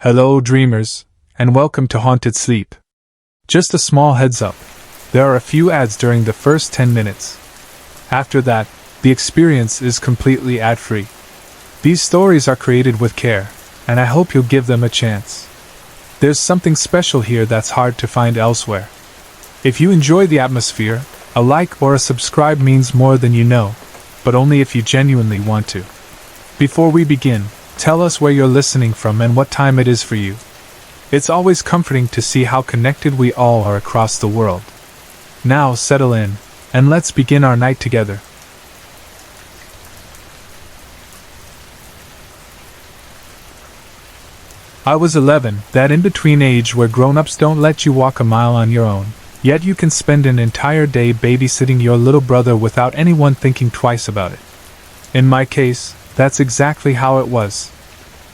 Hello, dreamers, and welcome to Haunted Sleep. Just a small heads up, there are a few ads during the first 10 minutes. After that, the experience is completely ad-free. These stories are created with care, and I hope you'll give them a chance. There's something special here that's hard to find elsewhere. If you enjoy the atmosphere, a like or a subscribe means more than you know, but only if you genuinely want to. Before we begin, tell us where you're listening from and what time it is for you. It's always comforting to see how connected we all are across the world. Now settle in, and let's begin our night together. I was 11, that in-between age where grown-ups don't let you walk a mile on your own, yet you can spend an entire day babysitting your little brother without anyone thinking twice about it. In my case, that's exactly how it was.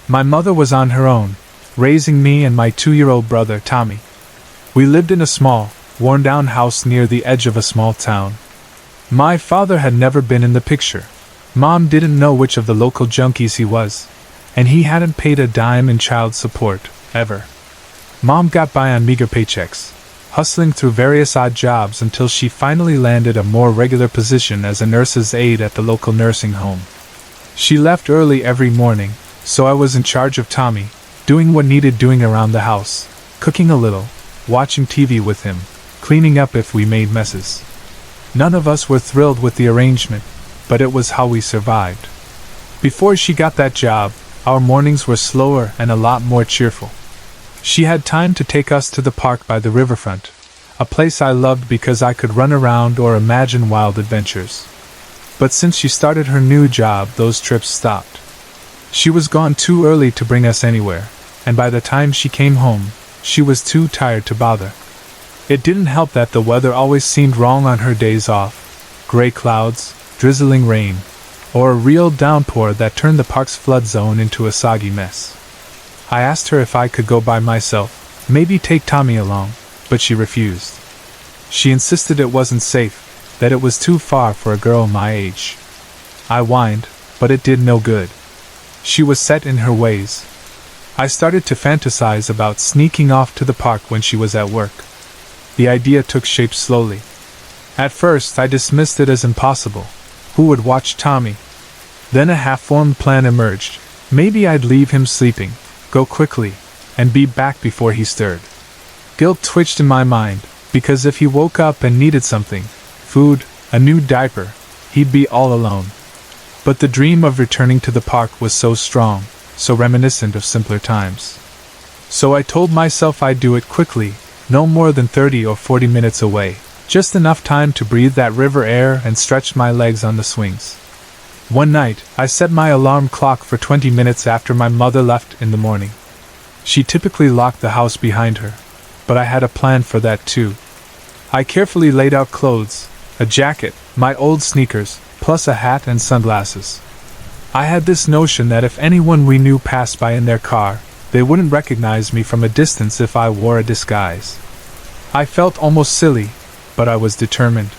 My mother was on her own, raising me and my 2-year-old brother, Tommy. We lived in a small, worn-down house near the edge of a small town. My father had never been in the picture. Mom didn't know which of the local junkies he was, and he hadn't paid a dime in child support, ever. Mom got by on meager paychecks, hustling through various odd jobs until she finally landed a more regular position as a nurse's aide at the local nursing home. She left early every morning, so I was in charge of Tommy, doing what needed doing around the house, cooking a little, watching TV with him, cleaning up if we made messes. None of us were thrilled with the arrangement, but it was how we survived. Before she got that job, our mornings were slower and a lot more cheerful. She had time to take us to the park by the riverfront, a place I loved because I could run around or imagine wild adventures. But since she started her new job, those trips stopped. She was gone too early to bring us anywhere, and by the time she came home, she was too tired to bother. It didn't help that the weather always seemed wrong on her days off: gray clouds, drizzling rain, or a real downpour that turned the park's flood zone into a soggy mess. I asked her if I could go by myself, maybe take Tommy along, but she refused. She insisted it wasn't safe, that it was too far for a girl my age. I whined, but it did no good. She was set in her ways. I started to fantasize about sneaking off to the park when she was at work. The idea took shape slowly. At first I dismissed it as impossible. Who would watch Tommy? Then a half-formed plan emerged. Maybe I'd leave him sleeping, go quickly, and be back before he stirred. Guilt twitched in my mind, because if he woke up and needed something, food, a new diaper, he'd be all alone. But the dream of returning to the park was so strong, so reminiscent of simpler times. So I told myself I'd do it quickly, no more than 30 or 40 minutes away, just enough time to breathe that river air and stretch my legs on the swings. One night, I set my alarm clock for 20 minutes after my mother left in the morning. She typically locked the house behind her, but I had a plan for that too. I carefully laid out clothes, a jacket, my old sneakers, plus a hat and sunglasses. I had this notion that if anyone we knew passed by in their car, they wouldn't recognize me from a distance if I wore a disguise. I felt almost silly, but I was determined.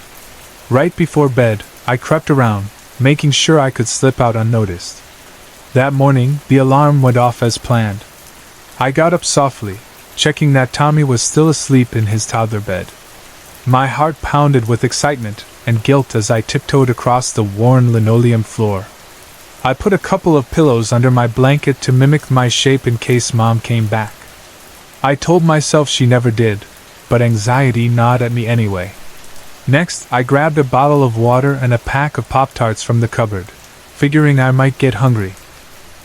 Right before bed, I crept around, making sure I could slip out unnoticed. That morning, the alarm went off as planned. I got up softly, checking that Tommy was still asleep in his toddler bed. My heart pounded with excitement and guilt as I tiptoed across the worn linoleum floor. I put a couple of pillows under my blanket to mimic my shape in case Mom came back. I told myself she never did, but anxiety gnawed at me anyway. Next, I grabbed a bottle of water and a pack of Pop-Tarts from the cupboard, figuring I might get hungry.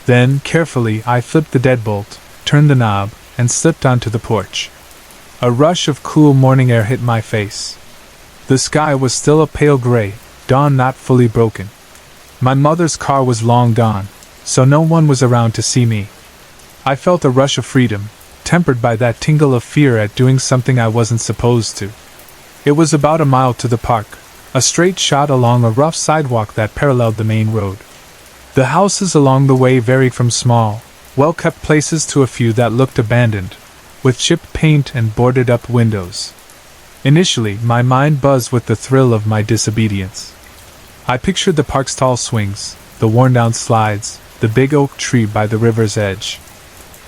Then, carefully, I flipped the deadbolt, turned the knob, and slipped onto the porch. A rush of cool morning air hit my face. The sky was still a pale gray, dawn not fully broken. My mother's car was long gone, so no one was around to see me. I felt a rush of freedom, tempered by that tingle of fear at doing something I wasn't supposed to. It was about a mile to the park, a straight shot along a rough sidewalk that paralleled the main road. The houses along the way varied from small, well-kept places to a few that looked abandoned, with chipped paint and boarded-up windows. Initially, my mind buzzed with the thrill of my disobedience. I pictured the park's tall swings, the worn-down slides, the big oak tree by the river's edge.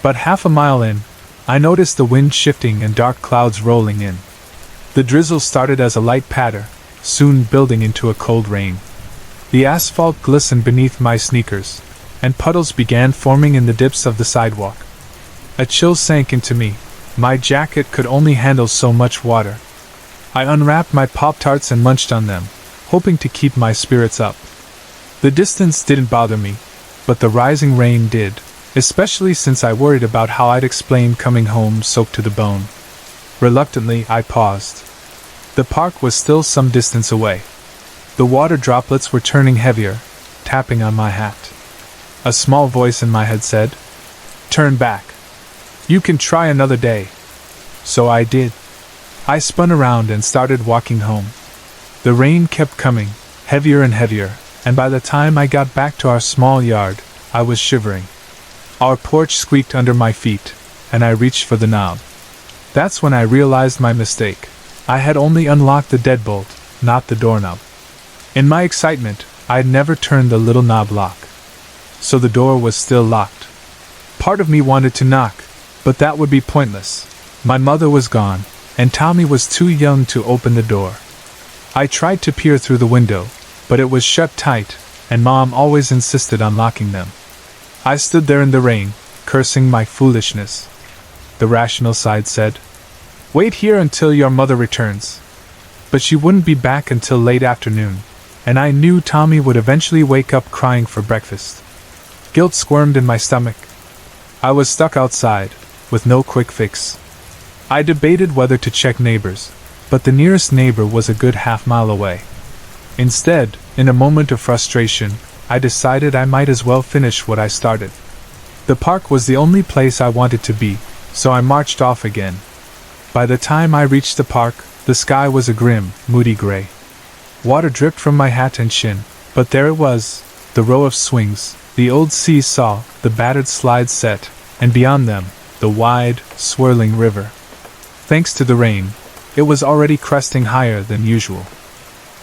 But half a mile in, I noticed the wind shifting and dark clouds rolling in. The drizzle started as a light patter, soon building into a cold rain. The asphalt glistened beneath my sneakers, and puddles began forming in the dips of the sidewalk. A chill sank into me. My jacket could only handle so much water. I unwrapped my Pop-Tarts and munched on them, hoping to keep my spirits up. The distance didn't bother me, but the rising rain did, especially since I worried about how I'd explain coming home soaked to the bone. Reluctantly, I paused. The park was still some distance away. The water droplets were turning heavier, tapping on my hat. A small voice in my head said, "Turn back. You can try another day." So I did. I spun around and started walking home. The rain kept coming, heavier and heavier, and by the time I got back to our small yard, I was shivering. Our porch squeaked under my feet, and I reached for the knob. That's when I realized my mistake. I had only unlocked the deadbolt, not the doorknob. In my excitement, I had never turned the little knob lock. So the door was still locked. Part of me wanted to knock, but that would be pointless. My mother was gone, and Tommy was too young to open the door. I tried to peer through the window, but it was shut tight, and Mom always insisted on locking them. I stood there in the rain, cursing my foolishness. The rational side said, "Wait here until your mother returns." But she wouldn't be back until late afternoon, and I knew Tommy would eventually wake up crying for breakfast. Guilt squirmed in my stomach. I was stuck outside, with no quick fix. I debated whether to check neighbors, but the nearest neighbor was a good half-mile away. Instead, in a moment of frustration, I decided I might as well finish what I started. The park was the only place I wanted to be, so I marched off again. By the time I reached the park, the sky was a grim, moody gray. Water dripped from my hat and chin, but there it was, the row of swings, the old seesaw, the battered slide set, and beyond them, the wide, swirling river. Thanks to the rain, it was already cresting higher than usual.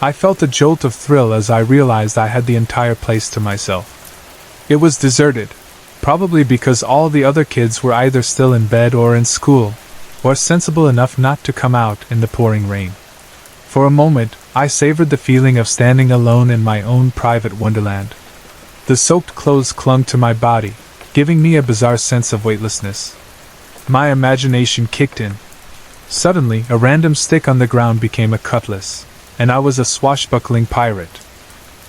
I felt a jolt of thrill as I realized I had the entire place to myself. It was deserted, probably because all the other kids were either still in bed or in school, or sensible enough not to come out in the pouring rain. For a moment, I savored the feeling of standing alone in my own private wonderland. The soaked clothes clung to my body, giving me a bizarre sense of weightlessness. My imagination kicked in. Suddenly, a random stick on the ground became a cutlass, and I was a swashbuckling pirate.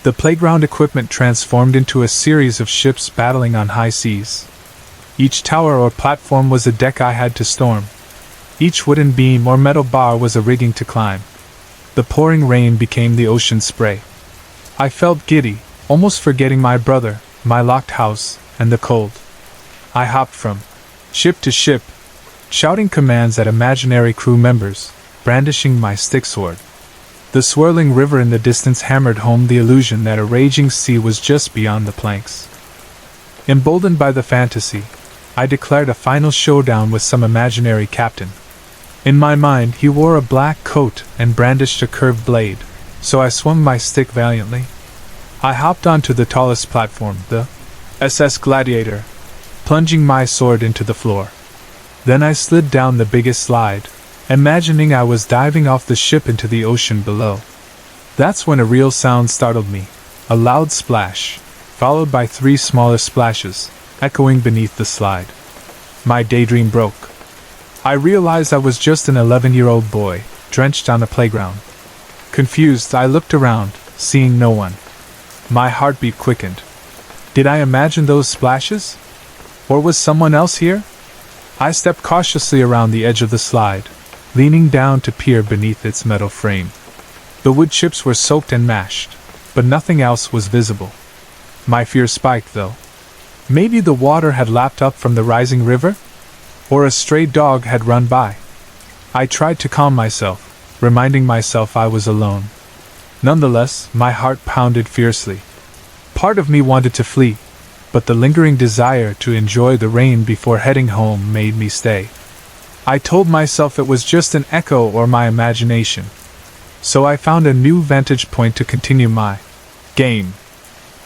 The playground equipment transformed into a series of ships battling on high seas. Each tower or platform was a deck I had to storm. Each wooden beam or metal bar was a rigging to climb. The pouring rain became the ocean spray. I felt giddy, almost forgetting my brother, my locked house, and the cold. I hopped from ship to ship, shouting commands at imaginary crew members, brandishing my stick sword. The swirling river in the distance hammered home the illusion that a raging sea was just beyond the planks. Emboldened by the fantasy, I declared a final showdown with some imaginary captain. In my mind, he wore a black coat and brandished a curved blade, so I swung my stick valiantly. I hopped onto the tallest platform, the SS Gladiator, plunging my sword into the floor. Then I slid down the biggest slide, imagining I was diving off the ship into the ocean below. That's when a real sound startled me, a loud splash, followed by 3 smaller splashes, echoing beneath the slide. My daydream broke. I realized I was just an 11-year-old boy, drenched on a playground. Confused, I looked around, seeing no one. My heartbeat quickened. Did I imagine those splashes? Or was someone else here? I stepped cautiously around the edge of the slide, leaning down to peer beneath its metal frame. The wood chips were soaked and mashed, but nothing else was visible. My fear spiked, though. Maybe the water had lapped up from the rising river? Or a stray dog had run by. I tried to calm myself, reminding myself I was alone. Nonetheless, my heart pounded fiercely. Part of me wanted to flee, but the lingering desire to enjoy the rain before heading home made me stay. I told myself it was just an echo or my imagination. So I found a new vantage point to continue my game.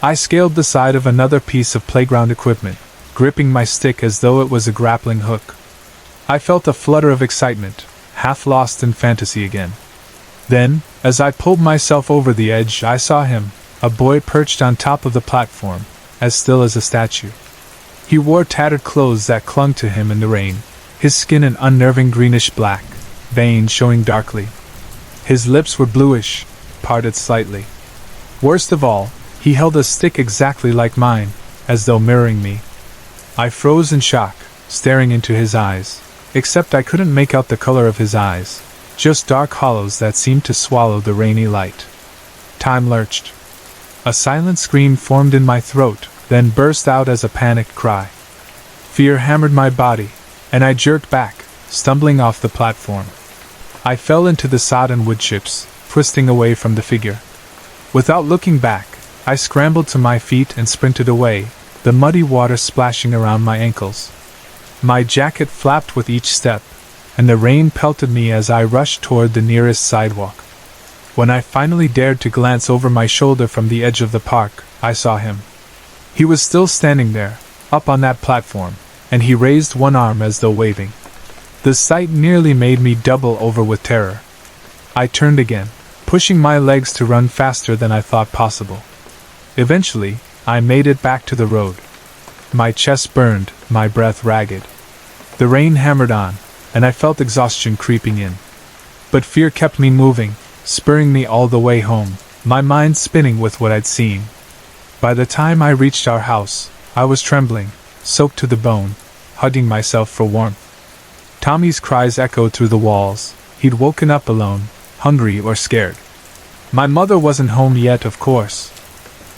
I scaled the side of another piece of playground equipment, gripping my stick as though it was a grappling hook. I felt a flutter of excitement, half lost in fantasy again. Then, as I pulled myself over the edge, I saw him, a boy perched on top of the platform, as still as a statue. He wore tattered clothes that clung to him in the rain, his skin an unnerving greenish black, veins showing darkly. His lips were bluish, parted slightly. Worst of all, he held a stick exactly like mine, as though mirroring me. I froze in shock, staring into his eyes, except I couldn't make out the color of his eyes, just dark hollows that seemed to swallow the rainy light. Time lurched. A silent scream formed in my throat, then burst out as a panicked cry. Fear hammered my body, and I jerked back, stumbling off the platform. I fell into the sodden wood chips, twisting away from the figure. Without looking back, I scrambled to my feet and sprinted away, the muddy water splashing around my ankles. My jacket flapped with each step, and the rain pelted me as I rushed toward the nearest sidewalk. When I finally dared to glance over my shoulder from the edge of the park, I saw him. He was still standing there, up on that platform, and he raised one arm as though waving. The sight nearly made me double over with terror. I turned again, pushing my legs to run faster than I thought possible. Eventually, I made it back to the road. My chest burned, my breath ragged. The rain hammered on, and I felt exhaustion creeping in. But fear kept me moving, spurring me all the way home, my mind spinning with what I'd seen. By the time I reached our house, I was trembling, soaked to the bone, hugging myself for warmth. Tommy's cries echoed through the walls. He'd woken up alone, hungry or scared. My mother wasn't home yet, of course.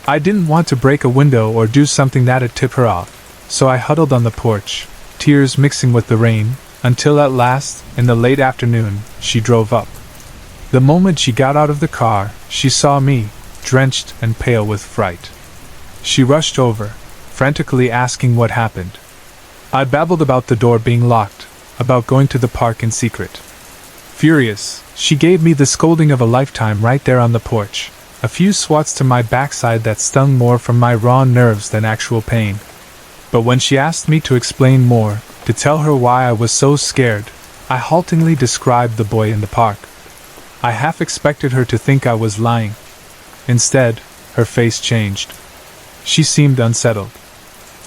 I didn't want to break a window or do something that'd tip her off, so I huddled on the porch, tears mixing with the rain, until at last, in the late afternoon, she drove up. The moment she got out of the car, she saw me, drenched and pale with fright. She rushed over, frantically asking what happened. I babbled about the door being locked, about going to the park in secret. Furious, she gave me the scolding of a lifetime right there on the porch, a few swats to my backside that stung more from my raw nerves than actual pain. But when she asked me to explain more, to tell her why I was so scared, I haltingly described the boy in the park. I half expected her to think I was lying. Instead, her face changed. She seemed unsettled.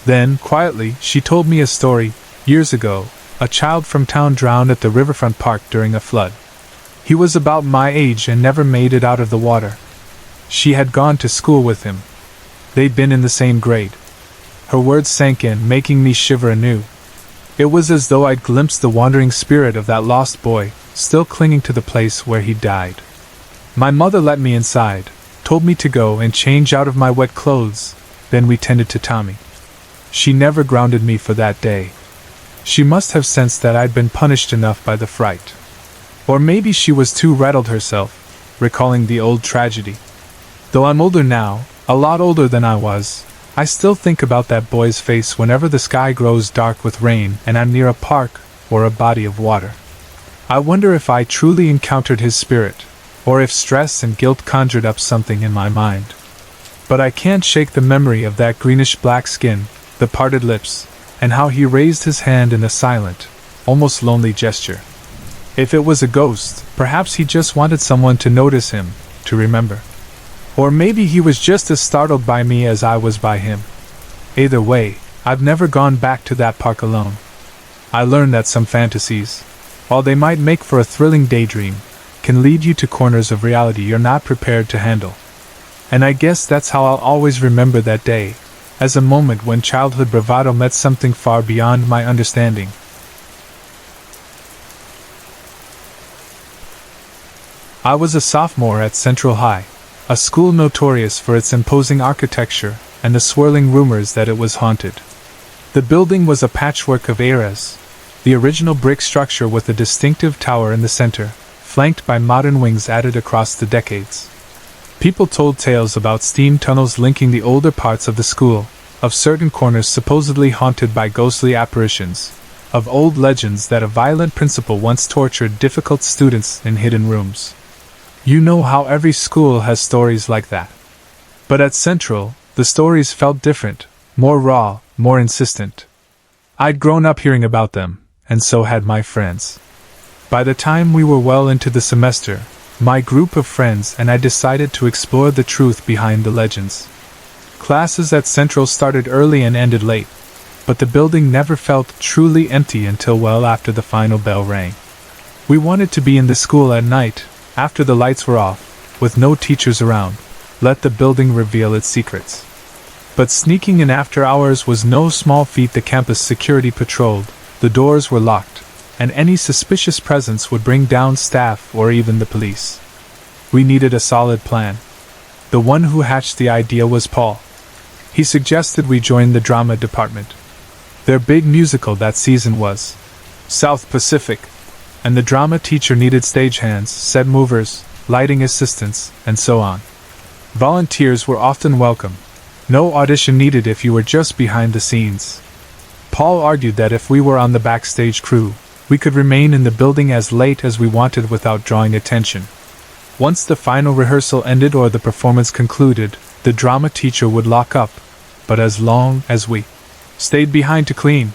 Then, quietly, she told me a story. Years ago, a child from town drowned at the riverfront park during a flood. He was about my age and never made it out of the water. She had gone to school with him. They'd been in the same grade. Her words sank in, making me shiver anew. It was as though I'd glimpsed the wandering spirit of that lost boy, still clinging to the place where he died. My mother let me inside, told me to go and change out of my wet clothes, then we tended to Tommy. She never grounded me for that day. She must have sensed that I'd been punished enough by the fright. Or maybe she was too rattled herself, recalling the old tragedy. Though I'm older now, a lot older than I was, I still think about that boy's face whenever the sky grows dark with rain and I'm near a park or a body of water. I wonder if I truly encountered his spirit, or if stress and guilt conjured up something in my mind. But I can't shake the memory of that greenish-black skin, the parted lips, and how he raised his hand in a silent, almost lonely gesture. If it was a ghost, perhaps he just wanted someone to notice him, to remember. Or maybe he was just as startled by me as I was by him. Either way, I've never gone back to that park alone. I learned that some fantasies, while they might make for a thrilling daydream, can lead you to corners of reality you're not prepared to handle. And I guess that's how I'll always remember that day, as a moment when childhood bravado met something far beyond my understanding. I was a sophomore at Central High, a school notorious for its imposing architecture and the swirling rumors that it was haunted. The building was a patchwork of eras, the original brick structure with a distinctive tower in the center, flanked by modern wings added across the decades. People told tales about steam tunnels linking the older parts of the school, of certain corners supposedly haunted by ghostly apparitions, of old legends that a violent principal once tortured difficult students in hidden rooms. You know how every school has stories like that. But at Central, the stories felt different, more raw, more insistent. I'd grown up hearing about them, and so had my friends. By the time we were well into the semester, my group of friends and I decided to explore the truth behind the legends. Classes at Central started early and ended late, but the building never felt truly empty until well after the final bell rang. We wanted to be in the school at night, after the lights were off, with no teachers around, let the building reveal its secrets. But sneaking in after hours was no small feat. The campus security patrolled, the doors were locked, and any suspicious presence would bring down staff or even the police. We needed a solid plan. The one who hatched the idea was Paul. He suggested we join the drama department. Their big musical that season was South Pacific, and the drama teacher needed stagehands, set movers, lighting assistants, and so on. Volunteers were often welcome. No audition needed if you were just behind the scenes. Paul argued that if we were on the backstage crew, we could remain in the building as late as we wanted without drawing attention. Once the final rehearsal ended or the performance concluded, the drama teacher would lock up, but as long as we stayed behind to clean,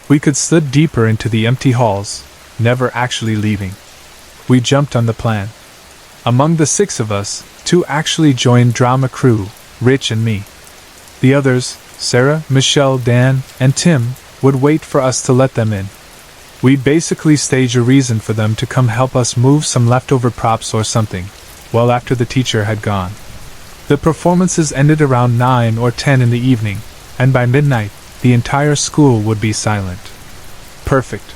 we could slip deeper into the empty halls, never actually leaving. We jumped on the plan. Among the 6 of us, 2 actually joined drama crew, Rich and me. The others, Sarah, Michelle, Dan, and Tim, would wait for us to let them in. We'd basically stage a reason for them to come help us move some leftover props or something, well after the teacher had gone. The performances ended around 9 or 10 in the evening, and by midnight, the entire school would be silent. Perfect.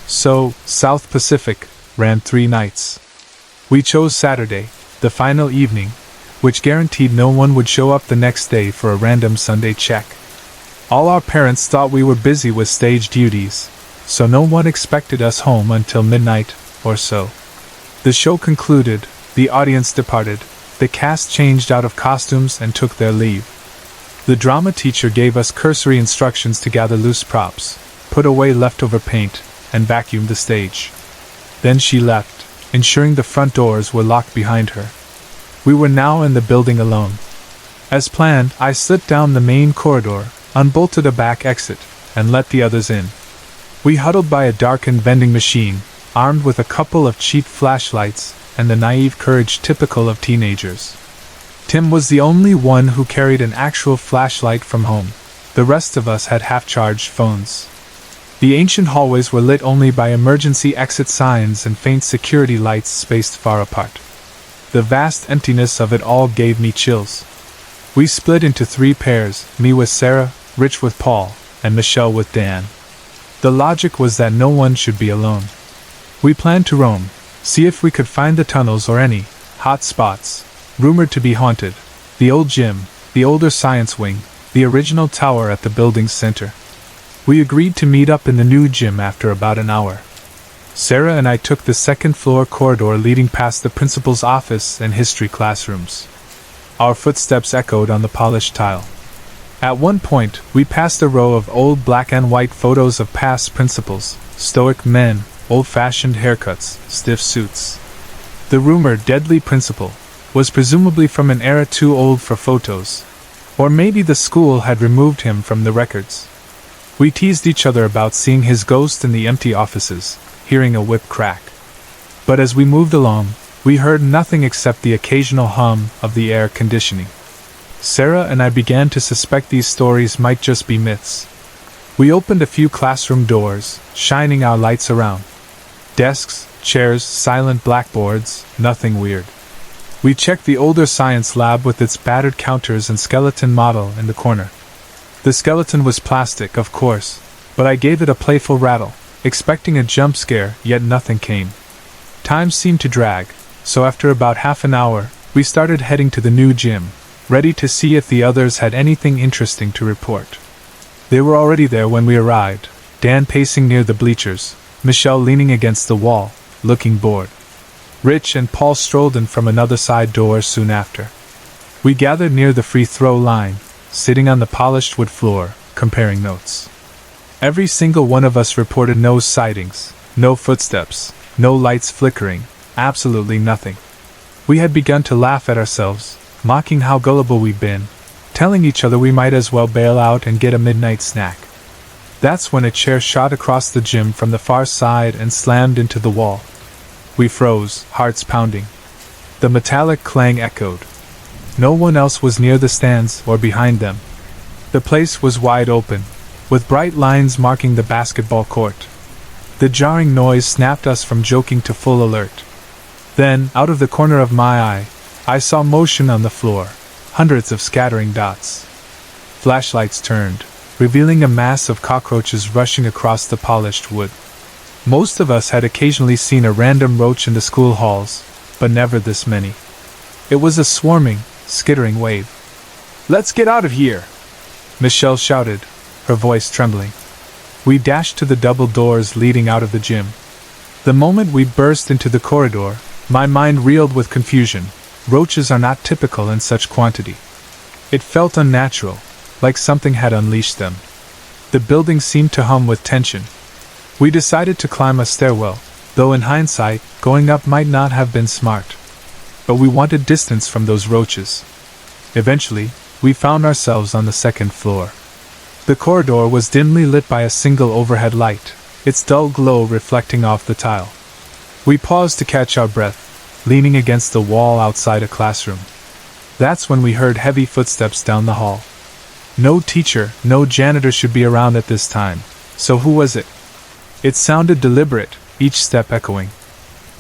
So, South Pacific ran 3 nights. We chose Saturday, the final evening, which guaranteed no one would show up the next day for a random Sunday check. All our parents thought we were busy with stage duties, so no one expected us home until midnight or so. The show concluded, the audience departed, the cast changed out of costumes and took their leave. The drama teacher gave us cursory instructions to gather loose props, put away leftover paint, and vacuum the stage. Then she left, ensuring the front doors were locked behind her. We were now in the building alone. As planned, I slipped down the main corridor, unbolted a back exit, and let the others in. We huddled by a darkened vending machine, armed with a couple of cheap flashlights and the naive courage typical of teenagers. Tim was the only one who carried an actual flashlight from home. The rest of us had half-charged phones. The ancient hallways were lit only by emergency exit signs and faint security lights spaced far apart. The vast emptiness of it all gave me chills. We split into 3 pairs, me with Sarah, Rich with Paul, and Michelle with Dan. The logic was that no one should be alone. We planned to roam, see if we could find the tunnels or any hot spots, rumored to be haunted, the old gym, the older science wing, the original tower at the building's center. We agreed to meet up in the new gym after about an hour. Sarah and I took the second-floor corridor leading past the principal's office and history classrooms. Our footsteps echoed on the polished tile. At one point, we passed a row of old black and white photos of past principals, stoic men, old-fashioned haircuts, stiff suits. The rumored deadly principal was presumably from an era too old for photos, or maybe the school had removed him from the records. We teased each other about seeing his ghost in the empty offices, hearing a whip crack. But as we moved along, we heard nothing except the occasional hum of the air conditioning. Sarah and I began to suspect these stories might just be myths. We opened a few classroom doors, shining our lights around. Desks, chairs, silent blackboards, nothing weird. We checked the older science lab with its battered counters and skeleton model in the corner. The skeleton was plastic, of course, but I gave it a playful rattle, expecting a jump scare, yet nothing came. Time seemed to drag, so after about half an hour, we started heading to the new gym, ready to see if the others had anything interesting to report. They were already there when we arrived, Dan pacing near the bleachers, Michelle leaning against the wall, looking bored. Rich and Paul strolled in from another side door soon after. We gathered near the free throw line, sitting on the polished wood floor, comparing notes. Every single one of us reported no sightings, no footsteps, no lights flickering, absolutely nothing. We had begun to laugh at ourselves, mocking how gullible we'd been. telling each other we might as well bail out and get a midnight snack. That's when a chair shot across the gym from the far side and slammed into the wall. We froze, hearts pounding. The metallic clang echoed. No one else was near the stands or behind them. The place was wide open, with bright lines marking the basketball court. The jarring noise snapped us from joking to full alert. Then, out of the corner of my eye, I saw motion on the floor, hundreds of scattering dots. Flashlights turned, revealing a mass of cockroaches rushing across the polished wood. Most of us had occasionally seen a random roach in the school halls, but never this many. It was a swarming, skittering wave. "Let's get out of here!" Michelle shouted, her voice trembling. We dashed to the double doors leading out of the gym. The moment we burst into the corridor, my mind reeled with confusion. Roaches are not typical in such quantity. It felt unnatural, like something had unleashed them. The building seemed to hum with tension. We decided to climb a stairwell, though in hindsight, going up might not have been smart. But we wanted distance from those roaches. Eventually, we found ourselves on the second floor. The corridor was dimly lit by a single overhead light, its dull glow reflecting off the tile. We paused to catch our breath, leaning against the wall outside a classroom. That's when we heard heavy footsteps down the hall. No teacher, no janitor should be around at this time, so who was it? It sounded deliberate, each step echoing.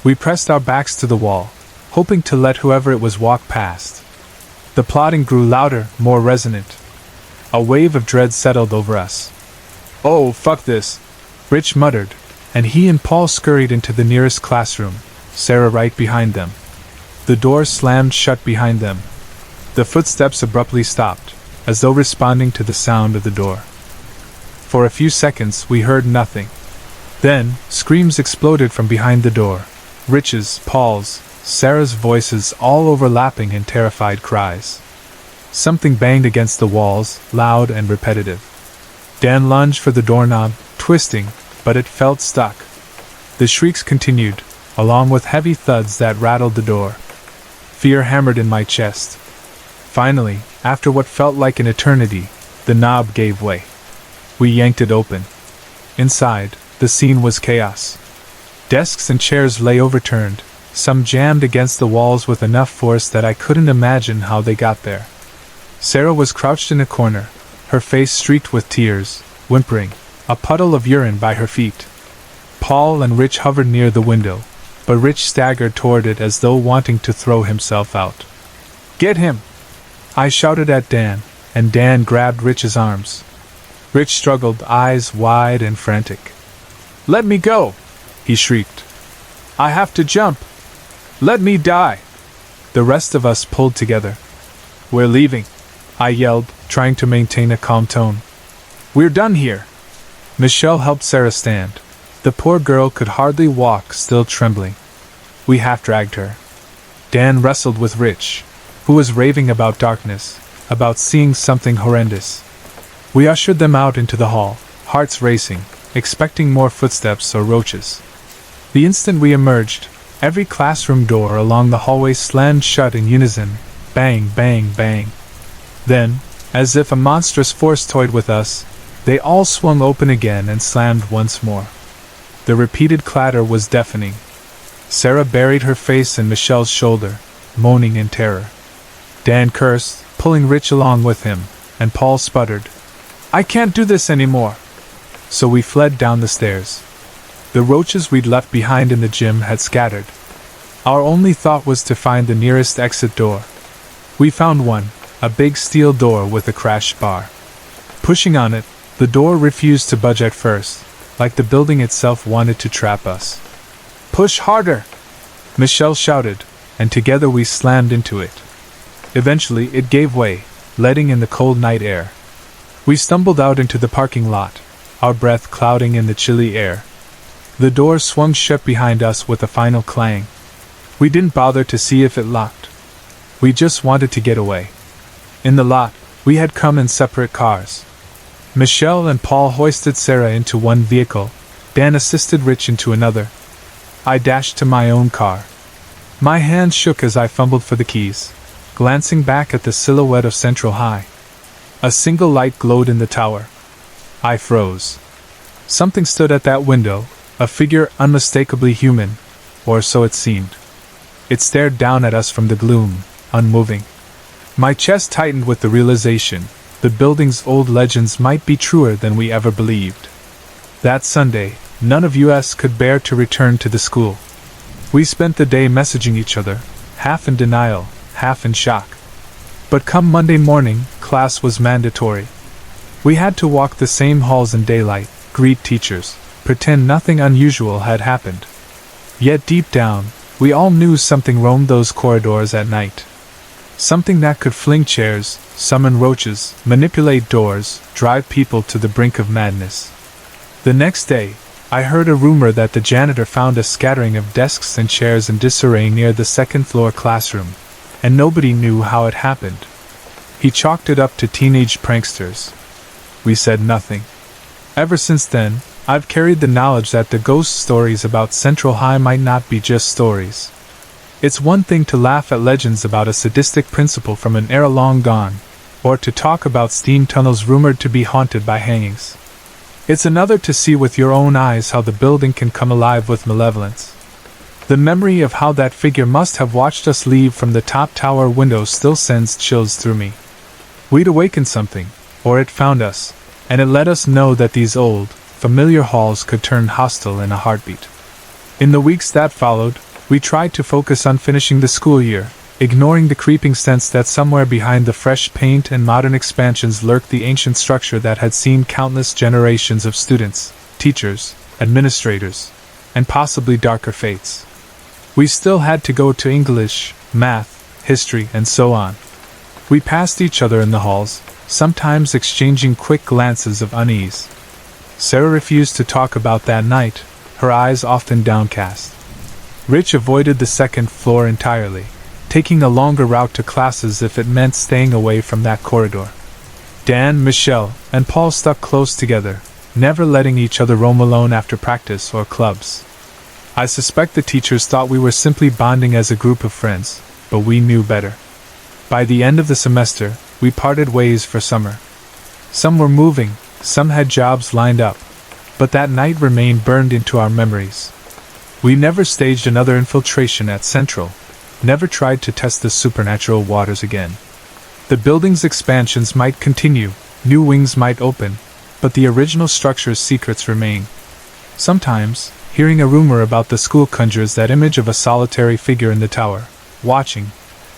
We pressed our backs to the wall, hoping to let whoever it was walk past. The plodding grew louder, more resonant. A wave of dread settled over us. "Oh, fuck this," Rich muttered, and he and Paul scurried into the nearest classroom, Sarah right behind them. The door slammed shut behind them. The footsteps abruptly stopped, as though responding to the sound of the door. For a few seconds we heard nothing. Then, screams exploded from behind the door. Rich's, Paul's, Sarah's voices all overlapping in terrified cries. Something banged against the walls, loud and repetitive. Dan lunged for the doorknob, twisting, but it felt stuck. The shrieks continued, along with heavy thuds that rattled the door. Fear hammered in my chest. Finally, after what felt like an eternity, the knob gave way. We yanked it open. Inside, the scene was chaos. Desks and chairs lay overturned, some jammed against the walls with enough force that I couldn't imagine how they got there. Sarah was crouched in a corner, her face streaked with tears, whimpering, a puddle of urine by her feet. Paul and Rich hovered near the window, but Rich staggered toward it as though wanting to throw himself out. "Get him!" I shouted at Dan, and Dan grabbed Rich's arms. Rich struggled, eyes wide and frantic. "Let me go!" he shrieked. "I have to jump! Let me die!" The rest of us pulled together. "We're leaving," I yelled, trying to maintain a calm tone. "We're done here." Michelle helped Sarah stand. The poor girl could hardly walk, still trembling. We half-dragged her. Dan wrestled with Rich, who was raving about darkness, about seeing something horrendous. We ushered them out into the hall, hearts racing, expecting more footsteps or roaches. The instant we emerged, every classroom door along the hallway slammed shut in unison, bang, bang, bang. Then, as if a monstrous force toyed with us, they all swung open again and slammed once more. The repeated clatter was deafening. Sarah buried her face in Michelle's shoulder, moaning in terror. Dan cursed, pulling Rich along with him, and Paul sputtered, "I can't do this anymore!" So we fled down the stairs. The roaches we'd left behind in the gym had scattered. Our only thought was to find the nearest exit door. We found one, a big steel door with a crash bar. Pushing on it, the door refused to budge at first, like the building itself wanted to trap us. "Push harder!" Michelle shouted, and together we slammed into it. Eventually it gave way, letting in the cold night air. We stumbled out into the parking lot, our breath clouding in the chilly air. The door swung shut behind us with a final clang. We didn't bother to see if it locked. We just wanted to get away. In the lot, we had come in separate cars. Michelle and Paul hoisted Sarah into one vehicle, Dan assisted Rich into another. I dashed to my own car. My hands shook as I fumbled for the keys, glancing back at the silhouette of Central High. A single light glowed in the tower. I froze. Something stood at that window, a figure unmistakably human, or so it seemed. It stared down at us from the gloom, unmoving. My chest tightened with the realization the building's old legends might be truer than we ever believed. That Sunday, none of us could bear to return to the school. We spent the day messaging each other, half in denial, half in shock. But come Monday morning, class was mandatory. We had to walk the same halls in daylight, greet teachers, pretend nothing unusual had happened. Yet deep down, we all knew something roamed those corridors at night. Something that could fling chairs, summon roaches, manipulate doors, drive people to the brink of madness. The next day, I heard a rumor that the janitor found a scattering of desks and chairs in disarray near the second-floor classroom, and nobody knew how it happened. He chalked it up to teenage pranksters. We said nothing. Ever since then, I've carried the knowledge that the ghost stories about Central High might not be just stories. It's one thing to laugh at legends about a sadistic principal from an era long gone, or to talk about steam tunnels rumored to be haunted by hangings. It's another to see with your own eyes how the building can come alive with malevolence. The memory of how that figure must have watched us leave from the top tower window still sends chills through me. We'd awakened something, or it found us, and it let us know that these old, familiar halls could turn hostile in a heartbeat. In the weeks that followed, we tried to focus on finishing the school year, ignoring the creeping sense that somewhere behind the fresh paint and modern expansions lurked the ancient structure that had seen countless generations of students, teachers, administrators, and possibly darker fates. We still had to go to English, math, history, and so on. We passed each other in the halls, sometimes exchanging quick glances of unease. Sarah refused to talk about that night, her eyes often downcast. Rich avoided the second floor entirely, taking a longer route to classes if it meant staying away from that corridor. Dan, Michelle, and Paul stuck close together, never letting each other roam alone after practice or clubs. I suspect the teachers thought we were simply bonding as a group of friends, but we knew better. By the end of the semester, we parted ways for summer. Some were moving, some had jobs lined up, but that night remained burned into our memories. We never staged another infiltration at Central, never tried to test the supernatural waters again. The building's expansions might continue, new wings might open, but the original structure's secrets remain. Sometimes, hearing a rumor about the school conjures that image of a solitary figure in the tower, watching,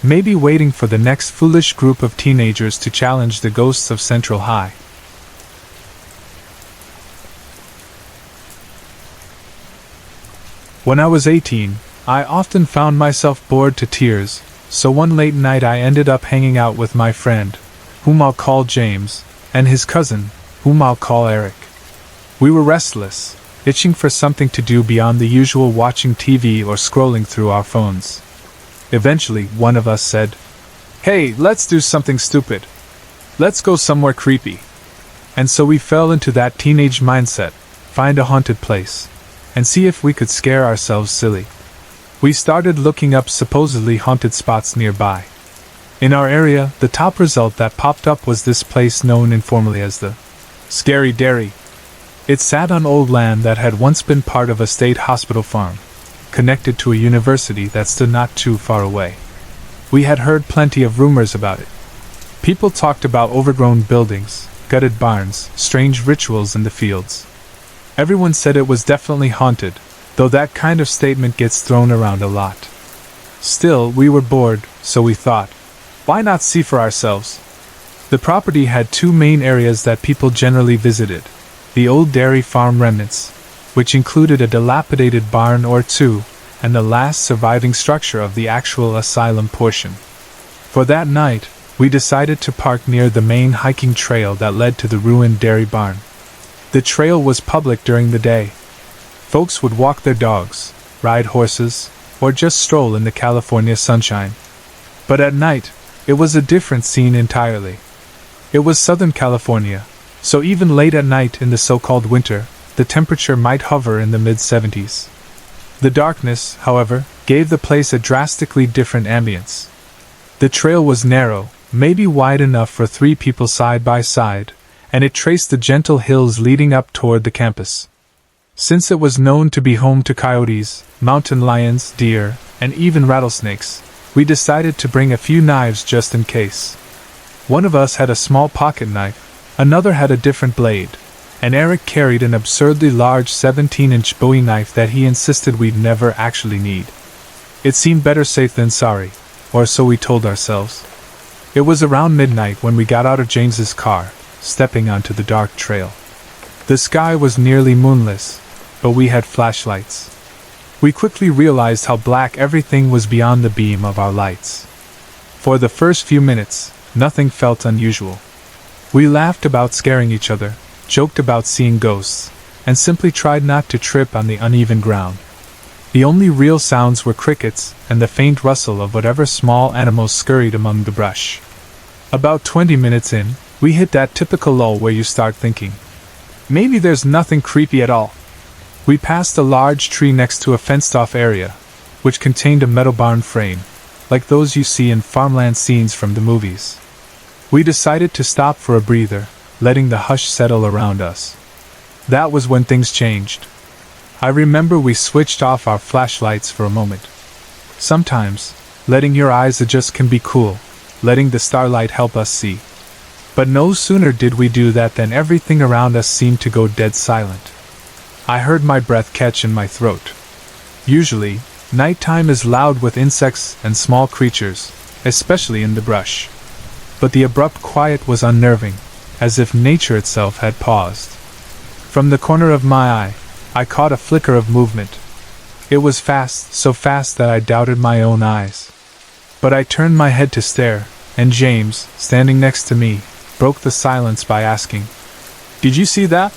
maybe waiting for the next foolish group of teenagers to challenge the ghosts of Central High. When I was 18, I often found myself bored to tears, so one late night I ended up hanging out with my friend, whom I'll call James, and his cousin, whom I'll call Eric. We were restless, itching for something to do beyond the usual watching TV or scrolling through our phones. Eventually, one of us said, "Hey, let's do something stupid. Let's go somewhere creepy." And so we fell into that teenage mindset, find a haunted place, and see if we could scare ourselves silly. We started looking up supposedly haunted spots nearby. In our area, the top result that popped up was this place known informally as the Scary Dairy. It sat on old land that had once been part of a state hospital farm, connected to a university that stood not too far away. We had heard plenty of rumors about it. People talked about overgrown buildings, gutted barns, strange rituals in the fields. Everyone said it was definitely haunted, though that kind of statement gets thrown around a lot. Still, we were bored, so we thought, why not see for ourselves? The property had two main areas that people generally visited: the old dairy farm remnants, which included a dilapidated barn or two, and the last surviving structure of the actual asylum portion. For that night, we decided to park near the main hiking trail that led to the ruined dairy barn. The trail was public during the day. Folks would walk their dogs, ride horses, or just stroll in the California sunshine. But at night, it was a different scene entirely. It was Southern California, so even late at night in the so-called winter, the temperature might hover in the mid-70s. The darkness, however, gave the place a drastically different ambience. The trail was narrow, maybe wide enough for 3 people side by side, and it traced the gentle hills leading up toward the campus. Since it was known to be home to coyotes, mountain lions, deer, and even rattlesnakes, we decided to bring a few knives just in case. One of us had a small pocket knife, another had a different blade, and Eric carried an absurdly large 17-inch Bowie knife that he insisted we'd never actually need. It seemed better safe than sorry, or so we told ourselves. It was around midnight when we got out of James's car, stepping onto the dark trail. The sky was nearly moonless, but we had flashlights. We quickly realized how black everything was beyond the beam of our lights. For the first few minutes, nothing felt unusual. We laughed about scaring each other, joked about seeing ghosts, and simply tried not to trip on the uneven ground. The only real sounds were crickets and the faint rustle of whatever small animals scurried among the brush. About 20 minutes in, we hit that typical lull where you start thinking, maybe there's nothing creepy at all. We passed a large tree next to a fenced-off area, which contained a metal barn frame, like those you see in farmland scenes from the movies. We decided to stop for a breather, letting the hush settle around us. That was when things changed. I remember we switched off our flashlights for a moment. Sometimes, letting your eyes adjust can be cool, letting the starlight help us see. But no sooner did we do that than everything around us seemed to go dead silent. I heard my breath catch in my throat. Usually, nighttime is loud with insects and small creatures, especially in the brush. But the abrupt quiet was unnerving, as if nature itself had paused. From the corner of my eye, I caught a flicker of movement. It was fast, so fast that I doubted my own eyes. But I turned my head to stare, and James, standing next to me, broke the silence by asking, "Did you see that?"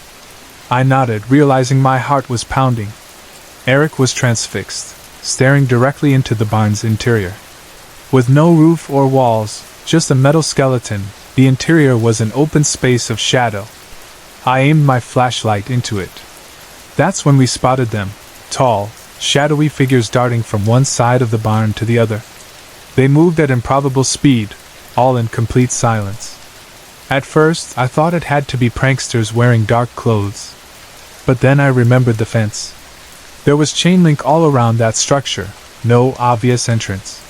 I nodded, realizing my heart was pounding. Eric was transfixed, staring directly into the barn's interior. With no roof or walls, just a metal skeleton, the interior was an open space of shadow. I aimed my flashlight into it. That's when we spotted them, tall, shadowy figures darting from one side of the barn to the other. They moved at improbable speed, all in complete silence. At first, I thought it had to be pranksters wearing dark clothes. But then I remembered the fence. There was chain link all around that structure, no obvious entrance.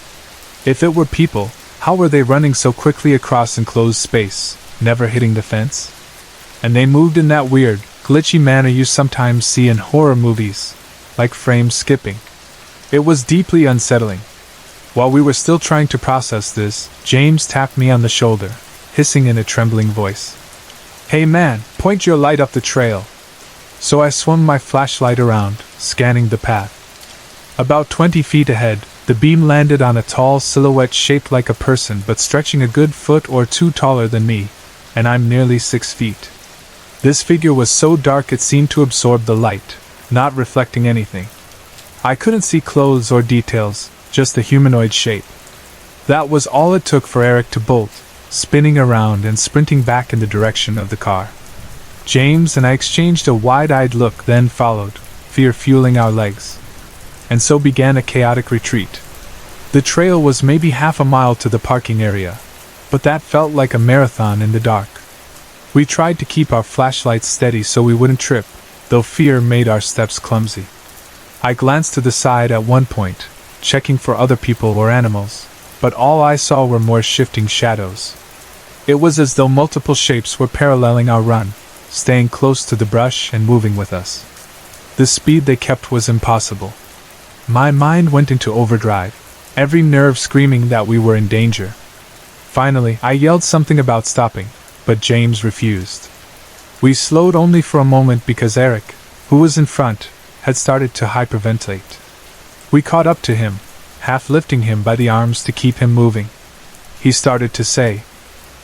If it were people, how were they running so quickly across enclosed space, never hitting the fence? And they moved in that weird, glitchy manner you sometimes see in horror movies, like frame skipping. It was deeply unsettling. While we were still trying to process this, James tapped me on the shoulder, hissing in a trembling voice, "Hey man, point your light up the trail." So I swung my flashlight around, scanning the path. About 20 feet ahead, the beam landed on a tall silhouette shaped like a person but stretching a good foot or two taller than me, and I'm nearly 6 feet. This figure was so dark it seemed to absorb the light, not reflecting anything. I couldn't see clothes or details, just a humanoid shape. That was all it took for Eric to bolt, spinning around and sprinting back in the direction of the car. James and I exchanged a wide-eyed look, then followed, fear fueling our legs. And so began a chaotic retreat. The trail was maybe half a mile to the parking area, but that felt like a marathon in the dark. We tried to keep our flashlights steady so we wouldn't trip, though fear made our steps clumsy. I glanced to the side at one point, checking for other people or animals, but all I saw were more shifting shadows. It was as though multiple shapes were paralleling our run, staying close to the brush and moving with us. The speed they kept was impossible. My mind went into overdrive, every nerve screaming that we were in danger. Finally, I yelled something about stopping, but James refused. We slowed only for a moment because Eric, who was in front, had started to hyperventilate. We caught up to him, half lifting him by the arms to keep him moving. He started to say,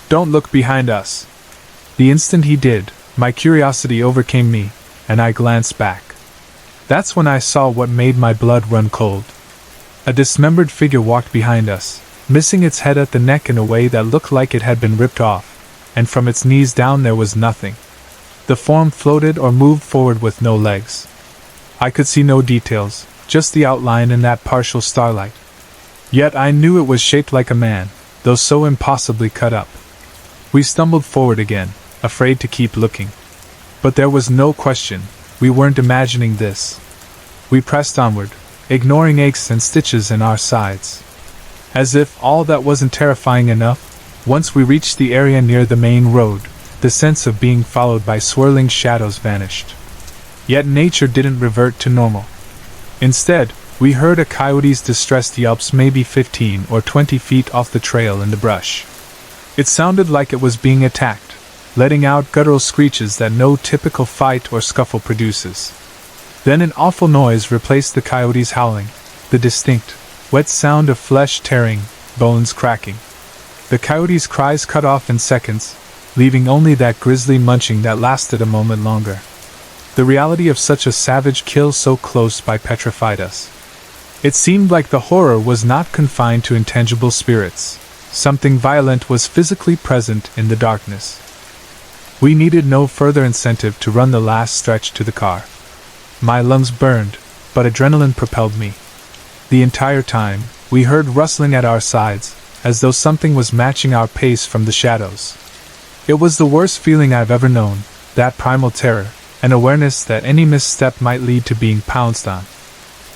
"Don't look behind us." The instant he did, my curiosity overcame me, and I glanced back. That's when I saw what made my blood run cold. A dismembered figure walked behind us, missing its head at the neck in a way that looked like it had been ripped off, and from its knees down there was nothing. The form floated or moved forward with no legs. I could see no details, just the outline in that partial starlight. Yet I knew it was shaped like a man, though so impossibly cut up. We stumbled forward again, afraid to keep looking. But there was no question, we weren't imagining this. We pressed onward, ignoring aches and stitches in our sides. As if all that wasn't terrifying enough, once we reached the area near the main road, the sense of being followed by swirling shadows vanished. Yet nature didn't revert to normal. Instead, we heard a coyote's distressed yelps maybe 15 or 20 feet off the trail in the brush. It sounded like it was being attacked, letting out guttural screeches that no typical fight or scuffle produces. Then an awful noise replaced the coyote's howling, the distinct, wet sound of flesh tearing, bones cracking. The coyote's cries cut off in seconds, leaving only that grisly munching that lasted a moment longer. The reality of such a savage kill so close by petrified us. It seemed like the horror was not confined to intangible spirits. Something violent was physically present in the darkness. We needed no further incentive to run the last stretch to the car. My lungs burned, but adrenaline propelled me. The entire time, we heard rustling at our sides, as though something was matching our pace from the shadows. It was the worst feeling I've ever known, that primal terror, an awareness that any misstep might lead to being pounced on.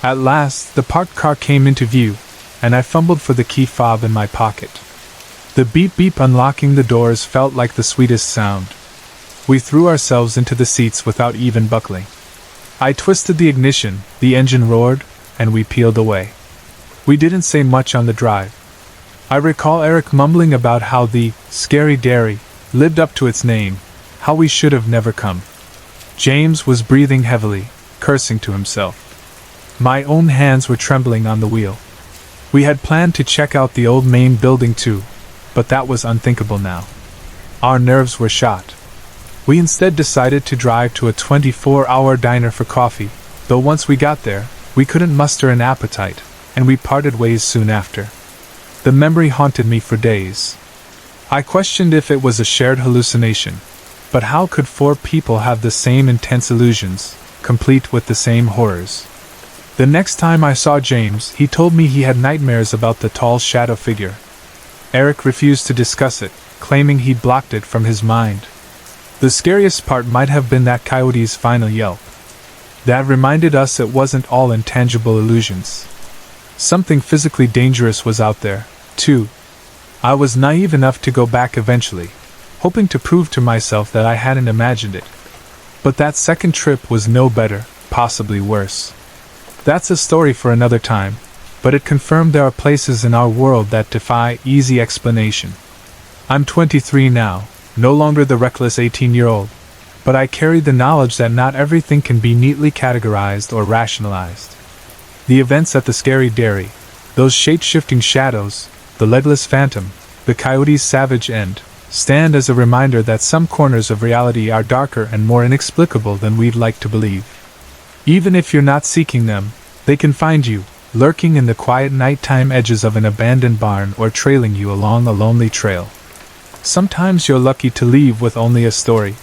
At last, the parked car came into view, and I fumbled for the key fob in my pocket. The beep-beep unlocking the doors felt like the sweetest sound. We threw ourselves into the seats without even buckling. I twisted the ignition, the engine roared, and we peeled away. We didn't say much on the drive. I recall Eric mumbling about how the scary dairy lived up to its name, how we should have never come. James was breathing heavily, cursing to himself. My own hands were trembling on the wheel. We had planned to check out the old main building too, but that was unthinkable now. Our nerves were shot. We instead decided to drive to a 24-hour diner for coffee, though once we got there, we couldn't muster an appetite, and we parted ways soon after. The memory haunted me for days. I questioned if it was a shared hallucination, but how could four people have the same intense illusions, complete with the same horrors? The next time I saw James, he told me he had nightmares about the tall shadow figure. Eric refused to discuss it, claiming he'd blocked it from his mind. The scariest part might have been that coyote's final yelp. That reminded us it wasn't all intangible illusions. Something physically dangerous was out there, too. I was naive enough to go back eventually, hoping to prove to myself that I hadn't imagined it. But that second trip was no better, possibly worse. That's a story for another time, but it confirmed there are places in our world that defy easy explanation. I'm 23 now, no longer the reckless 18-year-old, but I carry the knowledge that not everything can be neatly categorized or rationalized. The events at the scary dairy, those shape-shifting shadows, the legless phantom, the coyote's savage end, stand as a reminder that some corners of reality are darker and more inexplicable than we'd like to believe. Even if you're not seeking them, they can find you, lurking in the quiet nighttime edges of an abandoned barn or trailing you along a lonely trail. Sometimes you're lucky to leave with only a story.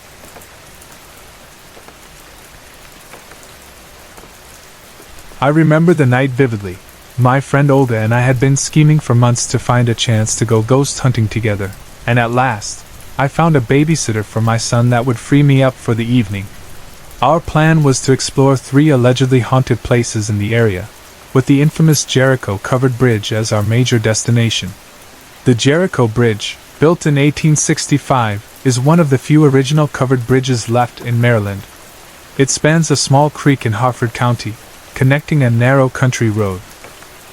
I remember the night vividly. My friend Olga and I had been scheming for months to find a chance to go ghost hunting together, and at last, I found a babysitter for my son that would free me up for the evening. Our plan was to explore 3 allegedly haunted places in the area, with the infamous Jericho-covered bridge as our major destination. The Jericho Bridge, built in 1865, is one of the few original covered bridges left in Maryland. It spans a small creek in Harford County, connecting a narrow country road.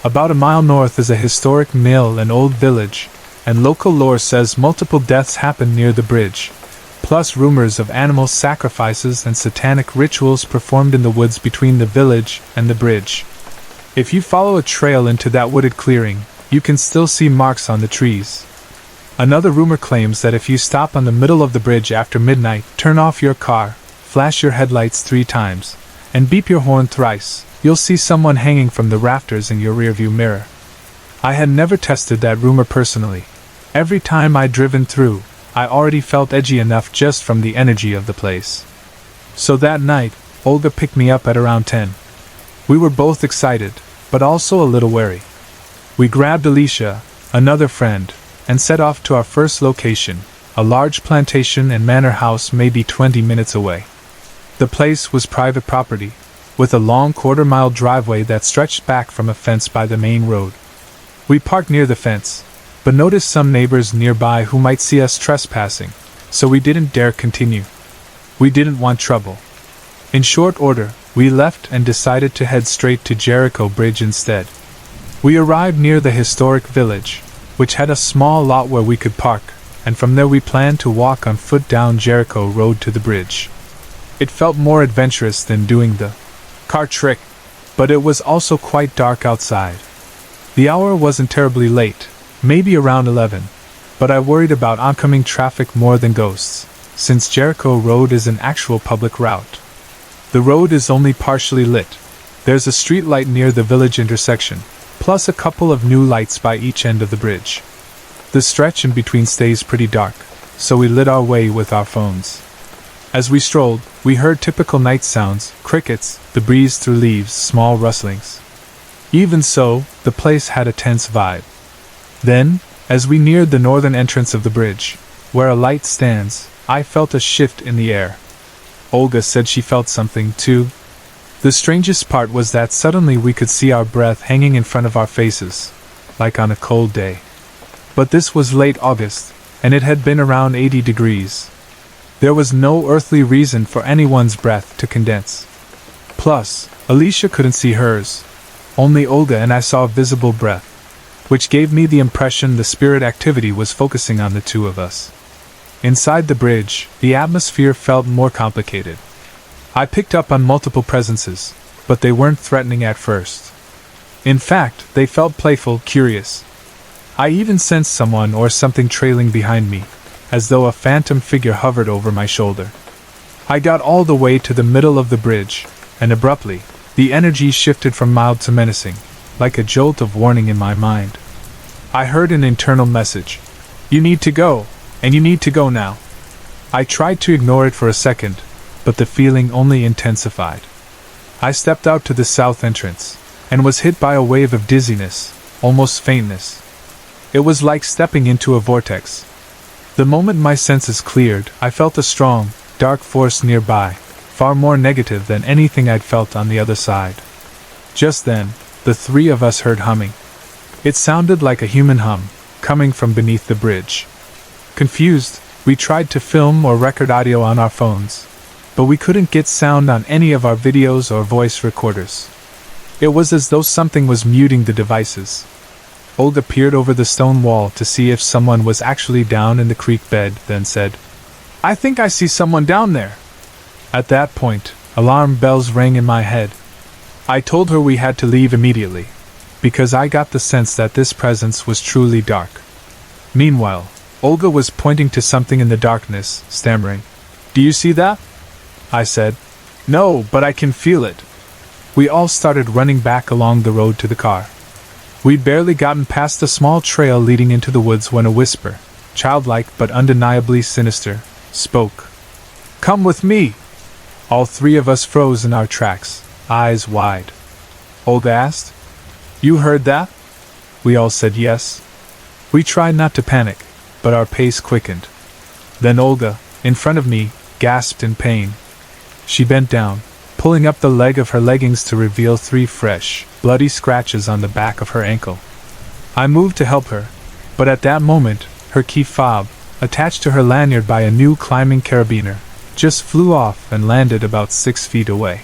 About a mile north is a historic mill and old village, and local lore says multiple deaths happened near the bridge, plus rumors of animal sacrifices and satanic rituals performed in the woods between the village and the bridge. If you follow a trail into that wooded clearing, you can still see marks on the trees. Another rumor claims that if you stop on the middle of the bridge after midnight, turn off your car, flash your headlights 3 times, and beep your horn thrice, you'll see someone hanging from the rafters in your rearview mirror. I had never tested that rumor personally. Every time I'd driven through, I already felt edgy enough just from the energy of the place. So that night, Olga picked me up at around 10. We were both excited, but also a little wary. We grabbed Alicia, another friend, and set off to our first location, a large plantation and manor house maybe 20 minutes away. The place was private property, with a long quarter-mile driveway that stretched back from a fence by the main road. We parked near the fence, but noticed some neighbors nearby who might see us trespassing, so we didn't dare continue. We didn't want trouble. In short order, we left and decided to head straight to Jericho Bridge instead. We arrived near the historic village, which had a small lot where we could park, and from there we planned to walk on foot down Jericho Road to the bridge. It felt more adventurous than doing the car trick, but it was also quite dark outside. The hour wasn't terribly late, maybe around 11, but I worried about oncoming traffic more than ghosts, since Jericho Road is an actual public route. The road is only partially lit. There's a street light near the village intersection, plus a couple of new lights by each end of the bridge. The stretch in between stays pretty dark, so we lit our way with our phones. As we strolled, we heard typical night sounds, crickets, the breeze through leaves, small rustlings. Even so, the place had a tense vibe. Then, as we neared the northern entrance of the bridge, where a light stands, I felt a shift in the air. Olga said she felt something too. The strangest part was that suddenly we could see our breath hanging in front of our faces, like on a cold day. But this was late August, and it had been around 80 degrees. There was no earthly reason for anyone's breath to condense. Plus, Alicia couldn't see hers. Only Olga and I saw visible breath, which gave me the impression the spirit activity was focusing on the two of us. Inside the bridge, the atmosphere felt more complicated. I picked up on multiple presences, but they weren't threatening at first. In fact, they felt playful, curious. I even sensed someone or something trailing behind me, as though a phantom figure hovered over my shoulder. I got all the way to the middle of the bridge, and abruptly, the energy shifted from mild to menacing, like a jolt of warning in my mind. I heard an internal message. You need to go, and you need to go now. I tried to ignore it for a second, but the feeling only intensified. I stepped out to the south entrance, and was hit by a wave of dizziness, almost faintness. It was like stepping into a vortex. The moment my senses cleared, I felt a strong, dark force nearby, far more negative than anything I'd felt on the other side. Just then, the three of us heard humming. It sounded like a human hum, coming from beneath the bridge. Confused, we tried to film or record audio on our phones, but we couldn't get sound on any of our videos or voice recorders. It was as though something was muting the devices. Olga peered over the stone wall to see if someone was actually down in the creek bed, then said, "I think I see someone down there." At that point, alarm bells rang in my head. I told her we had to leave immediately, because I got the sense that this presence was truly dark. Meanwhile, Olga was pointing to something in the darkness, stammering. "Do you see that?" I said. "No, but I can feel it." We all started running back along the road to the car. We'd barely gotten past the small trail leading into the woods when a whisper, childlike but undeniably sinister, spoke. "Come with me!" All three of us froze in our tracks, eyes wide. Olga asked, "You heard that?" We all said yes. We tried not to panic, but our pace quickened. Then Olga, in front of me, gasped in pain. She bent down, pulling up the leg of her leggings to reveal 3 fresh, bloody scratches on the back of her ankle. I moved to help her, but at that moment, her key fob, attached to her lanyard by a new climbing carabiner, just flew off and landed about 6 feet away.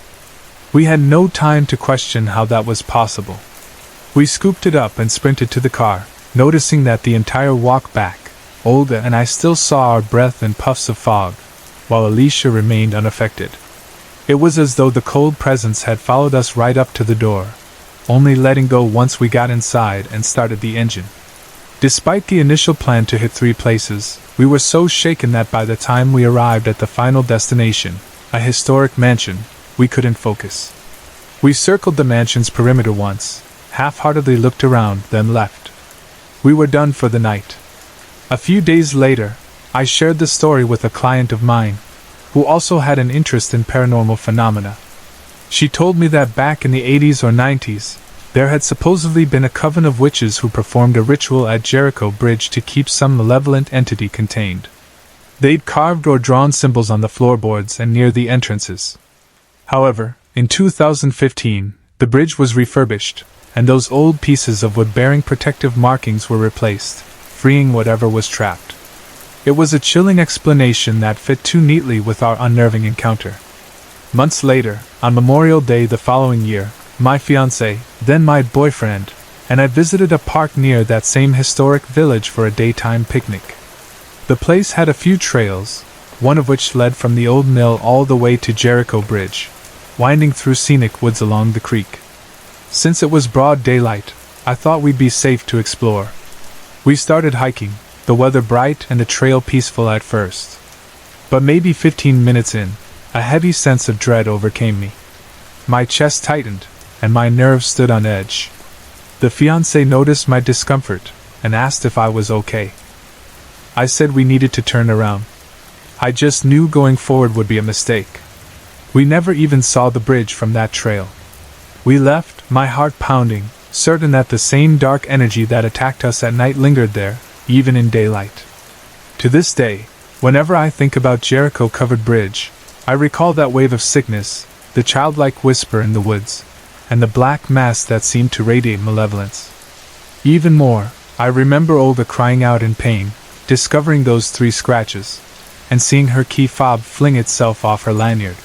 We had no time to question how that was possible. We scooped it up and sprinted to the car, noticing that the entire walk back, Olga and I still saw our breath in puffs of fog, while Alicia remained unaffected. It was as though the cold presence had followed us right up to the door, only letting go once we got inside and started the engine. Despite the initial plan to hit 3 places, we were so shaken that by the time we arrived at the final destination, a historic mansion, we couldn't focus. We circled the mansion's perimeter once, half-heartedly looked around, then left. We were done for the night. A few days later, I shared the story with a client of mine, who also had an interest in paranormal phenomena. She told me that back in the 80s or 90s, There had supposedly been a coven of witches who performed a ritual at Jericho Bridge to keep some malevolent entity contained. They'd carved or drawn symbols on the floorboards and near the entrances. However, in 2015, the bridge was refurbished, and those old pieces of wood bearing protective markings were replaced, freeing whatever was trapped. It was a chilling explanation that fit too neatly with our unnerving encounter. Months later, on Memorial Day the following year, my fiancé, then my boyfriend, and I visited a park near that same historic village for a daytime picnic. The place had a few trails, one of which led from the old mill all the way to Jericho Bridge, winding through scenic woods along the creek. Since it was broad daylight, I thought we'd be safe to explore. We started hiking, the weather bright and the trail peaceful at first. But maybe 15 minutes in, a heavy sense of dread overcame me. My chest tightened, and my nerves stood on edge. The fiancé noticed my discomfort and asked if I was okay. I said we needed to turn around. I just knew going forward would be a mistake. We never even saw the bridge from that trail. We left, my heart pounding, certain that the same dark energy that attacked us at night lingered there, even in daylight. To this day, whenever I think about Jericho-covered bridge, I recall that wave of sickness, the childlike whisper in the woods, and the black mass that seemed to radiate malevolence. Even more, I remember Olga crying out in pain, discovering those 3 scratches, and seeing her key fob fling itself off her lanyard.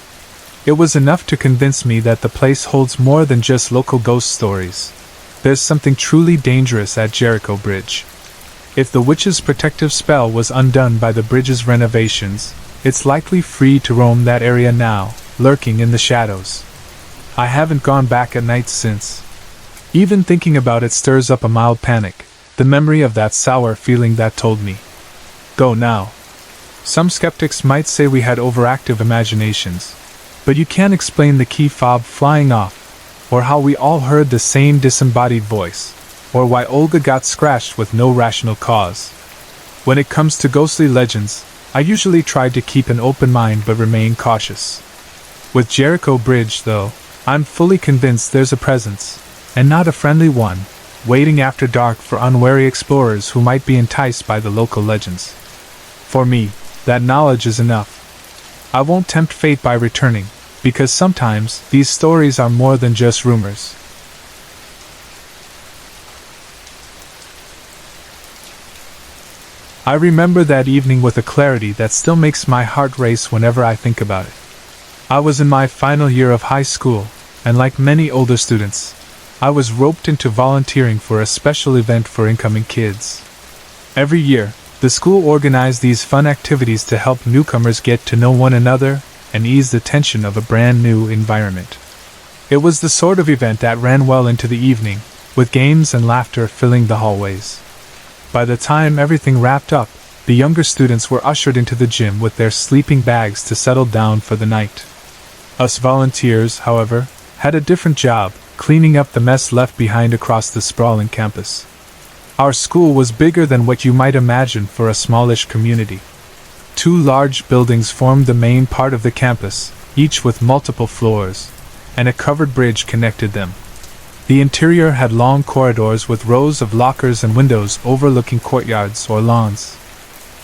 It was enough to convince me that the place holds more than just local ghost stories. There's something truly dangerous at Jericho Bridge. If the witch's protective spell was undone by the bridge's renovations, it's likely free to roam that area now, lurking in the shadows. I haven't gone back at night since. Even thinking about it stirs up a mild panic, the memory of that sour feeling that told me, "Go now." Some skeptics might say we had overactive imaginations, but you can't explain the key fob flying off, or how we all heard the same disembodied voice, or why Olga got scratched with no rational cause. When it comes to ghostly legends, I usually try to keep an open mind but remain cautious. With Jericho Bridge, though, I'm fully convinced there's a presence, and not a friendly one, waiting after dark for unwary explorers who might be enticed by the local legends. For me, that knowledge is enough. I won't tempt fate by returning, because sometimes these stories are more than just rumors. I remember that evening with a clarity that still makes my heart race whenever I think about it. I was in my final year of high school, and like many older students, I was roped into volunteering for a special event for incoming kids. Every year, the school organized these fun activities to help newcomers get to know one another and ease the tension of a brand new environment. It was the sort of event that ran well into the evening, with games and laughter filling the hallways. By the time everything wrapped up, the younger students were ushered into the gym with their sleeping bags to settle down for the night. Us volunteers, however, had a different job, cleaning up the mess left behind across the sprawling campus. Our school was bigger than what you might imagine for a smallish community. 2 large buildings formed the main part of the campus, each with multiple floors, and a covered bridge connected them. The interior had long corridors with rows of lockers and windows overlooking courtyards or lawns.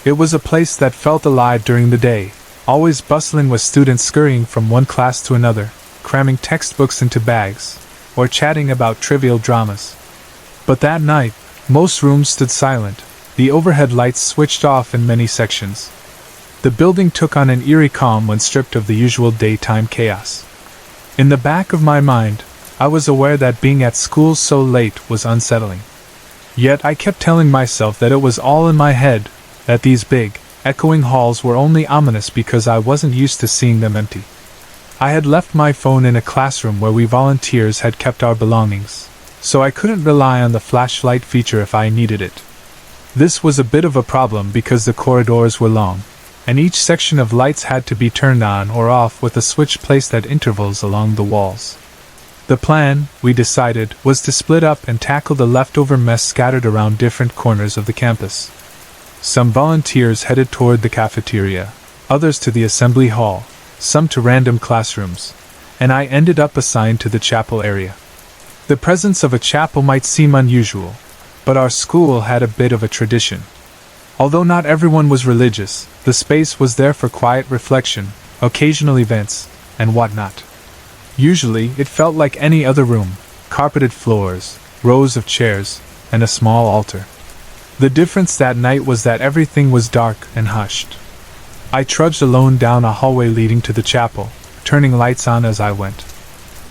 It was a place that felt alive during the day, always bustling with students scurrying from one class to another, cramming textbooks into bags, or chatting about trivial dramas. But that night, most rooms stood silent, the overhead lights switched off in many sections. The building took on an eerie calm when stripped of the usual daytime chaos. In the back of my mind, I was aware that being at school so late was unsettling. Yet I kept telling myself that it was all in my head, that these big, echoing halls were only ominous because I wasn't used to seeing them empty. I had left my phone in a classroom where we volunteers had kept our belongings, so I couldn't rely on the flashlight feature if I needed it. This was a bit of a problem because the corridors were long, and each section of lights had to be turned on or off with a switch placed at intervals along the walls. The plan, we decided, was to split up and tackle the leftover mess scattered around different corners of the campus. Some volunteers headed toward the cafeteria, others to the assembly hall, some to random classrooms, and I ended up assigned to the chapel area. The presence of a chapel might seem unusual, but our school had a bit of a tradition. Although not everyone was religious, the space was there for quiet reflection, occasional events, and whatnot. Usually, it felt like any other room: carpeted floors, rows of chairs, and a small altar. The difference that night was that everything was dark and hushed. I trudged alone down a hallway leading to the chapel, turning lights on as I went.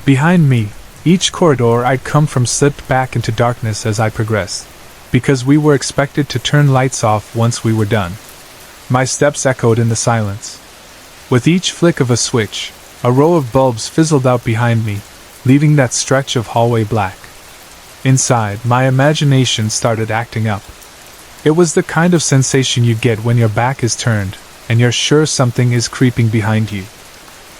Behind me, each corridor I'd come from slipped back into darkness as I progressed, because we were expected to turn lights off once we were done. My steps echoed in the silence. With each flick of a switch, a row of bulbs fizzled out behind me, leaving that stretch of hallway black. Inside, my imagination started acting up. It was the kind of sensation you get when your back is turned, and you're sure something is creeping behind you.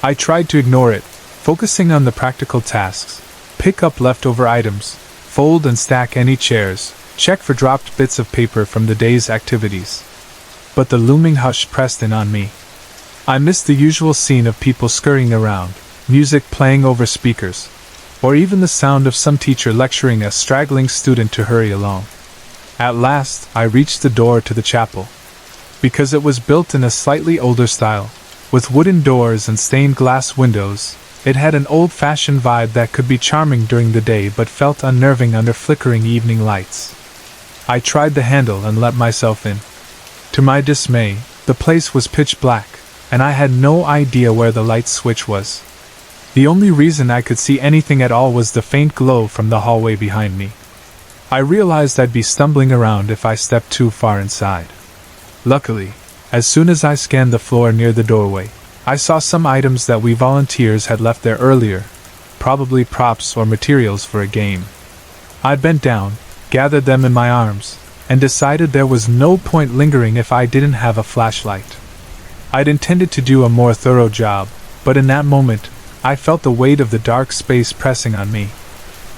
I tried to ignore it, focusing on the practical tasks: pick up leftover items, fold and stack any chairs, check for dropped bits of paper from the day's activities. But the looming hush pressed in on me. I missed the usual scene of people scurrying around, music playing over speakers, or even the sound of some teacher lecturing a straggling student to hurry along. At last, I reached the door to the chapel. Because it was built in a slightly older style, with wooden doors and stained glass windows, it had an old-fashioned vibe that could be charming during the day but felt unnerving under flickering evening lights. I tried the handle and let myself in. To my dismay, the place was pitch black, and I had no idea where the light switch was. The only reason I could see anything at all was the faint glow from the hallway behind me. I realized I'd be stumbling around if I stepped too far inside. Luckily, as soon as I scanned the floor near the doorway, I saw some items that we volunteers had left there earlier, probably props or materials for a game. I bent down, gathered them in my arms, and decided there was no point lingering if I didn't have a flashlight. I'd intended to do a more thorough job, but in that moment, I felt the weight of the dark space pressing on me.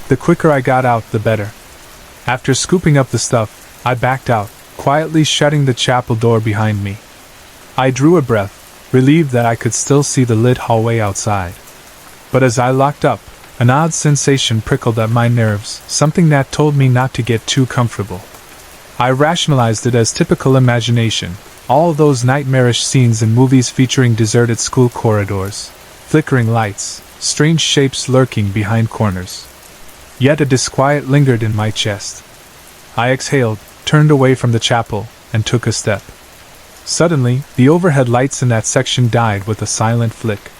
The quicker I got out, the better. After scooping up the stuff, I backed out, quietly shutting the chapel door behind me. I drew a breath, relieved that I could still see the lit hallway outside. But as I locked up, an odd sensation prickled at my nerves, something that told me not to get too comfortable. I rationalized it as typical imagination, all those nightmarish scenes in movies featuring deserted school corridors, flickering lights, strange shapes lurking behind corners. Yet a disquiet lingered in my chest. I exhaled, turned away from the chapel, and took a step. Suddenly, the overhead lights in that section died with a silent flick.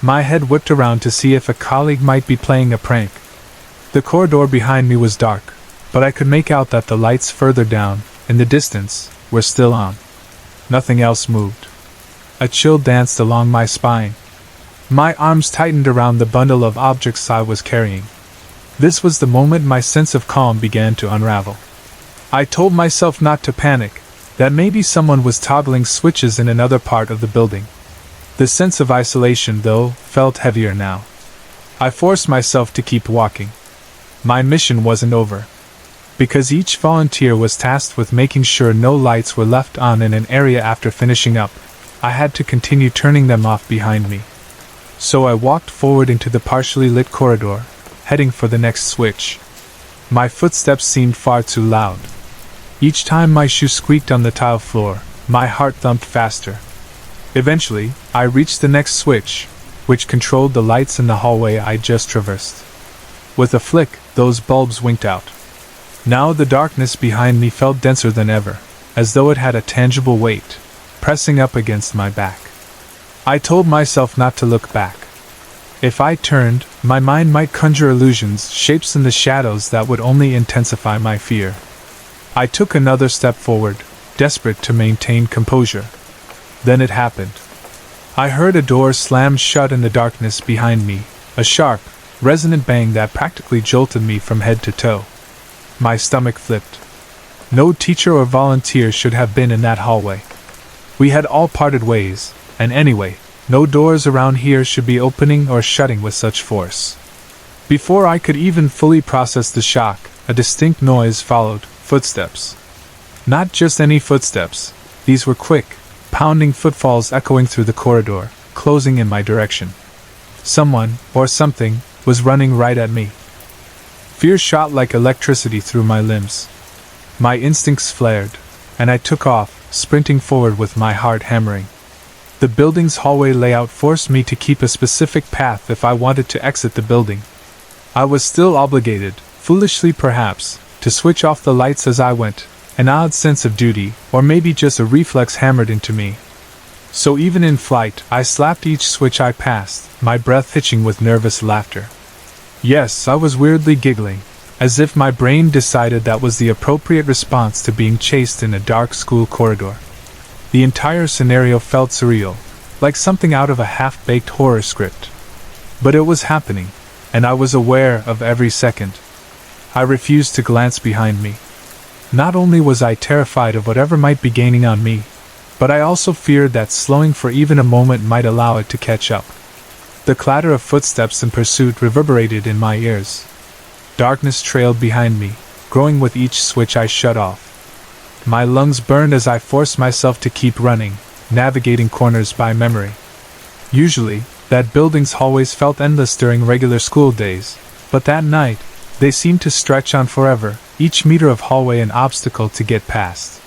My head whipped around to see if a colleague might be playing a prank. The corridor behind me was dark, but I could make out that the lights further down, in the distance, were still on. Nothing else moved. A chill danced along my spine. My arms tightened around the bundle of objects I was carrying. This was the moment my sense of calm began to unravel. I told myself not to panic, that maybe someone was toggling switches in another part of the building. The sense of isolation, though, felt heavier now. I forced myself to keep walking. My mission wasn't over. Because each volunteer was tasked with making sure no lights were left on in an area after finishing up, I had to continue turning them off behind me. So I walked forward into the partially lit corridor, heading for the next switch. My footsteps seemed far too loud. Each time my shoe squeaked on the tile floor, my heart thumped faster. Eventually, I reached the next switch, which controlled the lights in the hallway I just traversed. With a flick, those bulbs winked out. Now the darkness behind me felt denser than ever, as though it had a tangible weight, pressing up against my back. I told myself not to look back. If I turned, my mind might conjure illusions, shapes in the shadows that would only intensify my fear. I took another step forward, desperate to maintain composure. Then it happened. I heard a door slam shut in the darkness behind me, a sharp, resonant bang that practically jolted me from head to toe. My stomach flipped. No teacher or volunteer should have been in that hallway. We had all parted ways, and anyway, no doors around here should be opening or shutting with such force. Before I could even fully process the shock, a distinct noise followed, footsteps. Not just any footsteps, these were quick, pounding footfalls echoing through the corridor, closing in my direction. Someone, or something, was running right at me. Fear shot like electricity through my limbs. My instincts flared, and I took off, sprinting forward with my heart hammering. The building's hallway layout forced me to keep a specific path if I wanted to exit the building. I was still obligated, foolishly perhaps, to switch off the lights as I went, an odd sense of duty, or maybe just a reflex hammered into me. So even in flight, I slapped each switch I passed, my breath hitching with nervous laughter. Yes, I was weirdly giggling, as if my brain decided that was the appropriate response to being chased in a dark school corridor. The entire scenario felt surreal, like something out of a half-baked horror script. But it was happening, and I was aware of every second. I refused to glance behind me. Not only was I terrified of whatever might be gaining on me, but I also feared that slowing for even a moment might allow it to catch up. The clatter of footsteps in pursuit reverberated in my ears. Darkness trailed behind me, growing with each switch I shut off. My lungs burned as I forced myself to keep running, navigating corners by memory. Usually, that building's hallways felt endless during regular school days, but that night, they seemed to stretch on forever, each meter of hallway an obstacle to get past.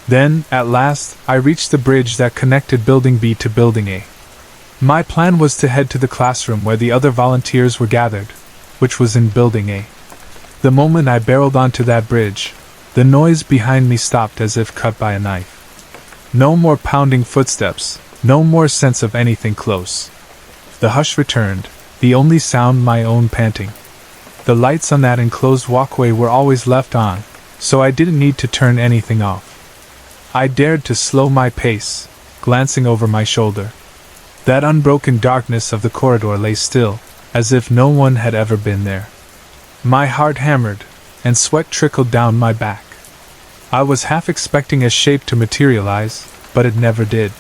Then, at last, I reached the bridge that connected Building B to Building A. My plan was to head to the classroom where the other volunteers were gathered, which was in Building A. The moment I barreled onto that bridge, the noise behind me stopped as if cut by a knife. No more pounding footsteps, no more sense of anything close. The hush returned, the only sound my own panting. The lights on that enclosed walkway were always left on, so I didn't need to turn anything off. I dared to slow my pace, glancing over my shoulder. That unbroken darkness of the corridor lay still, as if no one had ever been there. My heart hammered, and sweat trickled down my back. I was half expecting a shape to materialize, but it never did.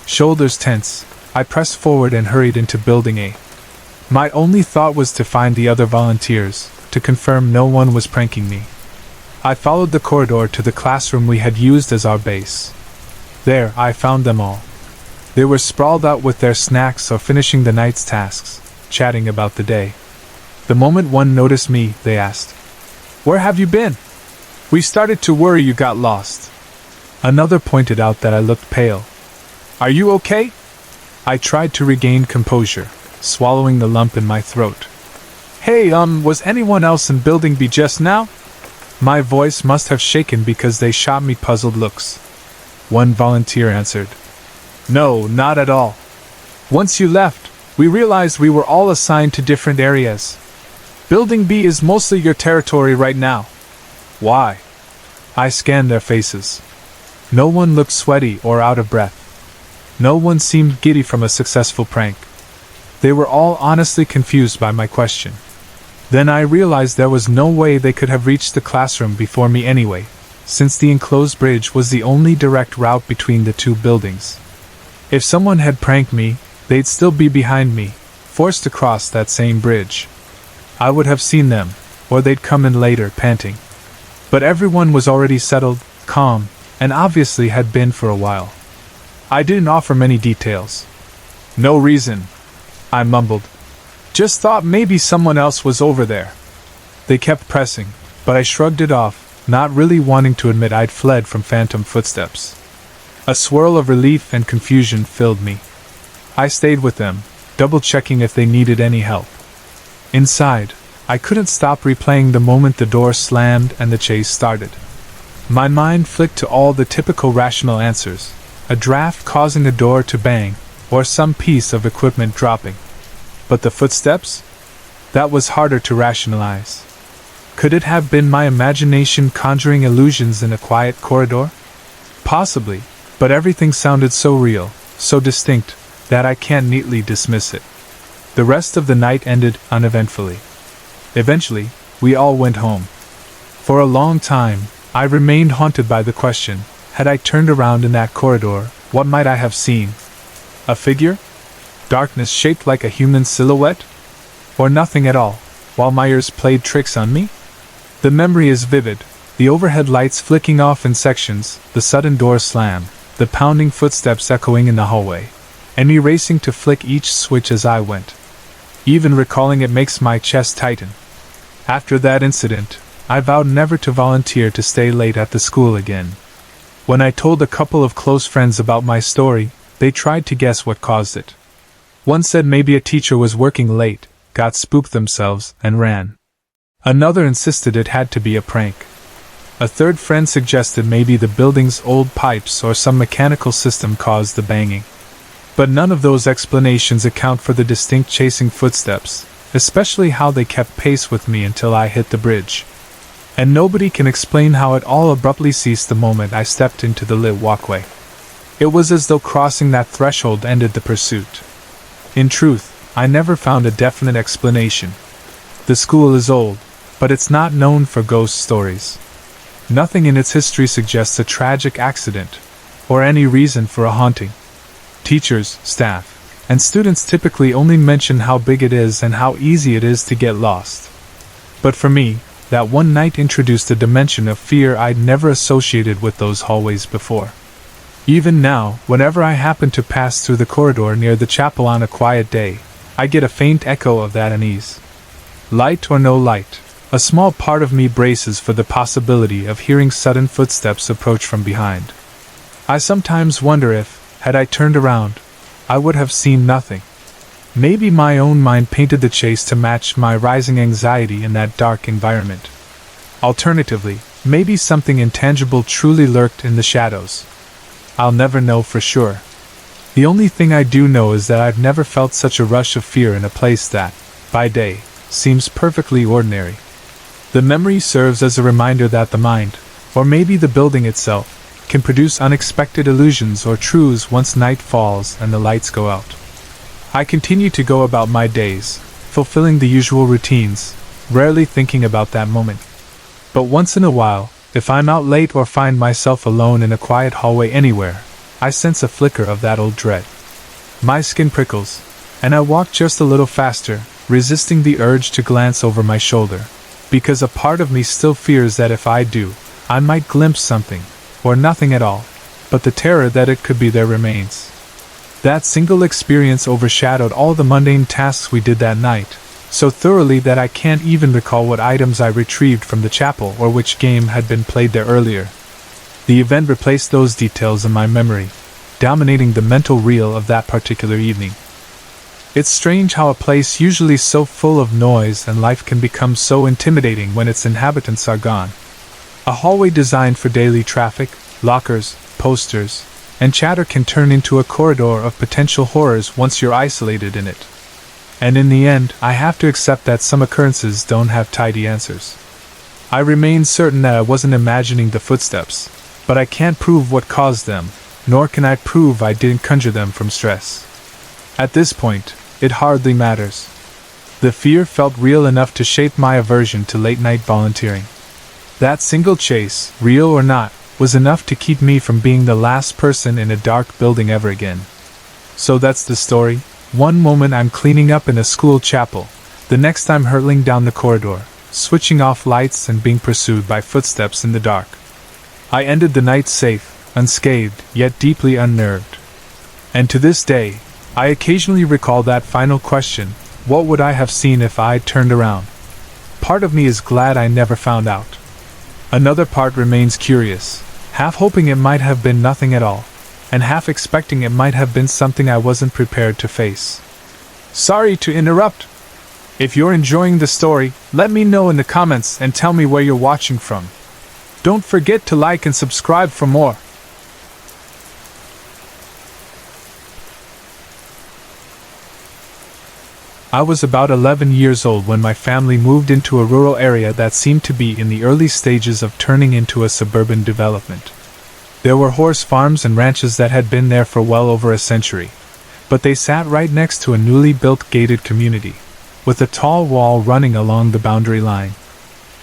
Shoulders tense, I pressed forward and hurried into Building A. My only thought was to find the other volunteers, to confirm no one was pranking me. I followed the corridor to the classroom we had used as our base. There, I found them all. They were sprawled out with their snacks or finishing the night's tasks, chatting about the day. The moment one noticed me, they asked, "Where have you been? We started to worry you got lost." Another pointed out that I looked pale. "Are you okay?" I tried to regain composure, swallowing the lump in my throat. "Hey, was anyone else in Building B just now?" My voice must have shaken because they shot me puzzled looks. One volunteer answered, "No, not at all. Once you left, we realized we were all assigned to different areas. Building B is mostly your territory right now." "Why?" I scanned their faces. No one looked sweaty or out of breath. No one seemed giddy from a successful prank. They were all honestly confused by my question. Then I realized there was no way they could have reached the classroom before me anyway, since the enclosed bridge was the only direct route between the two buildings. If someone had pranked me, they'd still be behind me, forced to cross that same bridge. I would have seen them, or they'd come in later, panting. But everyone was already settled, calm, and obviously had been for a while. I didn't offer many details. "No reason," I mumbled. "Just thought maybe someone else was over there." They kept pressing, but I shrugged it off, not really wanting to admit I'd fled from phantom footsteps. A swirl of relief and confusion filled me. I stayed with them, double-checking if they needed any help. Inside, I couldn't stop replaying the moment the door slammed and the chase started. My mind flicked to all the typical rational answers: a draft causing a door to bang, or some piece of equipment dropping. But the footsteps? That was harder to rationalize. Could it have been my imagination conjuring illusions in a quiet corridor? Possibly, but everything sounded so real, so distinct, that I can't neatly dismiss it. The rest of the night ended uneventfully. Eventually, we all went home. For a long time, I remained haunted by the question: had I turned around in that corridor, what might I have seen? A figure? Darkness shaped like a human silhouette? Or nothing at all, while my ears played tricks on me? The memory is vivid, the overhead lights flicking off in sections, the sudden door slam, the pounding footsteps echoing in the hallway, and me racing to flick each switch as I went. Even recalling it makes my chest tighten. After that incident, I vowed never to volunteer to stay late at the school again. When I told a couple of close friends about my story, they tried to guess what caused it. One said maybe a teacher was working late, got spooked themselves, and ran. Another insisted it had to be a prank. A third friend suggested maybe the building's old pipes or some mechanical system caused the banging. But none of those explanations account for the distinct chasing footsteps, especially how they kept pace with me until I hit the bridge. And nobody can explain how it all abruptly ceased the moment I stepped into the lit walkway. It was as though crossing that threshold ended the pursuit. In truth, I never found a definite explanation. The school is old, but it's not known for ghost stories. Nothing in its history suggests a tragic accident, or any reason for a haunting. Teachers, staff, and students typically only mention how big it is and how easy it is to get lost. But for me, that one night introduced a dimension of fear I'd never associated with those hallways before. Even now, whenever I happen to pass through the corridor near the chapel on a quiet day, I get a faint echo of that unease. Light or no light, a small part of me braces for the possibility of hearing sudden footsteps approach from behind. I sometimes wonder if, had I turned around, I would have seen nothing. Maybe my own mind painted the chase to match my rising anxiety in that dark environment. Alternatively, maybe something intangible truly lurked in the shadows. I'll never know for sure. The only thing I do know is that I've never felt such a rush of fear in a place that, by day, seems perfectly ordinary. The memory serves as a reminder that the mind, or maybe the building itself, can produce unexpected illusions or truths once night falls and the lights go out. I continue to go about my days, fulfilling the usual routines, rarely thinking about that moment. But once in a while, if I'm out late or find myself alone in a quiet hallway anywhere, I sense a flicker of that old dread. My skin prickles, and I walk just a little faster, resisting the urge to glance over my shoulder, because a part of me still fears that if I do, I might glimpse something, or nothing at all, but the terror that it could be there remains. That single experience overshadowed all the mundane tasks we did that night, so thoroughly that I can't even recall what items I retrieved from the chapel or which game had been played there earlier. The event replaced those details in my memory, dominating the mental reel of that particular evening. It's strange how a place usually so full of noise and life can become so intimidating when its inhabitants are gone. A hallway designed for daily traffic, lockers, posters, and chatter can turn into a corridor of potential horrors once you're isolated in it. And in the end, I have to accept that some occurrences don't have tidy answers. I remain certain that I wasn't imagining the footsteps, but I can't prove what caused them, nor can I prove I didn't conjure them from stress. At this point, it hardly matters. The fear felt real enough to shape my aversion to late-night volunteering. That single chase, real or not, was enough to keep me from being the last person in a dark building ever again. So that's the story. One moment I'm cleaning up in a school chapel, the next I'm hurtling down the corridor, switching off lights and being pursued by footsteps in the dark. I ended the night safe, unscathed, yet deeply unnerved. And to this day, I occasionally recall that final question, what would I have seen if I'd turned around? Part of me is glad I never found out. Another part remains curious, half hoping it might have been nothing at all, and half expecting it might have been something I wasn't prepared to face. Sorry to interrupt. If you're enjoying the story, let me know in the comments and tell me where you're watching from. Don't forget to like and subscribe for more. I was about 11 years old when my family moved into a rural area that seemed to be in the early stages of turning into a suburban development. There were horse farms and ranches that had been there for well over a century, but they sat right next to a newly built gated community, with a tall wall running along the boundary line.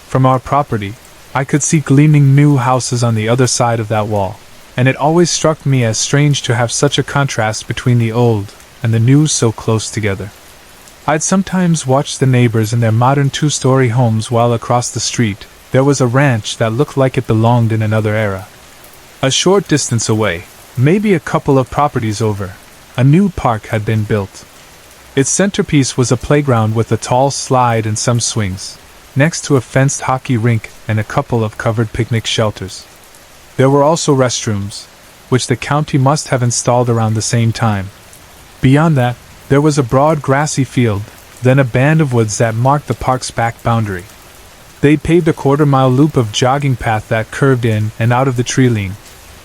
From our property, I could see gleaming new houses on the other side of that wall, and it always struck me as strange to have such a contrast between the old and the new so close together. I'd sometimes watch the neighbors in their modern two-story homes while across the street, there was a ranch that looked like it belonged in another era. A short distance away, maybe a couple of properties over, a new park had been built. Its centerpiece was a playground with a tall slide and some swings, next to a fenced hockey rink and a couple of covered picnic shelters. There were also restrooms, which the county must have installed around the same time. Beyond that, there was a broad grassy field, then a band of woods that marked the park's back boundary. They'd paved a quarter-mile loop of jogging path that curved in and out of the tree line,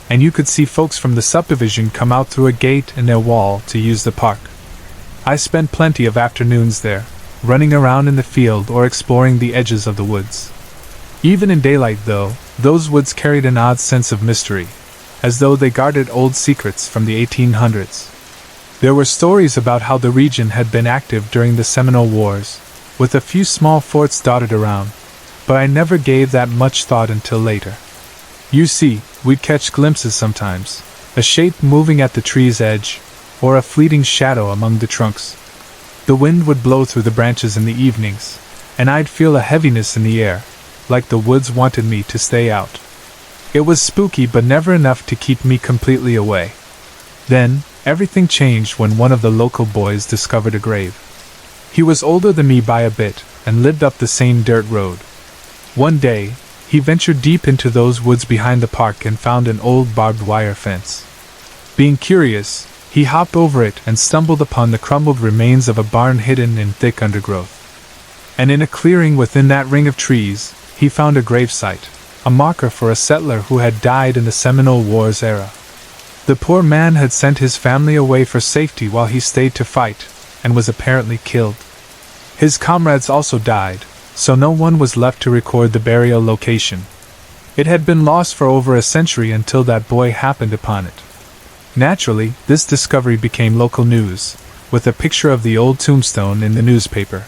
and you could see folks from the subdivision come out through a gate in their wall to use the park. I spent plenty of afternoons there, running around in the field or exploring the edges of the woods. Even in daylight, though, those woods carried an odd sense of mystery, as though they guarded old secrets from the 1800s. There were stories about how the region had been active during the Seminole Wars, with a few small forts dotted around, but I never gave that much thought until later. You see, we'd catch glimpses sometimes, a shape moving at the tree's edge, or a fleeting shadow among the trunks. The wind would blow through the branches in the evenings, and I'd feel a heaviness in the air, like the woods wanted me to stay out. It was spooky, but never enough to keep me completely away. Then, everything changed when one of the local boys discovered a grave. He was older than me by a bit, and lived up the same dirt road. One day, he ventured deep into those woods behind the park and found an old barbed wire fence. Being curious, he hopped over it and stumbled upon the crumbled remains of a barn hidden in thick undergrowth. And in a clearing within that ring of trees, he found a gravesite, a marker for a settler who had died in the Seminole Wars era. The poor man had sent his family away for safety while he stayed to fight, and was apparently killed. His comrades also died, so no one was left to record the burial location. It had been lost for over a century until that boy happened upon it. Naturally, this discovery became local news, with a picture of the old tombstone in the newspaper.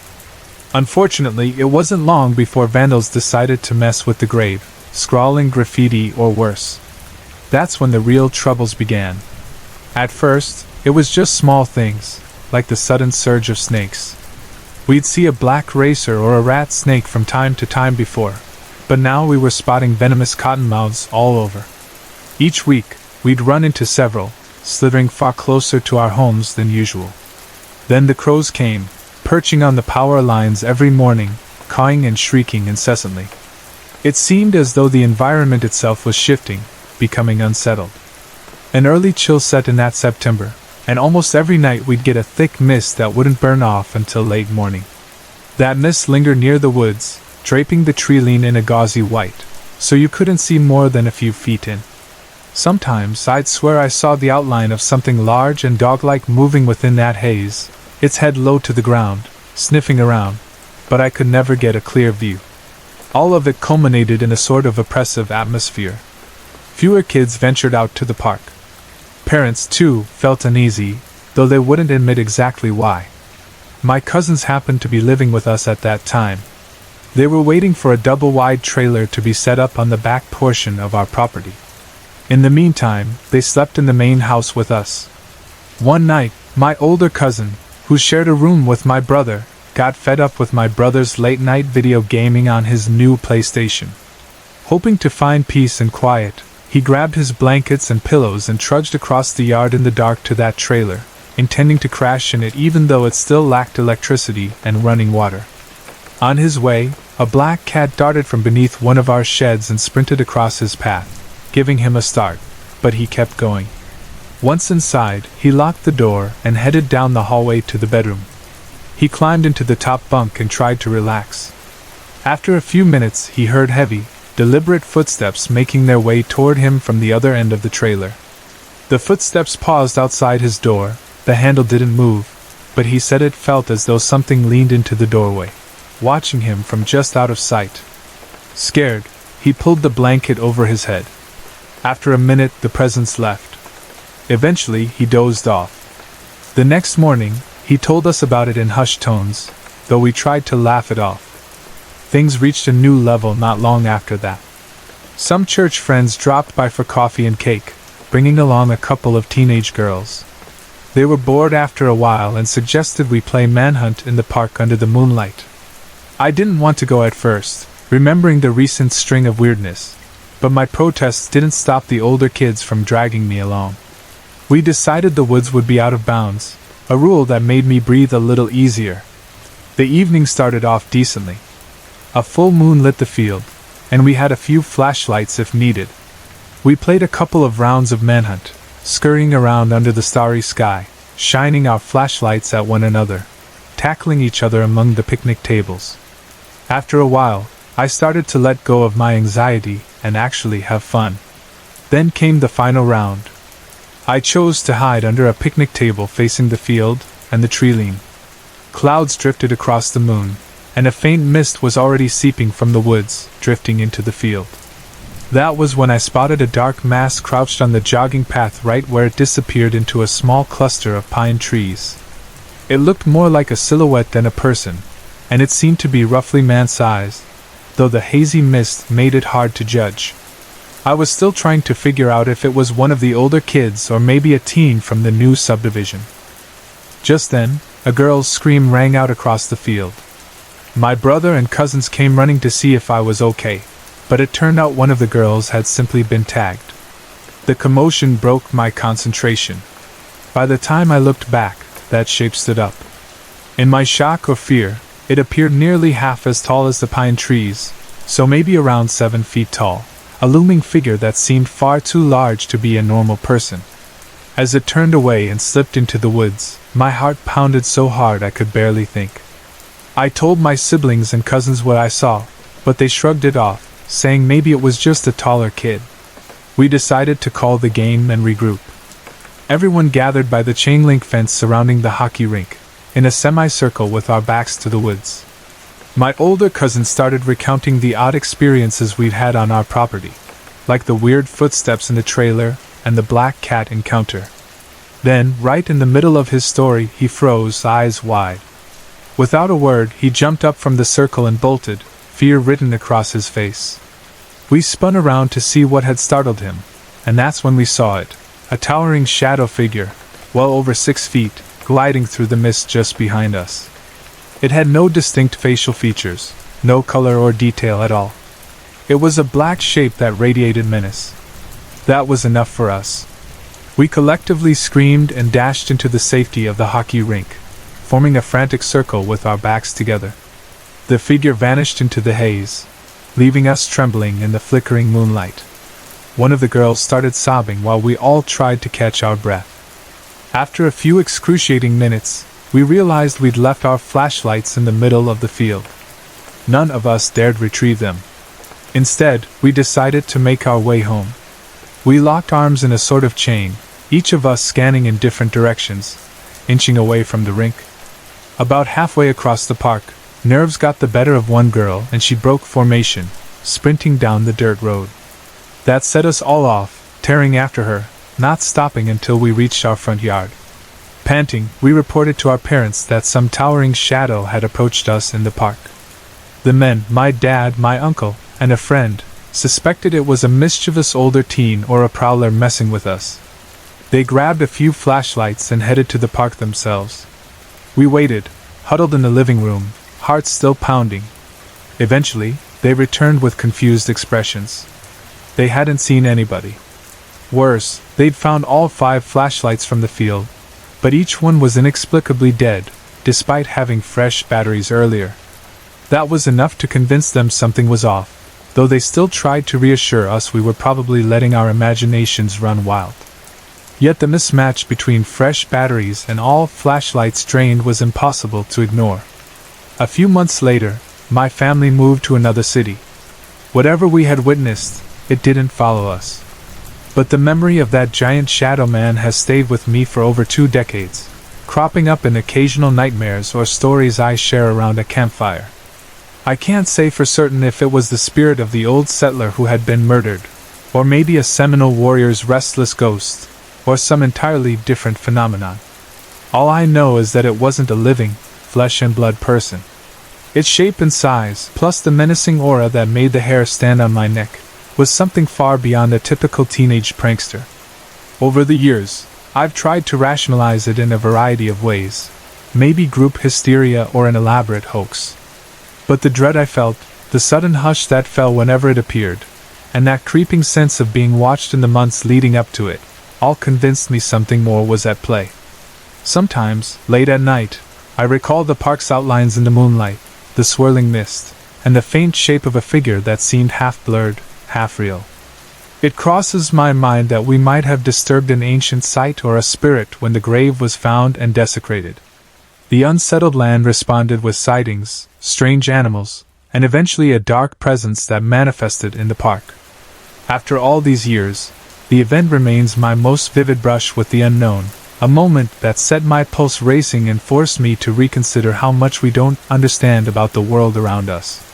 Unfortunately, it wasn't long before vandals decided to mess with the grave, scrawling graffiti or worse. That's when the real troubles began. At first, it was just small things, like the sudden surge of snakes. We'd see a black racer or a rat snake from time to time before, but now we were spotting venomous cottonmouths all over. Each week, we'd run into several, slithering far closer to our homes than usual. Then the crows came, perching on the power lines every morning, cawing and shrieking incessantly. It seemed as though the environment itself was shifting, becoming unsettled. An early chill set in that September, and almost every night we'd get a thick mist that wouldn't burn off until late morning. That mist lingered near the woods, draping the tree line in a gauzy white, so you couldn't see more than a few feet in. Sometimes I'd swear I saw the outline of something large and dog-like moving within that haze, its head low to the ground, sniffing around, but I could never get a clear view. All of it culminated in a sort of oppressive atmosphere. Fewer kids ventured out to the park. Parents, too, felt uneasy, though they wouldn't admit exactly why. My cousins happened to be living with us at that time. They were waiting for a double-wide trailer to be set up on the back portion of our property. In the meantime, they slept in the main house with us. One night, my older cousin, who shared a room with my brother, got fed up with my brother's late-night video gaming on his new PlayStation. Hoping to find peace and quiet, he grabbed his blankets and pillows and trudged across the yard in the dark to that trailer, intending to crash in it even though it still lacked electricity and running water. On his way, a black cat darted from beneath one of our sheds and sprinted across his path, giving him a start, but he kept going. Once inside, he locked the door and headed down the hallway to the bedroom. He climbed into the top bunk and tried to relax. After a few minutes, he heard heavy, deliberate footsteps making their way toward him from the other end of the trailer. The footsteps paused outside his door, the handle didn't move, but he said it felt as though something leaned into the doorway, watching him from just out of sight. Scared, he pulled the blanket over his head. After a minute, the presence left. Eventually, he dozed off. The next morning, he told us about it in hushed tones, though we tried to laugh it off. Things reached a new level not long after that. Some church friends dropped by for coffee and cake, bringing along a couple of teenage girls. They were bored after a while and suggested we play manhunt in the park under the moonlight. I didn't want to go at first, remembering the recent string of weirdness, but my protests didn't stop the older kids from dragging me along. We decided the woods would be out of bounds, a rule that made me breathe a little easier. The evening started off decently. A full moon lit the field, and we had a few flashlights if needed. We played a couple of rounds of manhunt, scurrying around under the starry sky, shining our flashlights at one another, tackling each other among the picnic tables. After a while, I started to let go of my anxiety and actually have fun. Then came the final round. I chose to hide under a picnic table facing the field and the tree line. Clouds drifted across the moon, and a faint mist was already seeping from the woods, drifting into the field. That was when I spotted a dark mass crouched on the jogging path right where it disappeared into a small cluster of pine trees. It looked more like a silhouette than a person, and it seemed to be roughly man-sized, though the hazy mist made it hard to judge. I was still trying to figure out if it was one of the older kids or maybe a teen from the new subdivision. Just then, a girl's scream rang out across the field. My brother and cousins came running to see if I was okay, but it turned out one of the girls had simply been tagged. The commotion broke my concentration. By the time I looked back, that shape stood up. In my shock or fear, it appeared nearly half as tall as the pine trees, so maybe around 7 feet tall, a looming figure that seemed far too large to be a normal person. As it turned away and slipped into the woods, my heart pounded so hard I could barely think. I told my siblings and cousins what I saw, but they shrugged it off, saying maybe it was just a taller kid. We decided to call the game and regroup. Everyone gathered by the chain-link fence surrounding the hockey rink, in a semicircle with our backs to the woods. My older cousin started recounting the odd experiences we'd had on our property, like the weird footsteps in the trailer and the black cat encounter. Then, right in the middle of his story, he froze, eyes wide. Without a word, he jumped up from the circle and bolted, fear written across his face. We spun around to see what had startled him, and that's when we saw it, a towering shadow figure, well over 6 feet, gliding through the mist just behind us. It had no distinct facial features, no color or detail at all. It was a black shape that radiated menace. That was enough for us. We collectively screamed and dashed into the safety of the hockey rink, forming a frantic circle with our backs together. The figure vanished into the haze, leaving us trembling in the flickering moonlight. One of the girls started sobbing while we all tried to catch our breath. After a few excruciating minutes, we realized we'd left our flashlights in the middle of the field. None of us dared retrieve them. Instead, we decided to make our way home. We locked arms in a sort of chain, each of us scanning in different directions, inching away from the rink. About halfway across the park, nerves got the better of one girl and she broke formation, sprinting down the dirt road. That set us all off, tearing after her, not stopping until we reached our front yard. Panting, we reported to our parents that some towering shadow had approached us in the park. The men, my dad, my uncle, and a friend, suspected it was a mischievous older teen or a prowler messing with us. They grabbed a few flashlights and headed to the park themselves. We waited, huddled in the living room, hearts still pounding. Eventually, they returned with confused expressions. They hadn't seen anybody. Worse, they'd found all 5 flashlights from the field, but each one was inexplicably dead, despite having fresh batteries earlier. That was enough to convince them something was off, though they still tried to reassure us we were probably letting our imaginations run wild. Yet the mismatch between fresh batteries and all flashlights drained was impossible to ignore. A few months later, my family moved to another city. Whatever we had witnessed, it didn't follow us. But the memory of that giant shadow man has stayed with me for over 2 decades, cropping up in occasional nightmares or stories I share around a campfire. I can't say for certain if it was the spirit of the old settler who had been murdered, or maybe a Seminole warrior's restless ghost, or some entirely different phenomenon. All I know is that it wasn't a living, flesh-and-blood person. Its shape and size, plus the menacing aura that made the hair stand on my neck, was something far beyond a typical teenage prankster. Over the years, I've tried to rationalize it in a variety of ways, maybe group hysteria or an elaborate hoax. But the dread I felt, the sudden hush that fell whenever it appeared, and that creeping sense of being watched in the months leading up to it, all convinced me something more was at play. Sometimes, late at night, I recall the park's outlines in the moonlight, the swirling mist, and the faint shape of a figure that seemed half blurred, half real. It crosses my mind that we might have disturbed an ancient site or a spirit when the grave was found and desecrated. The unsettled land responded with sightings, strange animals, and eventually a dark presence that manifested in the park. After all these years, the event remains my most vivid brush with the unknown, a moment that set my pulse racing and forced me to reconsider how much we don't understand about the world around us.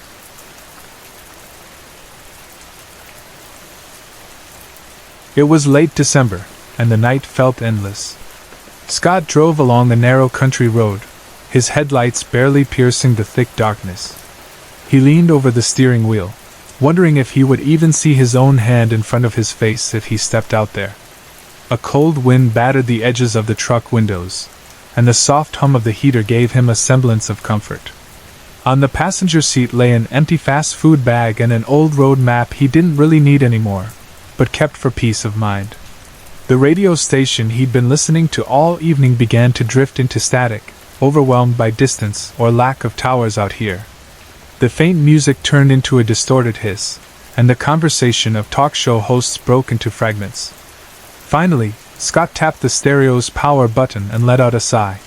It was late December, and the night felt endless. Scott drove along a narrow country road, his headlights barely piercing the thick darkness. He leaned over the steering wheel, wondering if he would even see his own hand in front of his face if he stepped out there. A cold wind battered the edges of the truck windows, and the soft hum of the heater gave him a semblance of comfort. On the passenger seat lay an empty fast food bag and an old road map he didn't really need anymore, but kept for peace of mind. The radio station he'd been listening to all evening began to drift into static, overwhelmed by distance or lack of towers out here. The faint music turned into a distorted hiss, and the conversation of talk show hosts broke into fragments. Finally, Scott tapped the stereo's power button and let out a sigh.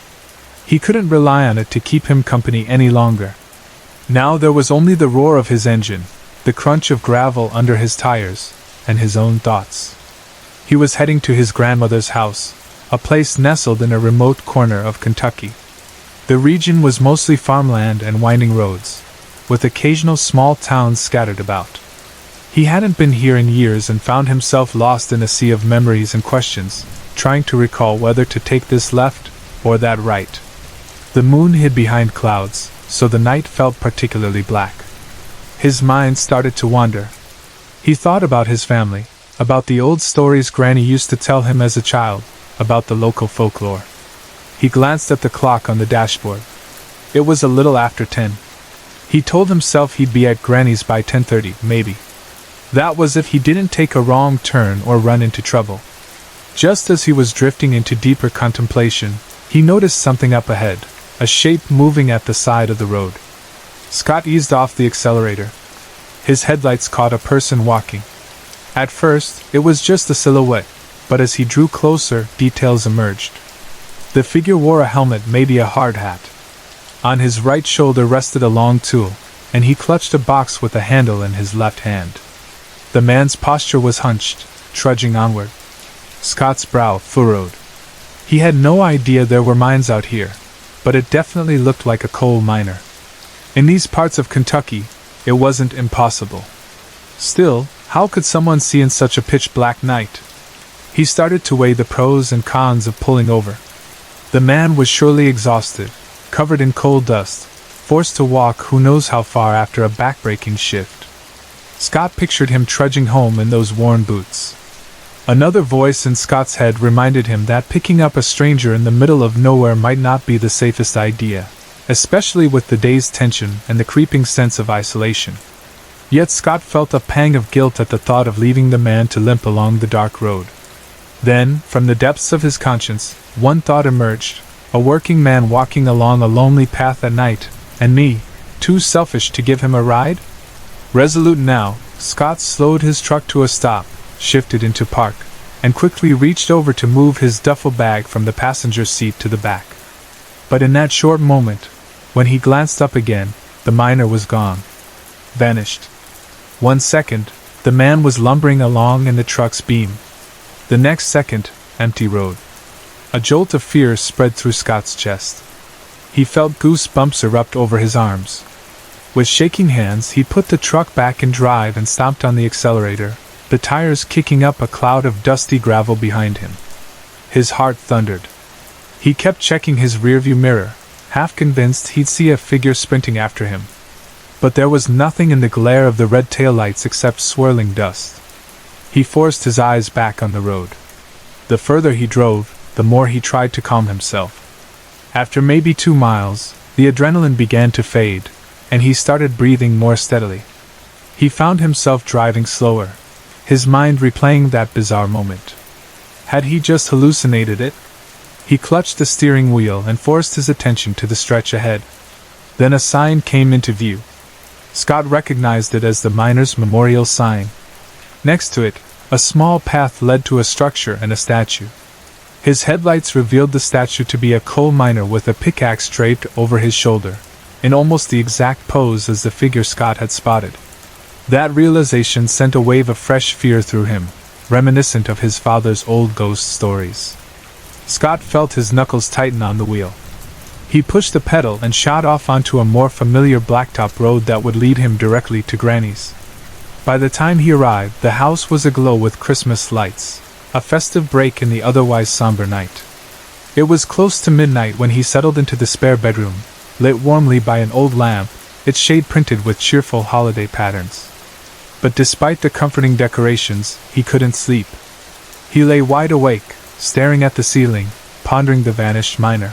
He couldn't rely on it to keep him company any longer. Now there was only the roar of his engine, the crunch of gravel under his tires, and his own thoughts. He was heading to his grandmother's house, a place nestled in a remote corner of Kentucky. The region was mostly farmland and winding roads, with occasional small towns scattered about. He hadn't been here in years and found himself lost in a sea of memories and questions, trying to recall whether to take this left or that right. The moon hid behind clouds, so the night felt particularly black. His mind started to wander. He thought about his family, about the old stories Granny used to tell him as a child, about the local folklore. He glanced at the clock on the dashboard. It was a little after 10. He told himself he'd be at Granny's by 10:30, maybe. That was if he didn't take a wrong turn or run into trouble. Just as he was drifting into deeper contemplation, he noticed something up ahead, a shape moving at the side of the road. Scott eased off the accelerator. His headlights caught a person walking. At first, it was just a silhouette, but as he drew closer, details emerged. The figure wore a helmet, maybe a hard hat. On his right shoulder rested a long tool, and he clutched a box with a handle in his left hand. The man's posture was hunched, trudging onward. Scott's brow furrowed. He had no idea there were mines out here, but it definitely looked like a coal miner. In these parts of Kentucky, it wasn't impossible. Still, how could someone see in such a pitch-black night? He started to weigh the pros and cons of pulling over. The man was surely exhausted, covered in coal dust, forced to walk who knows how far after a back-breaking shift. Scott pictured him trudging home in those worn boots. Another voice in Scott's head reminded him that picking up a stranger in the middle of nowhere might not be the safest idea, especially with the day's tension and the creeping sense of isolation. Yet Scott felt a pang of guilt at the thought of leaving the man to limp along the dark road. Then, from the depths of his conscience, one thought emerged: a working man walking along a lonely path at night, and me, too selfish to give him a ride? Resolute now, Scott slowed his truck to a stop, shifted into park, and quickly reached over to move his duffel bag from the passenger seat to the back. But in that short moment, when he glanced up again, the miner was gone. Vanished. 1 second, the man was lumbering along in the truck's beam. The next second, empty road. A jolt of fear spread through Scott's chest. He felt goosebumps erupt over his arms. With shaking hands, he put the truck back in drive and stomped on the accelerator, the tires kicking up a cloud of dusty gravel behind him. His heart thundered. He kept checking his rearview mirror, half convinced he'd see a figure sprinting after him. But there was nothing in the glare of the red taillights except swirling dust. He forced his eyes back on the road. The further he drove, the more he tried to calm himself. After maybe 2 miles, the adrenaline began to fade, and he started breathing more steadily. He found himself driving slower, his mind replaying that bizarre moment. Had he just hallucinated it? He clutched the steering wheel and forced his attention to the stretch ahead. Then a sign came into view. Scott recognized it as the Miners' Memorial sign. Next to it, a small path led to a structure and a statue. His headlights revealed the statue to be a coal miner with a pickaxe draped over his shoulder, in almost the exact pose as the figure Scott had spotted. That realization sent a wave of fresh fear through him, reminiscent of his father's old ghost stories. Scott felt his knuckles tighten on the wheel. He pushed the pedal and shot off onto a more familiar blacktop road that would lead him directly to Granny's. By the time he arrived, the house was aglow with Christmas lights, a festive break in the otherwise somber night. It was close to midnight when he settled into the spare bedroom, lit warmly by an old lamp, its shade printed with cheerful holiday patterns. But despite the comforting decorations, he couldn't sleep. He lay wide awake, staring at the ceiling, pondering the vanished miner.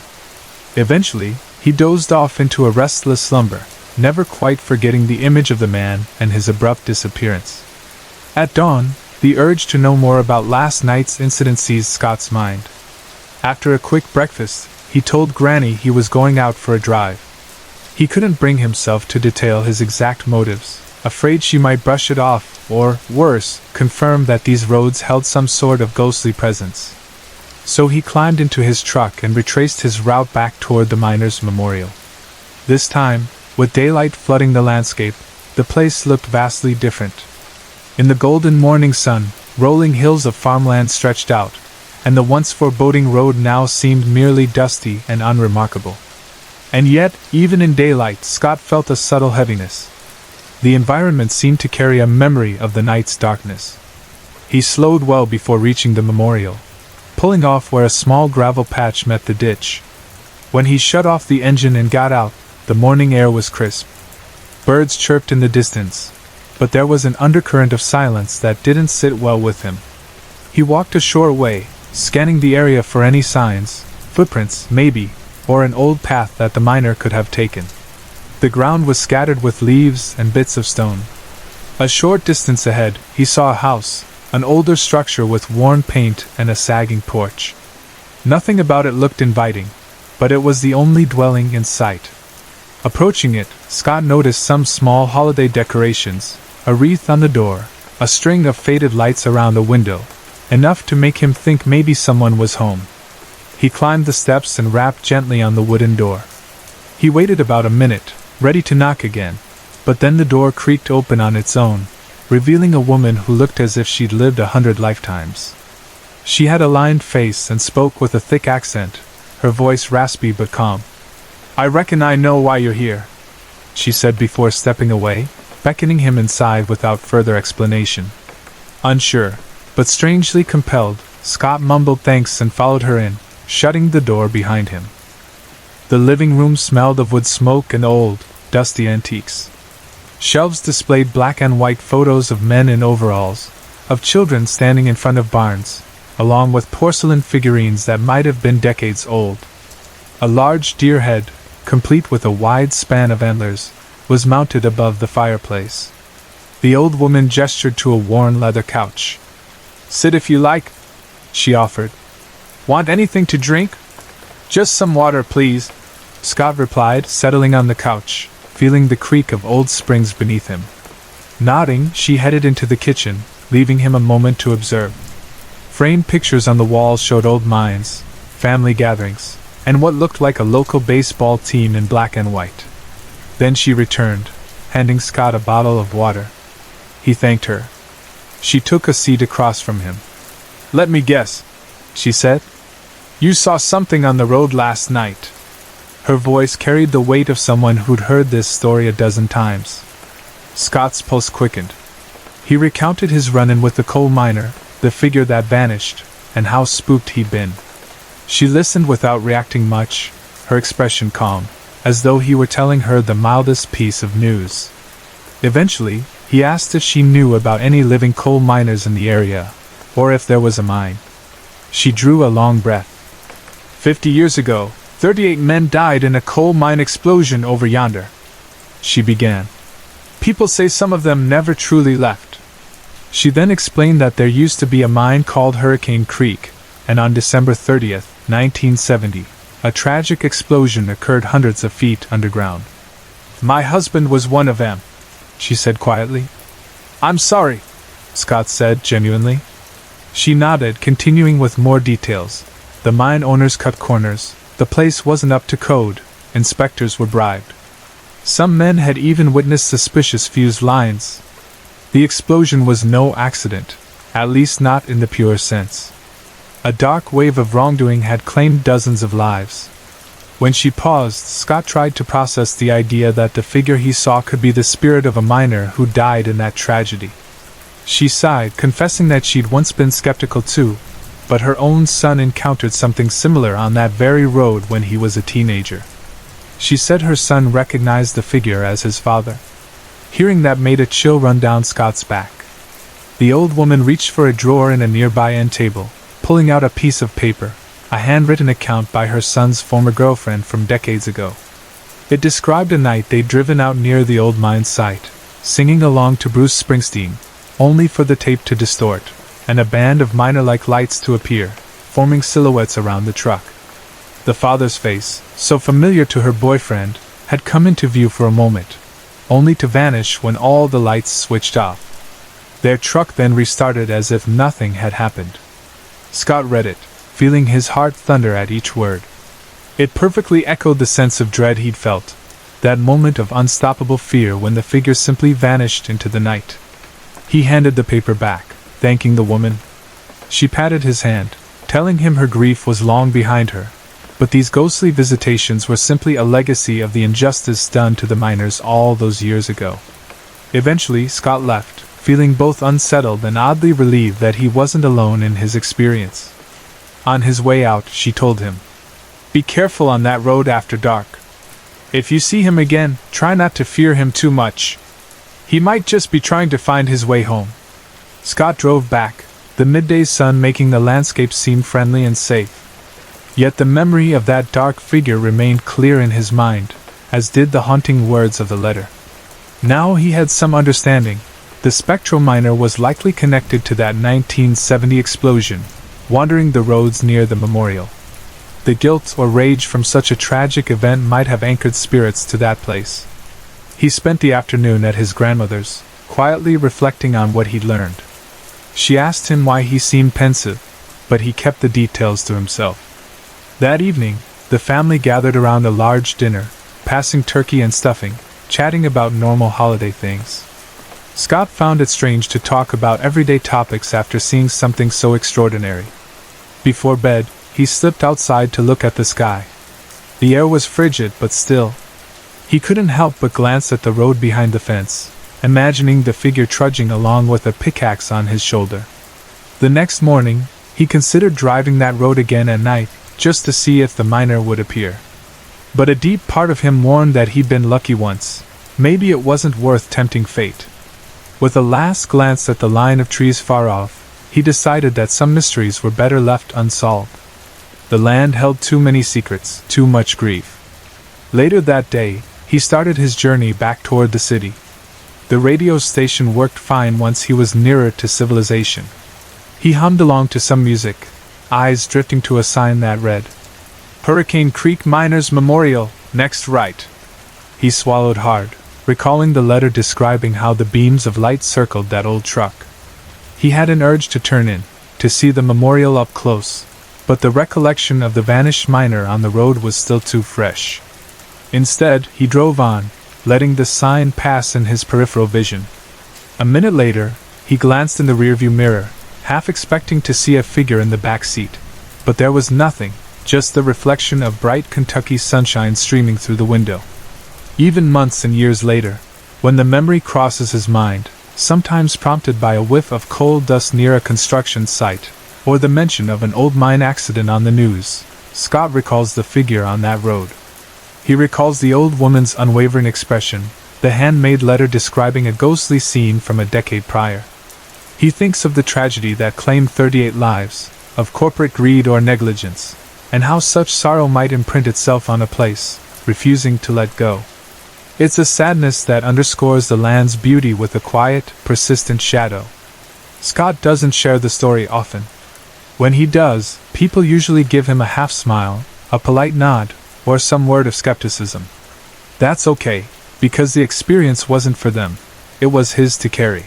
Eventually, he dozed off into a restless slumber, never quite forgetting the image of the man and his abrupt disappearance. At dawn, the urge to know more about last night's incident seized Scott's mind. After a quick breakfast, he told Granny he was going out for a drive. He couldn't bring himself to detail his exact motives, afraid she might brush it off, or, worse, confirm that these roads held some sort of ghostly presence. So he climbed into his truck and retraced his route back toward the Miners' Memorial. This time, with daylight flooding the landscape, the place looked vastly different. In the golden morning sun, rolling hills of farmland stretched out, and the once foreboding road now seemed merely dusty and unremarkable. And yet, even in daylight, Scott felt a subtle heaviness. The environment seemed to carry a memory of the night's darkness. He slowed well before reaching the memorial, pulling off where a small gravel patch met the ditch. When he shut off the engine and got out, the morning air was crisp. Birds chirped in the distance, but there was an undercurrent of silence that didn't sit well with him. He walked a short way, scanning the area for any signs, footprints, maybe, or an old path that the miner could have taken. The ground was scattered with leaves and bits of stone. A short distance ahead, he saw a house, an older structure with worn paint and a sagging porch. Nothing about it looked inviting, but it was the only dwelling in sight. Approaching it, Scott noticed some small holiday decorations, a wreath on the door, a string of faded lights around the window, enough to make him think maybe someone was home. He climbed the steps and rapped gently on the wooden door. He waited about a minute, ready to knock again, but then the door creaked open on its own, revealing a woman who looked as if she'd lived 100 lifetimes. She had a lined face and spoke with a thick accent, her voice raspy but calm. "I reckon I know why you're here," she said before stepping away, beckoning him inside without further explanation. Unsure, but strangely compelled, Scott mumbled thanks and followed her in, shutting the door behind him. The living room smelled of wood smoke and old, dusty antiques. Shelves displayed black and white photos of men in overalls, of children standing in front of barns, along with porcelain figurines that might have been decades old. A large deer head, complete with a wide span of antlers, was mounted above the fireplace. The old woman gestured to a worn leather couch. "Sit if you like," she offered. "Want anything to drink?" "Just some water, please," Scott replied, settling on the couch, feeling the creak of old springs beneath him. Nodding, she headed into the kitchen, leaving him a moment to observe. Framed pictures on the walls showed old mines, family gatherings, and what looked like a local baseball team in black and white. Then she returned, handing Scott a bottle of water. He thanked her. She took a seat across from him. "Let me guess," she said. "You saw something on the road last night." Her voice carried the weight of someone who'd heard this story a dozen times. Scott's pulse quickened. He recounted his run-in with the coal miner, the figure that vanished, and how spooked he'd been. She listened without reacting much, her expression calm, as though he were telling her the mildest piece of news. Eventually, he asked if she knew about any living coal miners in the area, or if there was a mine. She drew a long breath. 50 years ago, 38 men died in a coal mine explosion over yonder," she began. "People say some of them never truly left." She then explained that there used to be a mine called Hurricane Creek, and on December 30th, 1970, a tragic explosion occurred hundreds of feet underground. "My husband was one of them," she said quietly. I'm sorry, Scott said genuinely. She nodded, continuing with more details. The mine owners cut corners, the place wasn't up to code, inspectors were bribed. Some men had even witnessed suspicious fused lines. The explosion was no accident, at least not in the pure sense. A dark wave of wrongdoing had claimed dozens of lives. When she paused, Scott tried to process the idea that the figure he saw could be the spirit of a miner who died in that tragedy. She sighed, confessing that she'd once been skeptical too, but her own son encountered something similar on that very road when he was a teenager. She said her son recognized the figure as his father. Hearing that made a chill run down Scott's back. The old woman reached for a drawer in a nearby end table, pulling out a piece of paper, a handwritten account by her son's former girlfriend from decades ago. It described a night they'd driven out near the old mine site, singing along to Bruce Springsteen, only for the tape to distort, and a band of miner-like lights to appear, forming silhouettes around the truck. The father's face, so familiar to her boyfriend, had come into view for a moment, only to vanish when all the lights switched off. Their truck then restarted as if nothing had happened. Scott read it, feeling his heart thunder at each word. It perfectly echoed the sense of dread he'd felt, that moment of unstoppable fear when the figure simply vanished into the night. He handed the paper back, thanking the woman. She patted his hand, telling him her grief was long behind her, but these ghostly visitations were simply a legacy of the injustice done to the miners all those years ago. Eventually, Scott left, feeling both unsettled and oddly relieved that he wasn't alone in his experience. On his way out, she told him, "Be careful on that road after dark. If you see him again, try not to fear him too much. He might just be trying to find his way home." Scott drove back, the midday sun making the landscape seem friendly and safe. Yet the memory of that dark figure remained clear in his mind, as did the haunting words of the letter. Now he had some understanding. The spectral miner was likely connected to that 1970 explosion, wandering the roads near the memorial. The guilt or rage from such a tragic event might have anchored spirits to that place. He spent the afternoon at his grandmother's, quietly reflecting on what he'd learned. She asked him why he seemed pensive, but he kept the details to himself. That evening, the family gathered around a large dinner, passing turkey and stuffing, chatting about normal holiday things. Scott found it strange to talk about everyday topics after seeing something so extraordinary. Before bed, he slipped outside to look at the sky. The air was frigid but still. He couldn't help but glance at the road behind the fence, imagining the figure trudging along with a pickaxe on his shoulder. The next morning, he considered driving that road again at night, just to see if the miner would appear. But a deep part of him warned that he'd been lucky once. Maybe it wasn't worth tempting fate. With a last glance at the line of trees far off, he decided that some mysteries were better left unsolved. The land held too many secrets, too much grief. Later that day, he started his journey back toward the city. The radio station worked fine once he was nearer to civilization. He hummed along to some music, eyes drifting to a sign that read, "Hurricane Creek Miners Memorial, next right." He swallowed hard, recalling the letter describing how the beams of light circled that old truck. He had an urge to turn in, to see the memorial up close, but the recollection of the vanished miner on the road was still too fresh. Instead, he drove on, letting the sign pass in his peripheral vision. A minute later, he glanced in the rearview mirror, half expecting to see a figure in the back seat. But there was nothing, just the reflection of bright Kentucky sunshine streaming through the window. Even months and years later, when the memory crosses his mind, sometimes prompted by a whiff of coal dust near a construction site, or the mention of an old mine accident on the news, Scott recalls the figure on that road. He recalls the old woman's unwavering expression, the handmade letter describing a ghostly scene from a decade prior. He thinks of the tragedy that claimed 38 lives, of corporate greed or negligence, and how such sorrow might imprint itself on a place, refusing to let go. It's a sadness that underscores the land's beauty with a quiet, persistent shadow. Scott doesn't share the story often. When he does, people usually give him a half smile, a polite nod, or some word of skepticism. That's okay, because the experience wasn't for them. it was his to carry.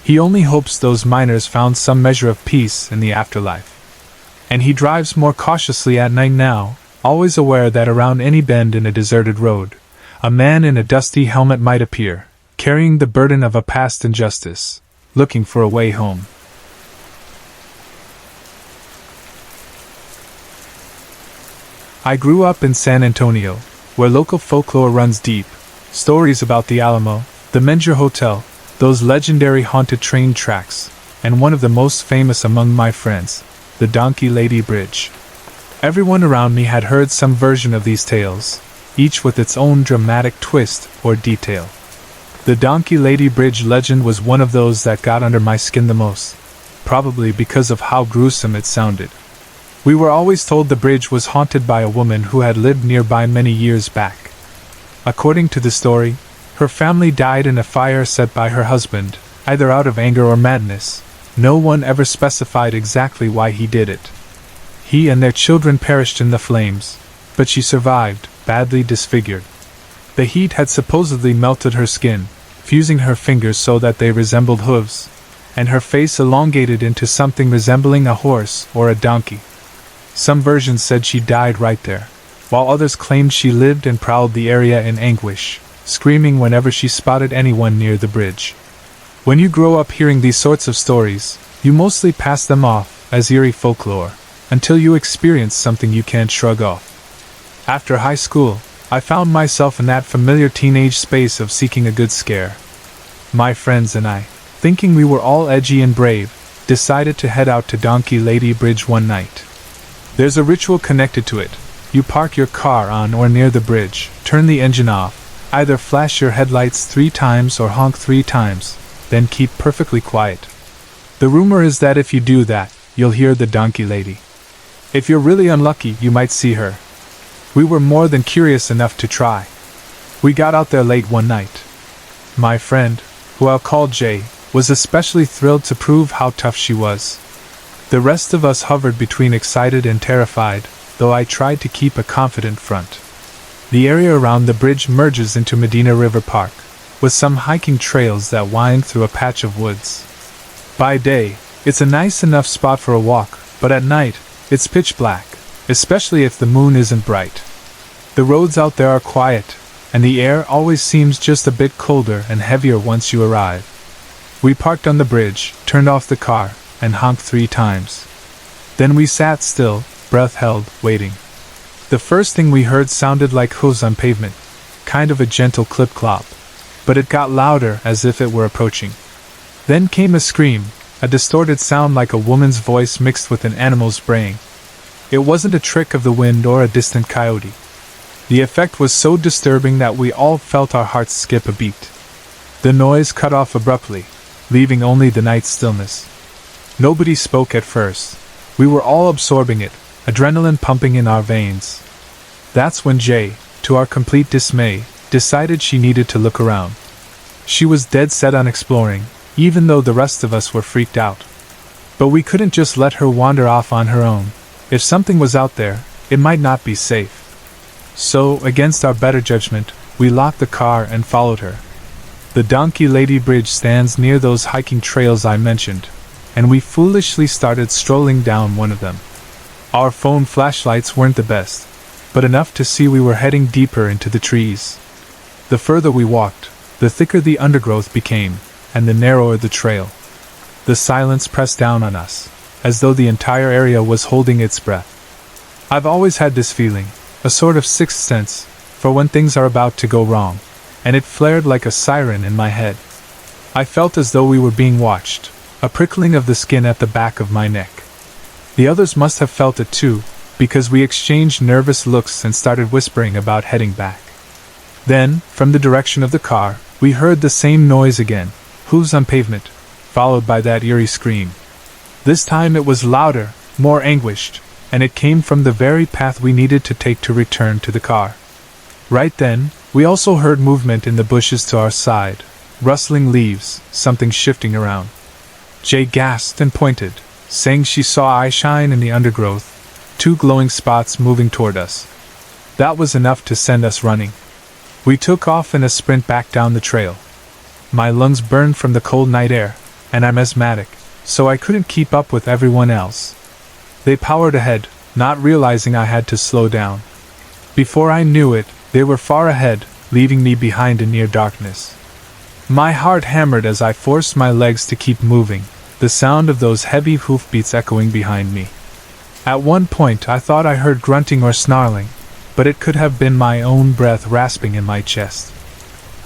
He only hopes those miners found some measure of peace in the afterlife. And he drives more cautiously at night now, always aware that around any bend in a deserted road, a man in a dusty helmet might appear, carrying the burden of a past injustice, looking for a way home. I grew up in San Antonio, where local folklore runs deep. Stories about the Alamo, the Menger Hotel, those legendary haunted train tracks, and one of the most famous among my friends, the Donkey Lady Bridge. Everyone around me had heard some version of these tales, each with its own dramatic twist or detail. The Donkey Lady Bridge legend was one of those that got under my skin the most, probably because of how gruesome it sounded. We were always told the bridge was haunted by a woman who had lived nearby many years back. According to the story, her family died in a fire set by her husband, either out of anger or madness. No one ever specified exactly why he did it. He and their children perished in the flames, but she survived, badly disfigured. The heat had supposedly melted her skin, fusing her fingers so that they resembled hooves, and her face elongated into something resembling a horse or a donkey. Some versions said she died right there, while others claimed she lived and prowled the area in anguish, screaming whenever she spotted anyone near the bridge. When you grow up hearing these sorts of stories, you mostly pass them off as eerie folklore, until you experience something you can't shrug off. After high school, I found myself in that familiar teenage space of seeking a good scare. My friends and I, thinking we were all edgy and brave, decided to head out to Donkey Lady Bridge one night. There's a ritual connected to it. You park your car on or near the bridge, turn the engine off, either flash your headlights 3 times or honk 3 times, then keep perfectly quiet. The rumor is that if you do that, you'll hear the Donkey Lady. If you're really unlucky, you might see her. We were more than curious enough to try. We got out there late one night. My friend, who I'll call Jay, was especially thrilled to prove how tough she was. The rest of us hovered between excited and terrified, though I tried to keep a confident front. The area around the bridge merges into Medina River Park, with some hiking trails that wind through a patch of woods. By day, it's a nice enough spot for a walk, but at night, it's pitch black, especially if the moon isn't bright. The roads out there are quiet, and the air always seems just a bit colder and heavier once you arrive. We parked on the bridge, turned off the car, and honked 3 times. Then we sat still, breath held, waiting. The first thing we heard sounded like hooves on pavement, kind of a gentle clip-clop, but it got louder as if it were approaching. Then came a scream, a distorted sound like a woman's voice mixed with an animal's braying. It wasn't a trick of the wind or a distant coyote. The effect was so disturbing that we all felt our hearts skip a beat. The noise cut off abruptly, leaving only the night stillness. Nobody spoke at first. We were all absorbing it, adrenaline pumping in our veins. That's when Jay, to our complete dismay, decided she needed to look around. She was dead set on exploring, even though the rest of us were freaked out. But we couldn't just let her wander off on her own. If something was out there, it might not be safe. So, against our better judgment, we locked the car and followed her. The Donkey Lady Bridge stands near those hiking trails I mentioned, and we foolishly started strolling down one of them. Our phone flashlights weren't the best, but enough to see we were heading deeper into the trees. The further we walked, the thicker the undergrowth became, and the narrower the trail. The silence pressed down on us, as though the entire area was holding its breath. I've always had this feeling, a sort of sixth sense, for when things are about to go wrong, and it flared like a siren in my head. I felt as though we were being watched, a prickling of the skin at the back of my neck. The others must have felt it too, because we exchanged nervous looks and started whispering about heading back. Then, from the direction of the car, we heard the same noise again, hooves on pavement, followed by that eerie scream. This time it was louder, more anguished, and it came from the very path we needed to take to return to the car. Right then, we also heard movement in the bushes to our side, rustling leaves, something shifting around. Jay gasped and pointed, saying she saw eyeshine in the undergrowth, 2 glowing spots moving toward us. That was enough to send us running. We took off in a sprint back down the trail. My lungs burned from the cold night air, and I'm asthmatic, so I couldn't keep up with everyone else. They powered ahead, not realizing I had to slow down. Before I knew it, they were far ahead, leaving me behind in near darkness. My heart hammered as I forced my legs to keep moving, the sound of those heavy hoofbeats echoing behind me. At one point I thought I heard grunting or snarling, but it could have been my own breath rasping in my chest.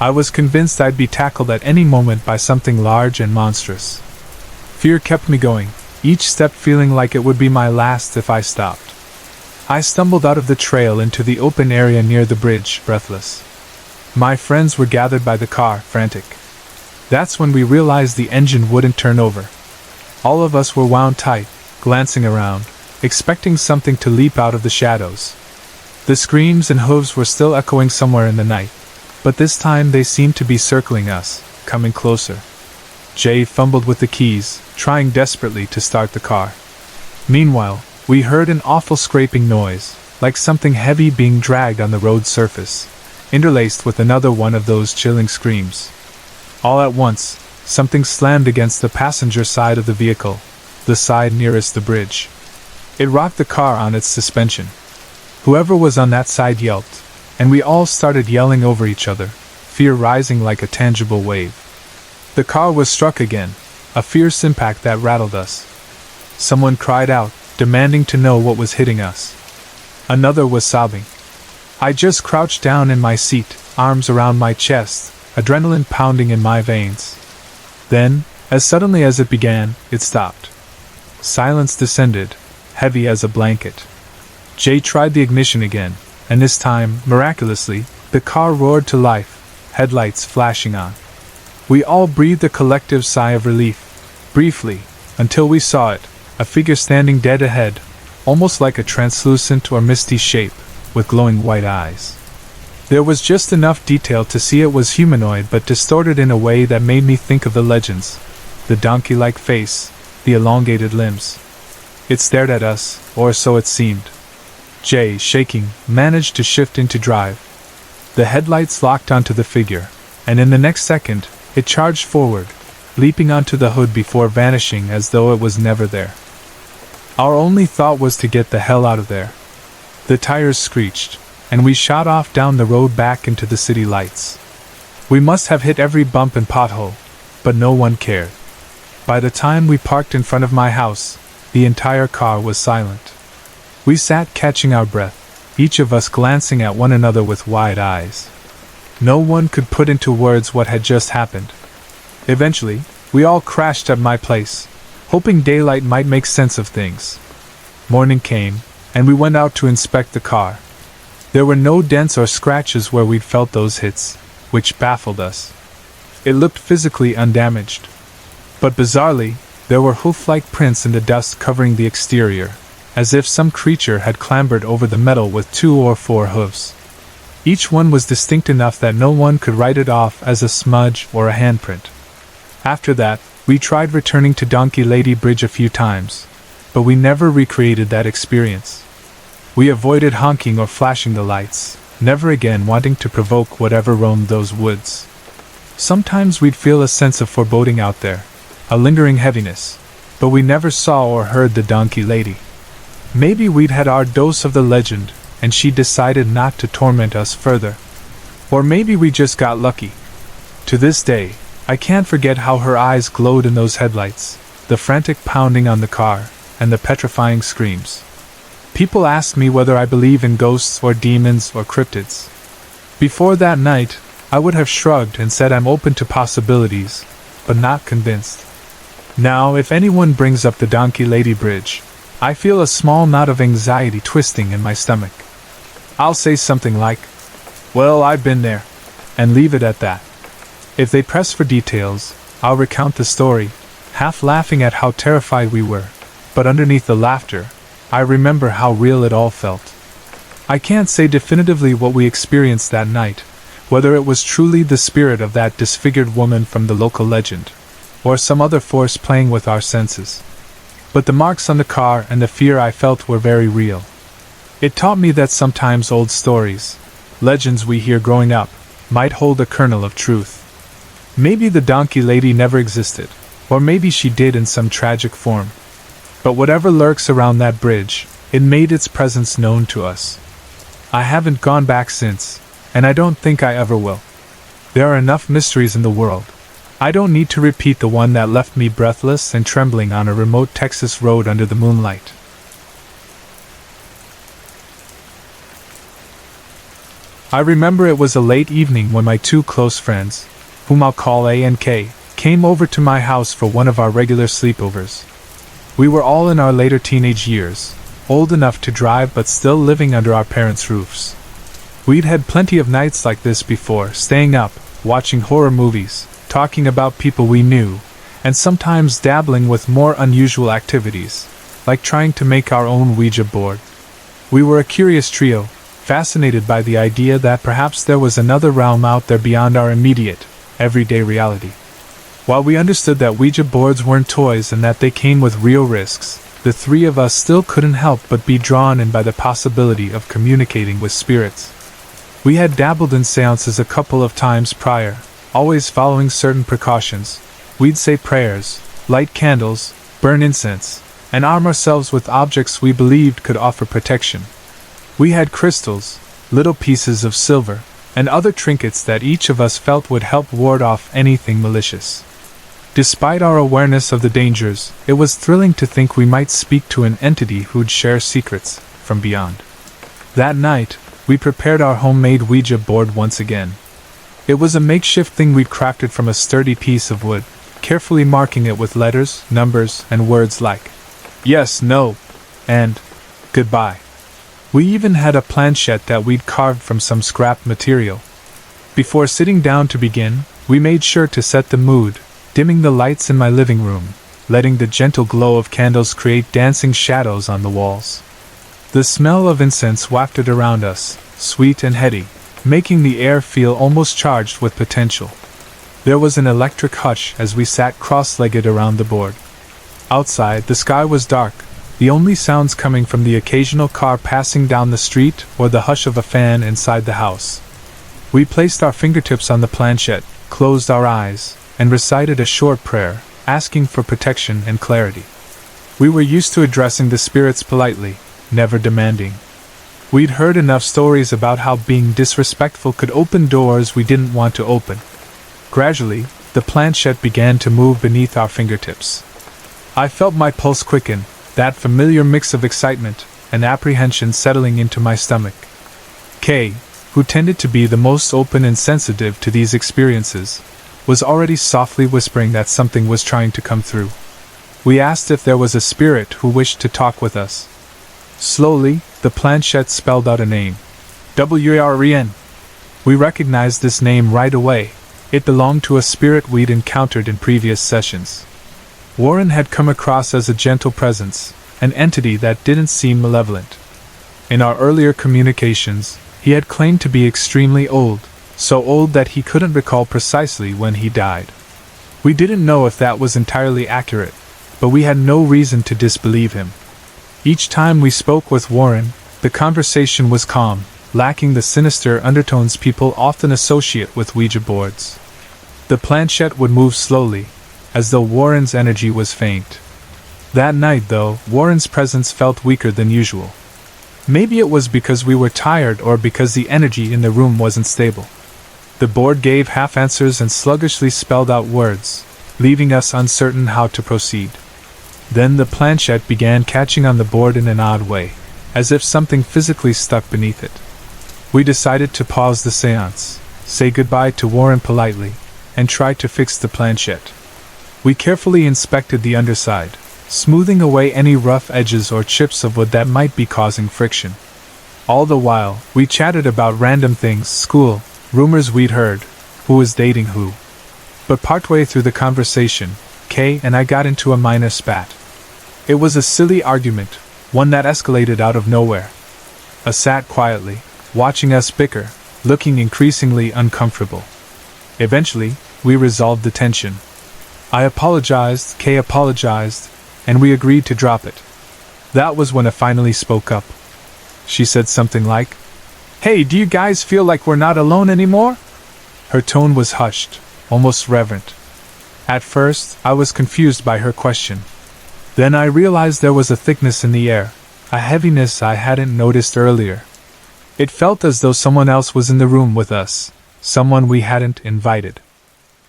I was convinced I'd be tackled at any moment by something large and monstrous. Fear kept me going, each step feeling like it would be my last if I stopped. I stumbled out of the trail into the open area near the bridge, breathless. My friends were gathered by the car, frantic. That's when we realized the engine wouldn't turn over. All of us were wound tight, glancing around, expecting something to leap out of the shadows. The screams and hooves were still echoing somewhere in the night, but this time they seemed to be circling us, coming closer. Jay fumbled with the keys, trying desperately to start the car. Meanwhile, we heard an awful scraping noise, like something heavy being dragged on the road surface, interlaced with another one of those chilling screams. All at once, something slammed against the passenger side of the vehicle, the side nearest the bridge. It rocked the car on its suspension. Whoever was on that side yelped, and we all started yelling over each other, fear rising like a tangible wave. The car was struck again, a fierce impact that rattled us. Someone cried out, demanding to know what was hitting us. Another was sobbing. I just crouched down in my seat, arms around my chest, adrenaline pounding in my veins. Then, as suddenly as it began, it stopped. Silence descended, heavy as a blanket. Jay tried the ignition again, and this time, miraculously, the car roared to life, headlights flashing on. We all breathed a collective sigh of relief, briefly, until we saw it, a figure standing dead ahead, almost like a translucent or misty shape, with glowing white eyes. There was just enough detail to see it was humanoid but distorted in a way that made me think of the legends, the donkey-like face, the elongated limbs. It stared at us, or so it seemed. Jay, shaking, managed to shift into drive. The headlights locked onto the figure, and in the next second, it charged forward, leaping onto the hood before vanishing as though it was never there. Our only thought was to get the hell out of there. The tires screeched, and we shot off down the road back into the city lights. We must have hit every bump and pothole, but no one cared. By the time we parked in front of my house, the entire car was silent. We sat catching our breath, each of us glancing at one another with wide eyes. No one could put into words what had just happened. Eventually, we all crashed at my place, hoping daylight might make sense of things. Morning came, and we went out to inspect the car. There were no dents or scratches where we'd felt those hits, which baffled us. It looked physically undamaged. But bizarrely, there were hoof-like prints in the dust covering the exterior, as if some creature had clambered over the metal with 2 or 4 hooves. Each one was distinct enough that no one could write it off as a smudge or a handprint. After that, we tried returning to Donkey Lady Bridge a few times, but we never recreated that experience. We avoided honking or flashing the lights, never again wanting to provoke whatever roamed those woods. Sometimes we'd feel a sense of foreboding out there, a lingering heaviness, but we never saw or heard the Donkey Lady. Maybe we'd had our dose of the legend, and she decided not to torment us further. Or maybe we just got lucky. To this day, I can't forget how her eyes glowed in those headlights, the frantic pounding on the car, and the petrifying screams. People ask me whether I believe in ghosts or demons or cryptids. Before that night, I would have shrugged and said I'm open to possibilities, but not convinced. Now, if anyone brings up the Donkey Lady Bridge, I feel a small knot of anxiety twisting in my stomach. I'll say something like, "Well, I've been there," and leave it at that. If they press for details, I'll recount the story, half laughing at how terrified we were, but underneath the laughter, I remember how real it all felt. I can't say definitively what we experienced that night, whether it was truly the spirit of that disfigured woman from the local legend, or some other force playing with our senses. But the marks on the car and the fear I felt were very real. It taught me that sometimes old stories, legends we hear growing up, might hold a kernel of truth. Maybe the donkey lady never existed, or maybe she did in some tragic form. But whatever lurks around that bridge, it made its presence known to us. I haven't gone back since, and I don't think I ever will. There are enough mysteries in the world. I don't need to repeat the one that left me breathless and trembling on a remote Texas road under the moonlight. I remember it was a late evening when my two close friends, whom I'll call A and K, came over to my house for one of our regular sleepovers. We were all in our later teenage years, old enough to drive but still living under our parents' roofs. We'd had plenty of nights like this before, staying up, watching horror movies, talking about people we knew, and sometimes dabbling with more unusual activities, like trying to make our own Ouija board. We were a curious trio, fascinated by the idea that perhaps there was another realm out there beyond our immediate, everyday reality. While we understood that Ouija boards weren't toys and that they came with real risks, the three of us still couldn't help but be drawn in by the possibility of communicating with spirits. We had dabbled in seances a couple of times prior, always following certain precautions. We'd say prayers, light candles, burn incense, and arm ourselves with objects we believed could offer protection. We had crystals, little pieces of silver, and other trinkets that each of us felt would help ward off anything malicious. Despite our awareness of the dangers, it was thrilling to think we might speak to an entity who'd share secrets from beyond. That night, we prepared our homemade Ouija board once again. It was a makeshift thing we'd crafted from a sturdy piece of wood, carefully marking it with letters, numbers, and words like yes, no, and goodbye. We even had a planchette that we'd carved from some scrap material. Before sitting down to begin, we made sure to set the mood, dimming the lights in my living room, letting the gentle glow of candles create dancing shadows on the walls. The smell of incense wafted around us, sweet and heady, making the air feel almost charged with potential. There was an electric hush as we sat cross-legged around the board. Outside, the sky was dark, the only sounds coming from the occasional car passing down the street or the hush of a fan inside the house. We placed our fingertips on the planchette, closed our eyes, and recited a short prayer, asking for protection and clarity. We were used to addressing the spirits politely, never demanding. We'd heard enough stories about how being disrespectful could open doors we didn't want to open. Gradually, the planchette began to move beneath our fingertips. I felt my pulse quicken, that familiar mix of excitement and apprehension settling into my stomach. Kay, who tended to be the most open and sensitive to these experiences, was already softly whispering that something was trying to come through. We asked if there was a spirit who wished to talk with us. Slowly, the planchette spelled out a name. Warren. We recognized this name right away. It belonged to a spirit we'd encountered in previous sessions. Warren had come across as a gentle presence, an entity that didn't seem malevolent. In our earlier communications, he had claimed to be extremely old, so old that he couldn't recall precisely when he died. We didn't know if that was entirely accurate, but we had no reason to disbelieve him. Each time we spoke with Warren, the conversation was calm, lacking the sinister undertones people often associate with Ouija boards. The planchette would move slowly, as though Warren's energy was faint. That night, though, Warren's presence felt weaker than usual. Maybe it was because we were tired or because the energy in the room wasn't stable. The board gave half answers and sluggishly spelled out words, leaving us uncertain how to proceed. Then the planchette began catching on the board in an odd way, as if something physically stuck beneath it. We decided to pause the seance, say goodbye to Warren politely, and try to fix the planchette. We carefully inspected the underside, smoothing away any rough edges or chips of wood that might be causing friction. All the while, we chatted about random things, school, rumors we'd heard, who was dating who. But partway through the conversation, Kay and I got into a minor spat. It was a silly argument, one that escalated out of nowhere. I sat quietly, watching us bicker, looking increasingly uncomfortable. Eventually, we resolved the tension. I apologized, Kay apologized, and we agreed to drop it. That was when I finally spoke up. She said something like, "Hey, do you guys feel like we're not alone anymore?" Her tone was hushed, almost reverent. At first, I was confused by her question. Then I realized there was a thickness in the air, a heaviness I hadn't noticed earlier. It felt as though someone else was in the room with us, someone we hadn't invited.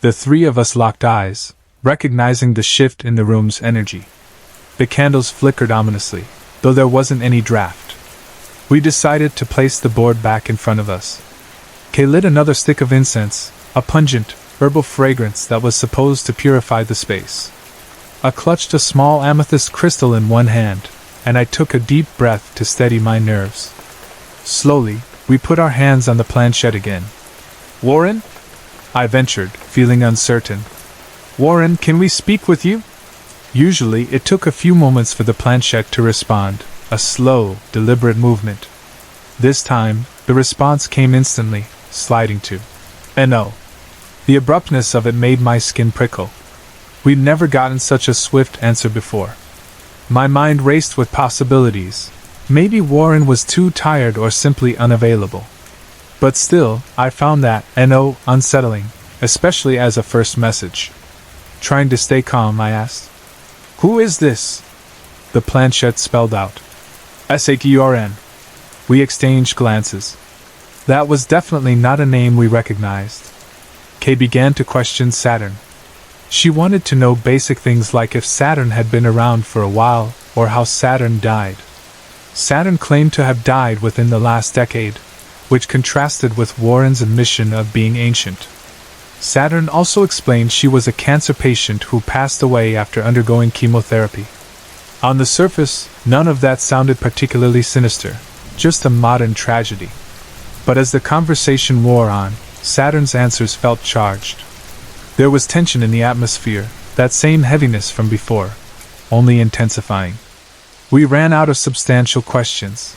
The three of us locked eyes, recognizing the shift in the room's energy. The candles flickered ominously, though there wasn't any draft. We decided to place the board back in front of us. Kay lit another stick of incense, a pungent, herbal fragrance that was supposed to purify the space. I clutched a small amethyst crystal in one hand, and I took a deep breath to steady my nerves. Slowly, we put our hands on the planchette again. "Warren?" I ventured, feeling uncertain. "Warren, can we speak with you?" Usually, it took a few moments for the planchette to respond, a slow, deliberate movement. This time, the response came instantly, sliding to "No." The abruptness of it made my skin prickle. We'd never gotten such a swift answer before. My mind raced with possibilities. Maybe Warren was too tired or simply unavailable. But still, I found that "no" unsettling, especially as a first message. Trying to stay calm, I asked, "Who is this?" The planchette spelled out, "Saturn." We exchanged glances. That was definitely not a name we recognized. Kay began to question Saturn. She wanted to know basic things like if Saturn had been around for a while, or how Saturn died. Saturn claimed to have died within the last decade, which contrasted with Warren's admission of being ancient. Saturn also explained she was a cancer patient who passed away after undergoing chemotherapy. On the surface, none of that sounded particularly sinister, just a modern tragedy. But as the conversation wore on, Saturn's answers felt charged. There was tension in the atmosphere, that same heaviness from before, only intensifying. We ran out of substantial questions.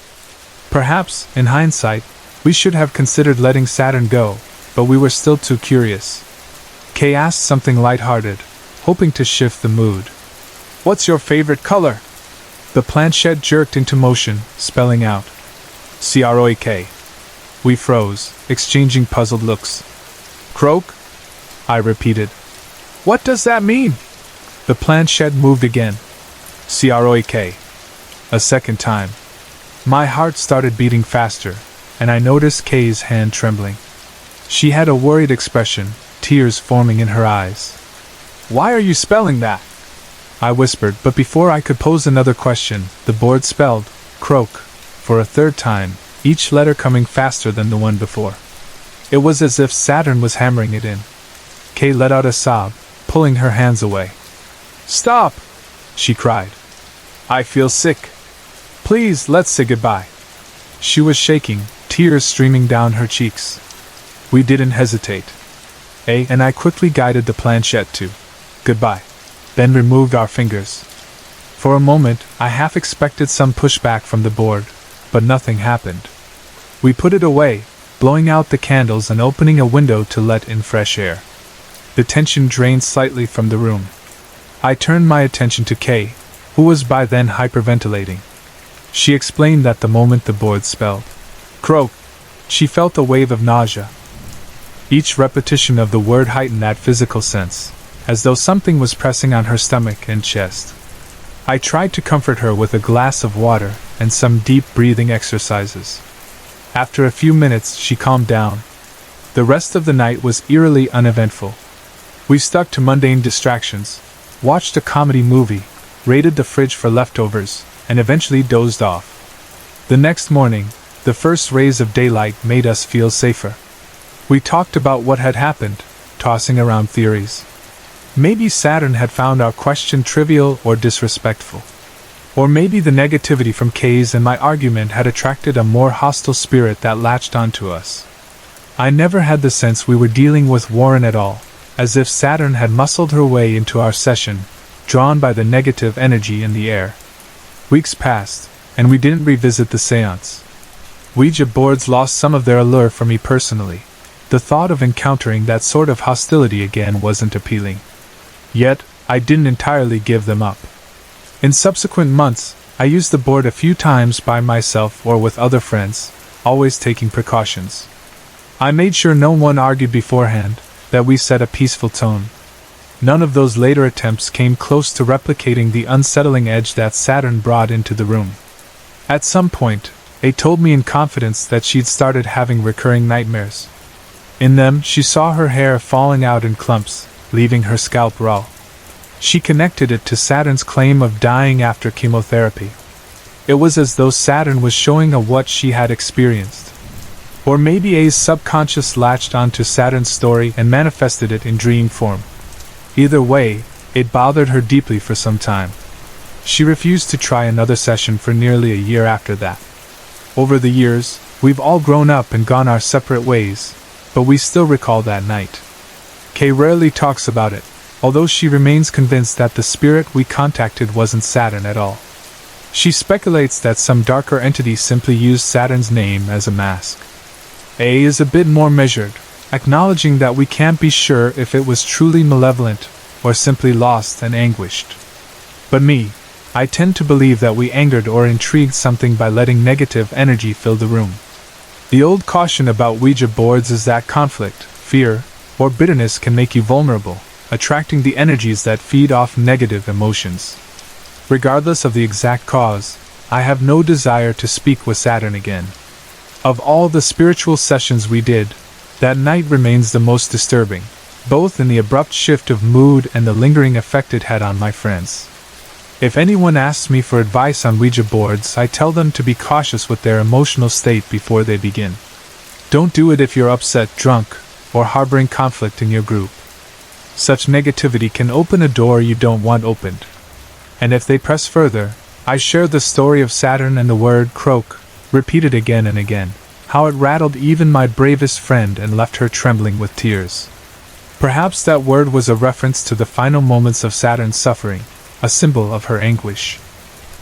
Perhaps, in hindsight, we should have considered letting Saturn go, but we were still too curious. Kay asked something lighthearted, hoping to shift the mood. "What's your favorite color?" The planchette jerked into motion, spelling out, "Croak." We froze, exchanging puzzled looks. "Croak?" I repeated. "What does that mean?" The planchette moved again. "Croak." A second time. My heart started beating faster, and I noticed Kay's hand trembling. She had a worried expression, tears forming in her eyes. "Why are you spelling that?" I whispered, but before I could pose another question, the board spelled "croak" for a third time, each letter coming faster than the one before. It was as if Saturn was hammering it in. Kay let out a sob, pulling her hands away. "Stop!" she cried. "I feel sick. Please, let's say goodbye." She was shaking, tears streaming down her cheeks. We didn't hesitate. And I quickly guided the planchette to "goodbye," then removed our fingers. For a moment, I half expected some pushback from the board, but nothing happened. We put it away, blowing out the candles and opening a window to let in fresh air. The tension drained slightly from the room. I turned my attention to Kay, who was by then hyperventilating. She explained that the moment the board spelled "croak," she felt a wave of nausea. Each repetition of the word heightened that physical sense, as though something was pressing on her stomach and chest. I tried to comfort her with a glass of water and some deep breathing exercises. After a few minutes, she calmed down. The rest of the night was eerily uneventful. We stuck to mundane distractions, watched a comedy movie, raided the fridge for leftovers, and eventually dozed off. The next morning, the first rays of daylight made us feel safer. We talked about what had happened, tossing around theories. Maybe Saturn had found our question trivial or disrespectful. Or maybe the negativity from Kay's and my argument had attracted a more hostile spirit that latched onto us. I never had the sense we were dealing with Warren at all, as if Saturn had muscled her way into our session, drawn by the negative energy in the air. Weeks passed, and we didn't revisit the seance. Ouija boards lost some of their allure for me personally. The thought of encountering that sort of hostility again wasn't appealing. Yet, I didn't entirely give them up. In subsequent months, I used the board a few times by myself or with other friends, always taking precautions. I made sure no one argued beforehand, that we set a peaceful tone. None of those later attempts came close to replicating the unsettling edge that Saturn brought into the room. At some point, A told me in confidence that she'd started having recurring nightmares. In them, she saw her hair falling out in clumps, leaving her scalp raw. She connected it to Saturn's claim of dying after chemotherapy. It was as though Saturn was showing her what she had experienced. Or maybe A's subconscious latched onto Saturn's story and manifested it in dream form. Either way, it bothered her deeply for some time. She refused to try another session for nearly a year after that. Over the years, we've all grown up and gone our separate ways, but we still recall that night. Kay rarely talks about it, although she remains convinced that the spirit we contacted wasn't Saturn at all. She speculates that some darker entity simply used Saturn's name as a mask. A is a bit more measured, acknowledging that we can't be sure if it was truly malevolent or simply lost and anguished. But me, I tend to believe that we angered or intrigued something by letting negative energy fill the room. The old caution about Ouija boards is that conflict, fear, or bitterness can make you vulnerable, attracting the energies that feed off negative emotions. Regardless of the exact cause, I have no desire to speak with Saturn again. Of all the spiritual sessions we did, that night remains the most disturbing, both in the abrupt shift of mood and the lingering effect it had on my friends. If anyone asks me for advice on Ouija boards, I tell them to be cautious with their emotional state before they begin. Don't do it if you're upset, drunk, or harboring conflict in your group. Such negativity can open a door you don't want opened. And if they press further, I share the story of Saturn and the word croak, repeated again and again, how it rattled even my bravest friend and left her trembling with tears. Perhaps that word was a reference to the final moments of Saturn's suffering, a symbol of her anguish.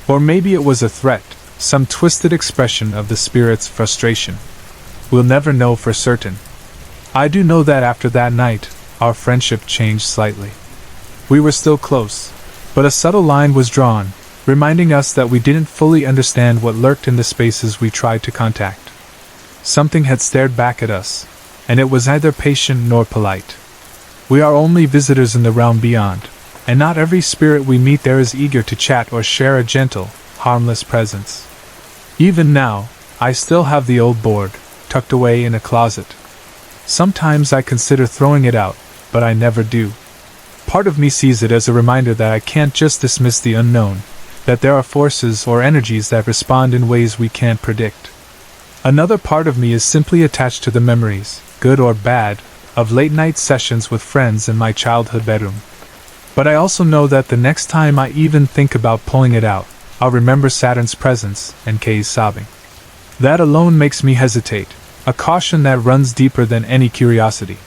Or maybe it was a threat, some twisted expression of the spirit's frustration. We'll never know for certain. I do know that after that night, our friendship changed slightly. We were still close, but a subtle line was drawn, reminding us that we didn't fully understand what lurked in the spaces we tried to contact. Something had stared back at us, and it was neither patient nor polite. We are only visitors in the realm beyond, and not every spirit we meet there is eager to chat or share a gentle, harmless presence. Even now, I still have the old board, tucked away in a closet. Sometimes I consider throwing it out, but I never do. Part of me sees it as a reminder that I can't just dismiss the unknown, that there are forces or energies that respond in ways we can't predict. Another part of me is simply attached to the memories, good or bad, of late-night sessions with friends in my childhood bedroom. But I also know that the next time I even think about pulling it out, I'll remember Saturn's presence and Kay's sobbing. That alone makes me hesitate, a caution that runs deeper than any curiosity.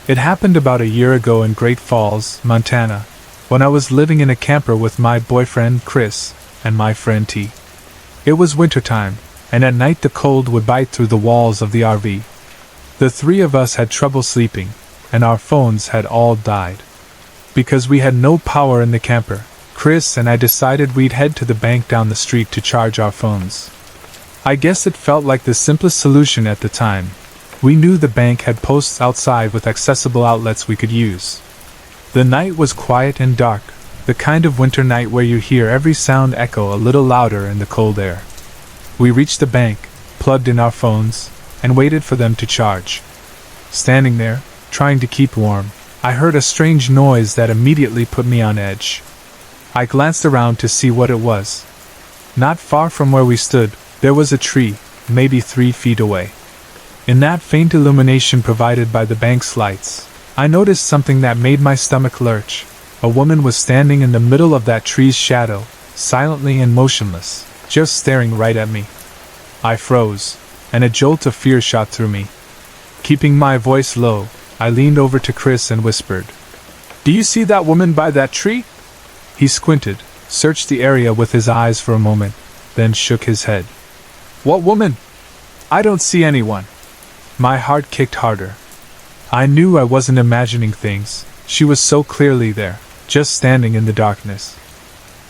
It happened about a year ago in Great Falls, Montana, when I was living in a camper with my boyfriend Chris and my friend T. It was wintertime, and at night the cold would bite through the walls of the RV. The three of us had trouble sleeping, and our phones had all died. Because we had no power in the camper, Chris and I decided we'd head to the bank down the street to charge our phones. I guess it felt like the simplest solution at the time. We knew the bank had posts outside with accessible outlets we could use. The night was quiet and dark, the kind of winter night where you hear every sound echo a little louder in the cold air. We reached the bank, plugged in our phones, and waited for them to charge. Standing there, trying to keep warm, I heard a strange noise that immediately put me on edge. I glanced around to see what it was. Not far from where we stood, there was a tree, maybe 3 feet away. In that faint illumination provided by the bank's lights, I noticed something that made my stomach lurch. A woman was standing in the middle of that tree's shadow, silently and motionless, just staring right at me. I froze, and a jolt of fear shot through me. Keeping my voice low, I leaned over to Chris and whispered, "Do you see that woman by that tree?" He squinted, searched the area with his eyes for a moment, then shook his head. "What woman? I don't see anyone." My heart kicked harder. I knew I wasn't imagining things. She was so clearly there, just standing in the darkness.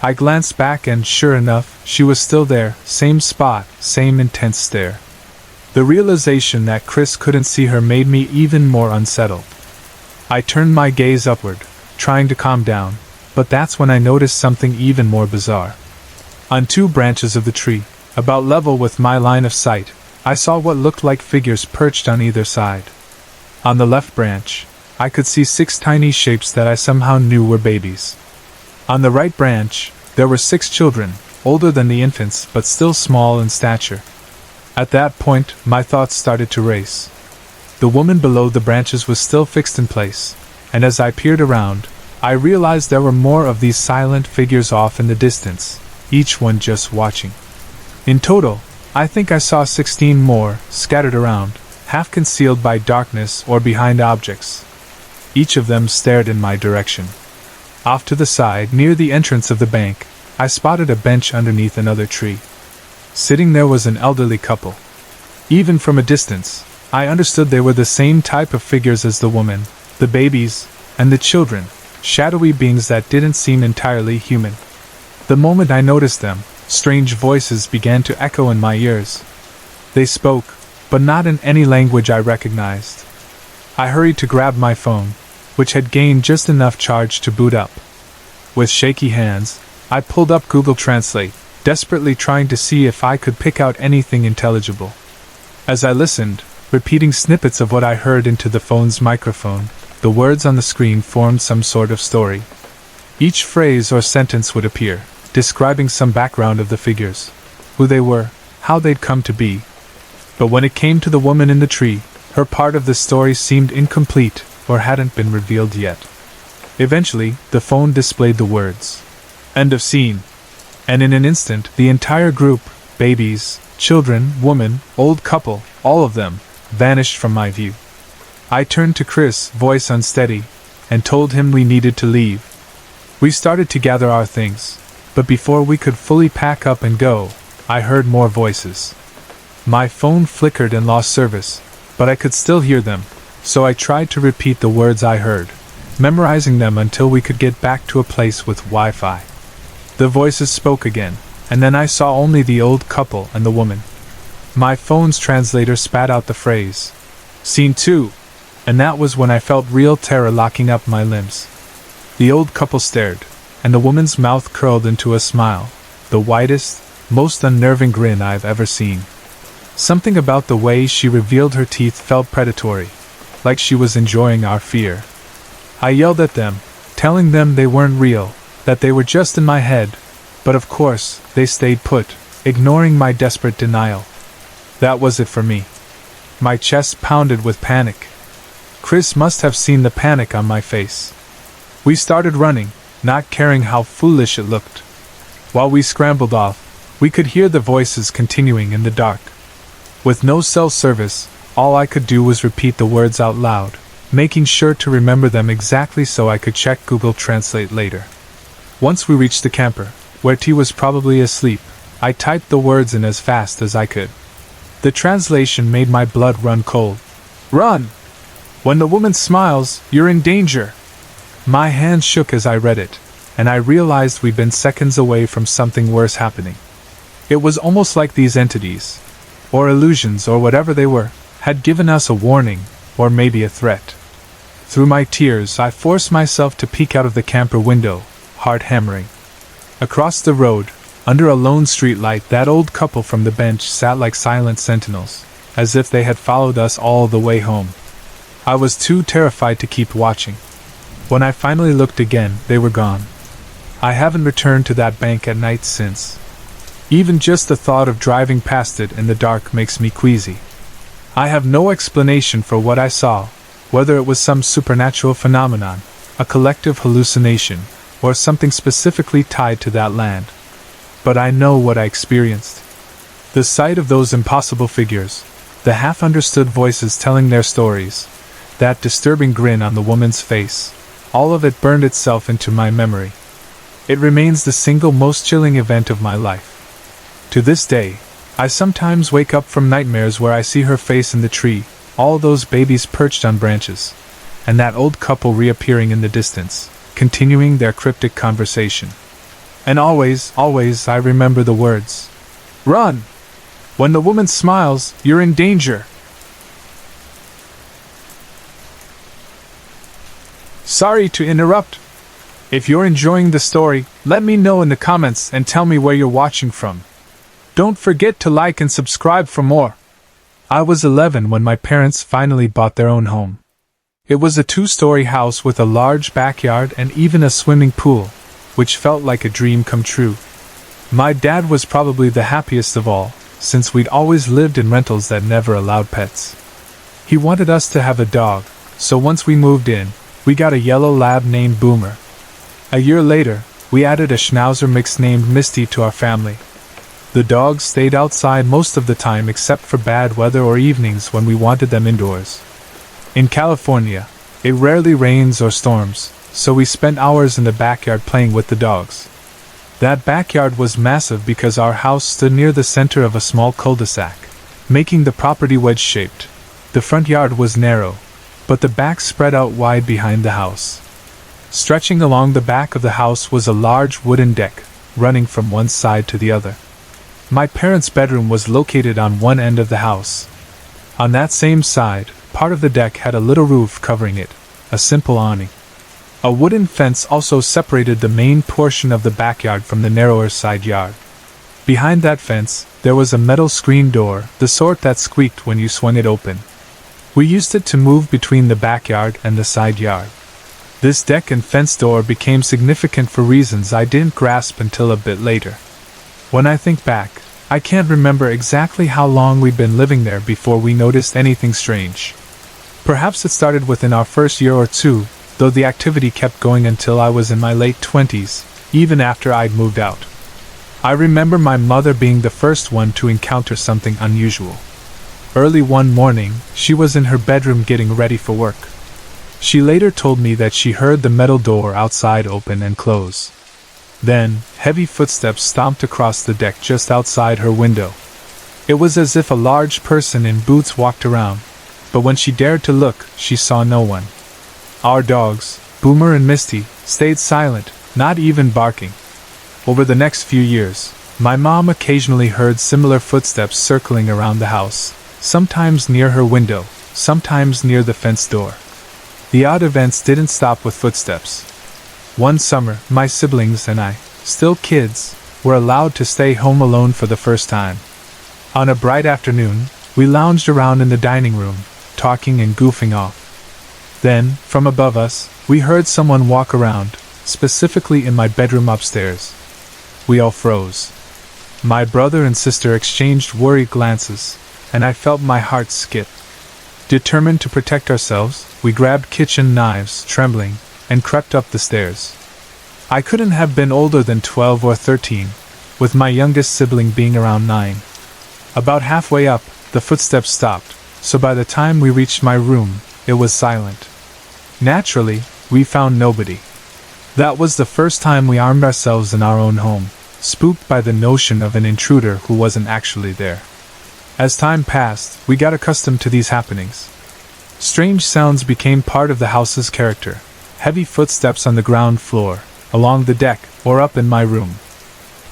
I glanced back and sure enough, she was still there, same spot, same intense stare. The realization that Chris couldn't see her made me even more unsettled. I turned my gaze upward, trying to calm down, but that's when I noticed something even more bizarre. On two branches of the tree, about level with my line of sight, I saw what looked like figures perched on either side. On the left branch, I could see 6 tiny shapes that I somehow knew were babies. On the right branch, there were 6 children, older than the infants but still small in stature. At that point, my thoughts started to race. The woman below the branches was still fixed in place, and as I peered around, I realized there were more of these silent figures off in the distance, each one just watching. In total, I think I saw 16 more, scattered around, half concealed by darkness or behind objects. Each of them stared in my direction. Off to the side, near the entrance of the bank, I spotted a bench underneath another tree. Sitting there was an elderly couple. Even from a distance, I understood they were the same type of figures as the woman, the babies, and the children, shadowy beings that didn't seem entirely human. The moment I noticed them, strange voices began to echo in my ears. They spoke, but not in any language I recognized. I hurried to grab my phone, which had gained just enough charge to boot up. With shaky hands, I pulled up Google Translate, desperately trying to see if I could pick out anything intelligible. As I listened, repeating snippets of what I heard into the phone's microphone, the words on the screen formed some sort of story. Each phrase or sentence would appear, describing some background of the figures, who they were, how they'd come to be. But when it came to the woman in the tree, her part of the story seemed incomplete or hadn't been revealed yet. Eventually, the phone displayed the words, "End of scene." And in an instant, the entire group, babies, children, woman, old couple, all of them, vanished from my view. I turned to Chris, voice unsteady, and told him we needed to leave. We started to gather our things, but before we could fully pack up and go, I heard more voices. My phone flickered and lost service, but I could still hear them, so I tried to repeat the words I heard, memorizing them until we could get back to a place with Wi-Fi. The voices spoke again, and then I saw only the old couple and the woman. My phone's translator spat out the phrase, "Scene 2," and that was when I felt real terror locking up my limbs. The old couple stared, and the woman's mouth curled into a smile, the widest, most unnerving grin I've ever seen. Something about the way she revealed her teeth felt predatory, like she was enjoying our fear. I yelled at them, telling them they weren't real, that they were just in my head, but of course, they stayed put, ignoring my desperate denial. That was it for me. My chest pounded with panic. Chris must have seen the panic on my face. We started running, not caring how foolish it looked. While we scrambled off, we could hear the voices continuing in the dark. With no cell service, all I could do was repeat the words out loud, making sure to remember them exactly so I could check Google Translate later. Once we reached the camper, where T was probably asleep, I typed the words in as fast as I could. The translation made my blood run cold. "Run! When the woman smiles, you're in danger!" My hands shook as I read it, and I realized we'd been seconds away from something worse happening. It was almost like these entities, or illusions or whatever they were, had given us a warning, or maybe a threat. Through my tears, I forced myself to peek out of the camper window, heart hammering. Across the road, under a lone streetlight, that old couple from the bench sat like silent sentinels, as if they had followed us all the way home. I was too terrified to keep watching. When I finally looked again, they were gone. I haven't returned to that bank at night since. Even just the thought of driving past it in the dark makes me queasy. I have no explanation for what I saw, whether it was some supernatural phenomenon, a collective hallucination, or something specifically tied to that land. But I know what I experienced. The sight of those impossible figures, the half-understood voices telling their stories, that disturbing grin on the woman's face, all of it burned itself into my memory. It remains the single most chilling event of my life. To this day, I sometimes wake up from nightmares where I see her face in the tree, all those babies perched on branches, and that old couple reappearing in the distance, continuing their cryptic conversation. And always, always I remember the words. Run! When the woman smiles, you're in danger. Sorry to interrupt. If you're enjoying the story, let me know in the comments and tell me where you're watching from. Don't forget to like and subscribe for more. I was 11 when my parents finally bought their own home. It was a 2-story house with a large backyard and even a swimming pool, which felt like a dream come true. My dad was probably the happiest of all, since we'd always lived in rentals that never allowed pets. He wanted us to have a dog, so once we moved in, we got a yellow lab named Boomer. A year later, we added a schnauzer mix named Misty to our family. The dogs stayed outside most of the time except for bad weather or evenings when we wanted them indoors. In California, it rarely rains or storms, so we spent hours in the backyard playing with the dogs. That backyard was massive because our house stood near the center of a small cul-de-sac, making the property wedge-shaped. The front yard was narrow, but the back spread out wide behind the house. Stretching along the back of the house was a large wooden deck, running from one side to the other. My parents' bedroom was located on one end of the house. On that same side, part of the deck had a little roof covering it, a simple awning. A wooden fence also separated the main portion of the backyard from the narrower side yard. Behind that fence, there was a metal screen door, the sort that squeaked when you swung it open. We used it to move between the backyard and the side yard. This deck and fence door became significant for reasons I didn't grasp until a bit later. When I think back, I can't remember exactly how long we'd been living there before we noticed anything strange. Perhaps it started within our first year or two, though the activity kept going until I was in my late 20s, even after I'd moved out. I remember my mother being the first one to encounter something unusual. Early one morning, she was in her bedroom getting ready for work. She later told me that she heard the metal door outside open and close. Then, heavy footsteps stomped across the deck just outside her window. It was as if a large person in boots walked around, but when she dared to look, she saw no one. Our dogs, Boomer and Misty, stayed silent, not even barking. Over the next few years, my mom occasionally heard similar footsteps circling around the house, sometimes near her window, sometimes near the fence door. The odd events didn't stop with footsteps. One summer, my siblings and I, still kids, were allowed to stay home alone for the first time. On a bright afternoon, we lounged around in the dining room, talking and goofing off. Then, from above us, we heard someone walk around, specifically in my bedroom upstairs. We all froze. My brother and sister exchanged worried glances, and I felt my heart skip. Determined to protect ourselves, we grabbed kitchen knives, trembling, and crept up the stairs. I couldn't have been older than 12 or 13, with my youngest sibling being around 9. About halfway up, the footsteps stopped, so by the time we reached my room, it was silent. Naturally, we found nobody. That was the first time we armed ourselves in our own home, spooked by the notion of an intruder who wasn't actually there. As time passed, we got accustomed to these happenings. Strange sounds became part of the house's character. Heavy footsteps on the ground floor, along the deck, or up in my room.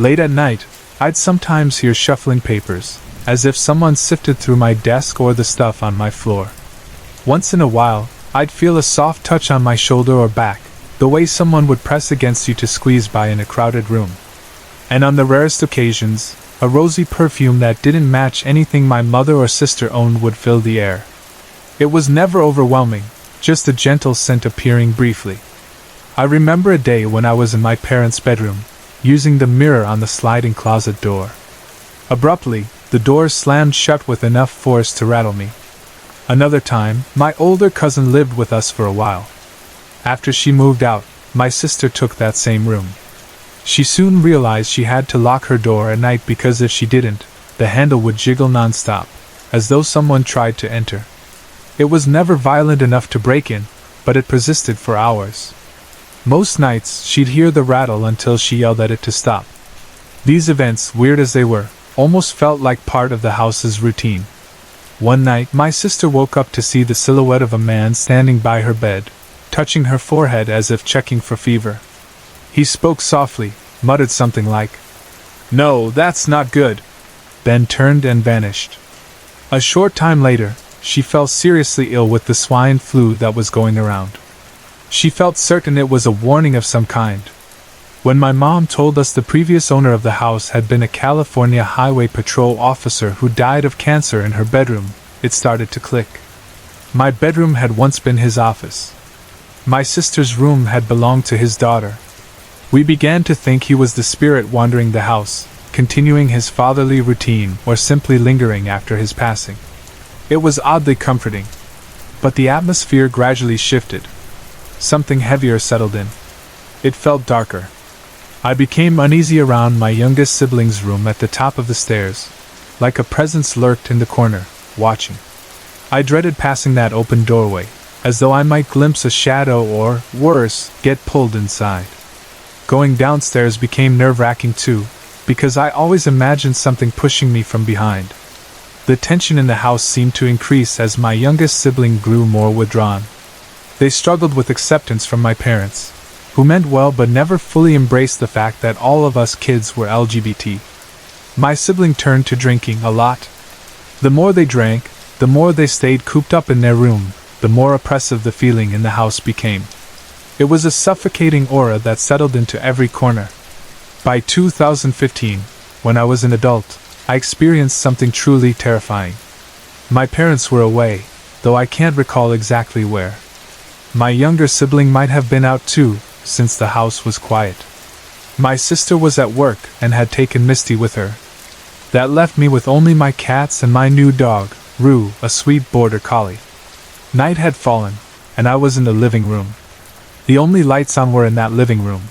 Late at night, I'd sometimes hear shuffling papers, as if someone sifted through my desk or the stuff on my floor. Once in a while, I'd feel a soft touch on my shoulder or back, the way someone would press against you to squeeze by in a crowded room. And on the rarest occasions, a rosy perfume that didn't match anything my mother or sister owned would fill the air. It was never overwhelming, just a gentle scent appearing briefly. I remember a day when I was in my parents' bedroom, using the mirror on the sliding closet door. Abruptly, the door slammed shut with enough force to rattle me. Another time, my older cousin lived with us for a while. After she moved out, my sister took that same room. She soon realized she had to lock her door at night because if she didn't, the handle would jiggle non-stop, as though someone tried to enter. It was never violent enough to break in, but it persisted for hours. Most nights, she'd hear the rattle until she yelled at it to stop. These events, weird as they were, almost felt like part of the house's routine. One night, my sister woke up to see the silhouette of a man standing by her bed, touching her forehead as if checking for fever. He spoke softly, muttered something like, "No, that's not good," then turned and vanished. A short time later, she fell seriously ill with the swine flu that was going around. She felt certain it was a warning of some kind. When my mom told us the previous owner of the house had been a California Highway Patrol officer who died of cancer in her bedroom, it started to click. My bedroom had once been his office. My sister's room had belonged to his daughter. We began to think he was the spirit wandering the house, continuing his fatherly routine or simply lingering after his passing. It was oddly comforting. But the atmosphere gradually shifted. Something heavier settled in. It felt darker. I became uneasy around my youngest sibling's room at the top of the stairs, like a presence lurked in the corner, watching. I dreaded passing that open doorway, as though I might glimpse a shadow or, worse, get pulled inside. Going downstairs became nerve-wracking too, because I always imagined something pushing me from behind. The tension in the house seemed to increase as my youngest sibling grew more withdrawn. They struggled with acceptance from my parents, who meant well but never fully embraced the fact that all of us kids were LGBT. My sibling turned to drinking a lot. The more they drank, the more they stayed cooped up in their room, the more oppressive the feeling in the house became. It was a suffocating aura that settled into every corner. By 2015, when I was an adult, I experienced something truly terrifying. My parents were away, though I can't recall exactly where. My younger sibling might have been out too, since the house was quiet. My sister was at work and had taken Misty with her. That left me with only my cats and my new dog, Rue, a sweet border collie. Night had fallen, and I was in the living room. The only lights on were in that living room.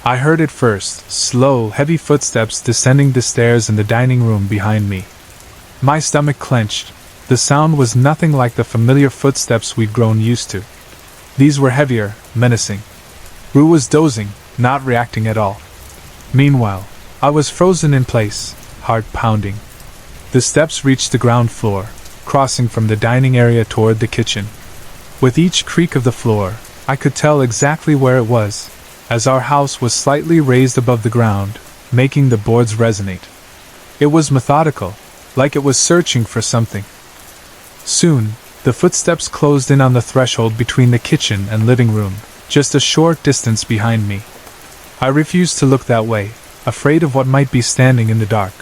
I heard at first slow, heavy footsteps descending the stairs in the dining room behind me. My stomach clenched. The sound was nothing like the familiar footsteps we'd grown used to. These were heavier, menacing. Rue was dozing, not reacting at all. Meanwhile, I was frozen in place, heart pounding. The steps reached the ground floor, crossing from the dining area toward the kitchen. With each creak of the floor, I could tell exactly where it was, as our house was slightly raised above the ground, making the boards resonate. It was methodical, like it was searching for something. Soon, the footsteps closed in on the threshold between the kitchen and living room, just a short distance behind me. I refused to look that way, afraid of what might be standing in the dark.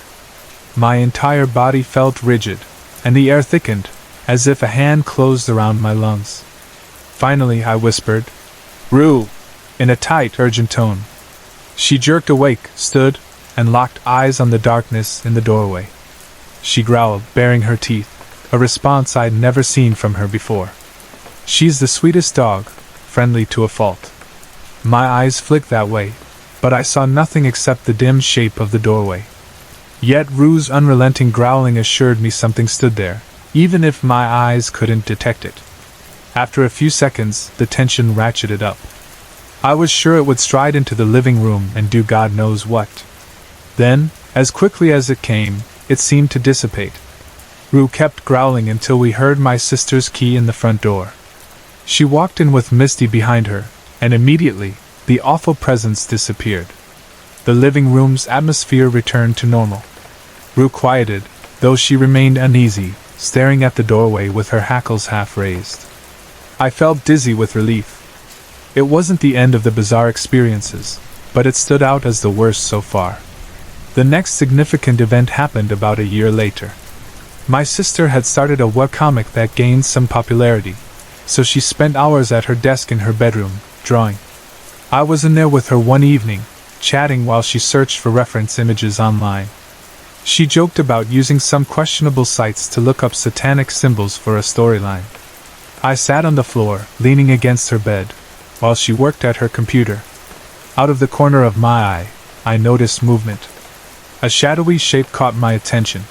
My entire body felt rigid, and the air thickened, as if a hand closed around my lungs. Finally, I whispered, "Rue," in a tight, urgent tone. She jerked awake, stood, and locked eyes on the darkness in the doorway. She growled, baring her teeth, a response I'd never seen from her before. She's the sweetest dog, friendly to a fault. My eyes flicked that way, but I saw nothing except the dim shape of the doorway. Yet Rue's unrelenting growling assured me something stood there, even if my eyes couldn't detect it. After a few seconds, the tension ratcheted up. I was sure it would stride into the living room and do God knows what. Then, as quickly as it came, it seemed to dissipate. Rue kept growling until we heard my sister's key in the front door. She walked in with Misty behind her, and immediately, the awful presence disappeared. The living room's atmosphere returned to normal. Rue quieted, though she remained uneasy, staring at the doorway with her hackles half raised. I felt dizzy with relief. It wasn't the end of the bizarre experiences, but it stood out as the worst so far. The next significant event happened about a year later. My sister had started a webcomic that gained some popularity, so she spent hours at her desk in her bedroom, drawing. I was in there with her one evening, chatting while she searched for reference images online. She joked about using some questionable sites to look up satanic symbols for a storyline. I sat on the floor, leaning against her bed, while she worked at her computer. Out of the corner of my eye, I noticed movement. A shadowy shape caught my attention.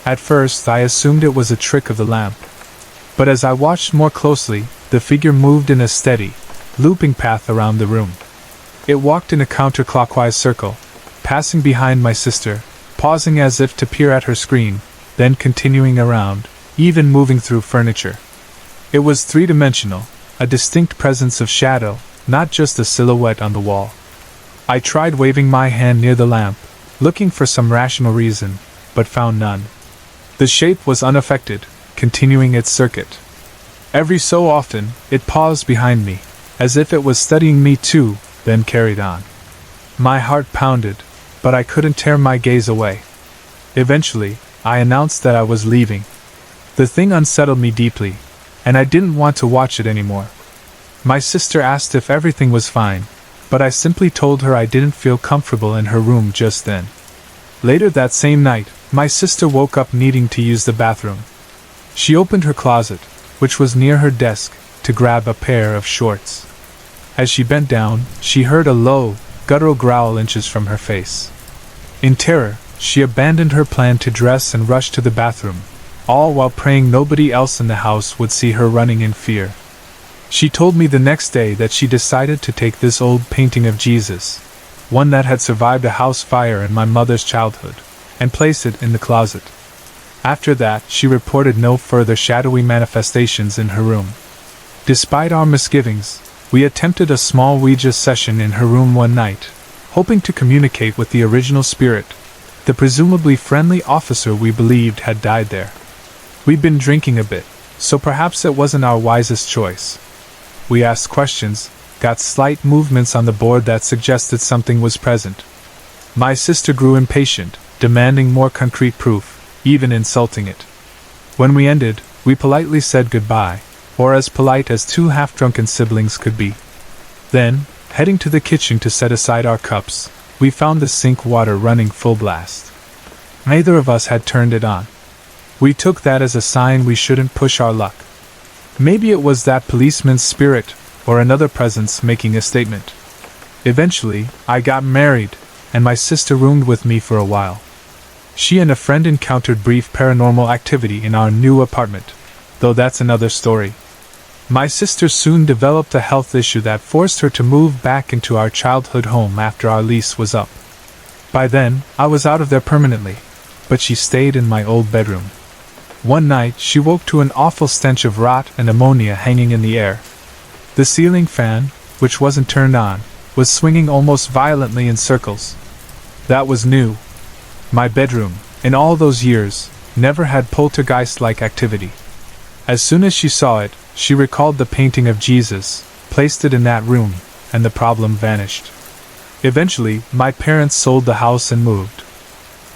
At first, I assumed it was a trick of the lamp. But as I watched more closely, the figure moved in a steady, looping path around the room. It walked in a counterclockwise circle, passing behind my sister, pausing as if to peer at her screen, then continuing around, even moving through furniture. It was three-dimensional, a distinct presence of shadow, not just a silhouette on the wall. I tried waving my hand near the lamp, looking for some rational reason, but found none. The shape was unaffected, continuing its circuit. Every so often, it paused behind me, as if it was studying me too, then carried on. My heart pounded, but I couldn't tear my gaze away. Eventually, I announced that I was leaving. The thing unsettled me deeply, and I didn't want to watch it anymore. My sister asked if everything was fine, but I simply told her I didn't feel comfortable in her room just then. Later that same night, my sister woke up needing to use the bathroom. She opened her closet, which was near her desk, to grab a pair of shorts. As she bent down, she heard a low, guttural growl inches from her face. In terror, she abandoned her plan to dress and rush to the bathroom, all while praying nobody else in the house would see her running in fear. She told me the next day that she decided to take this old painting of Jesus, one that had survived a house fire in my mother's childhood, and place it in the closet. After that, she reported no further shadowy manifestations in her room. Despite our misgivings, we attempted a small Ouija session in her room one night, hoping to communicate with the original spirit, the presumably friendly officer we believed had died there. We'd been drinking a bit, so perhaps it wasn't our wisest choice. We asked questions, got slight movements on the board that suggested something was present. My sister grew impatient, demanding more concrete proof, even insulting it. When we ended, we politely said goodbye, or as polite as two half-drunken siblings could be. Then, heading to the kitchen to set aside our cups, we found the sink water running full blast. Neither of us had turned it on. We took that as a sign we shouldn't push our luck. Maybe it was that policeman's spirit, or another presence making a statement. Eventually, I got married, and my sister roomed with me for a while. She and a friend encountered brief paranormal activity in our new apartment, though that's another story. My sister soon developed a health issue that forced her to move back into our childhood home after our lease was up. By then, I was out of there permanently, but she stayed in my old bedroom. One night, she woke to an awful stench of rot and ammonia hanging in the air. The ceiling fan, which wasn't turned on, was swinging almost violently in circles. That was new. My bedroom, in all those years, never had poltergeist-like activity. As soon as she saw it, she recalled the painting of Jesus, placed it in that room, and the problem vanished. Eventually, my parents sold the house and moved.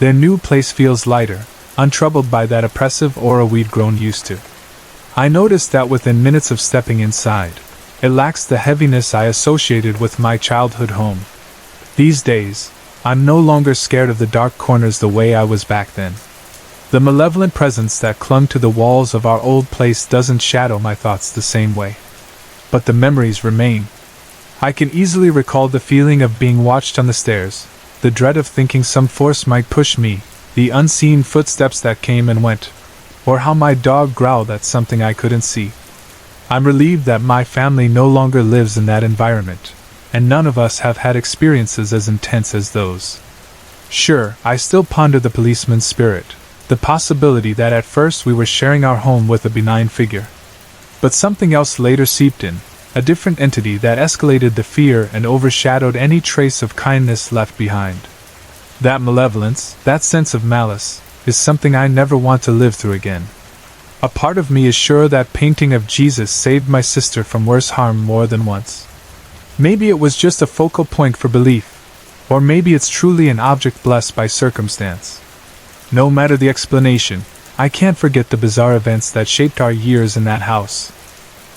Their new place feels lighter, untroubled by that oppressive aura we'd grown used to. I noticed that within minutes of stepping inside, it lacks the heaviness I associated with my childhood home. These days, I'm no longer scared of the dark corners the way I was back then. The malevolent presence that clung to the walls of our old place doesn't shadow my thoughts the same way. But the memories remain. I can easily recall the feeling of being watched on the stairs, the dread of thinking some force might push me, the unseen footsteps that came and went, or how my dog growled at something I couldn't see. I'm relieved that my family no longer lives in that environment, and none of us have had experiences as intense as those. Sure, I still ponder the policeman's spirit, the possibility that at first we were sharing our home with a benign figure. But something else later seeped in, a different entity that escalated the fear and overshadowed any trace of kindness left behind. That malevolence, that sense of malice, is something I never want to live through again. A part of me is sure that painting of Jesus saved my sister from worse harm more than once. Maybe it was just a focal point for belief, or maybe it's truly an object blessed by circumstance. No matter the explanation, I can't forget the bizarre events that shaped our years in that house.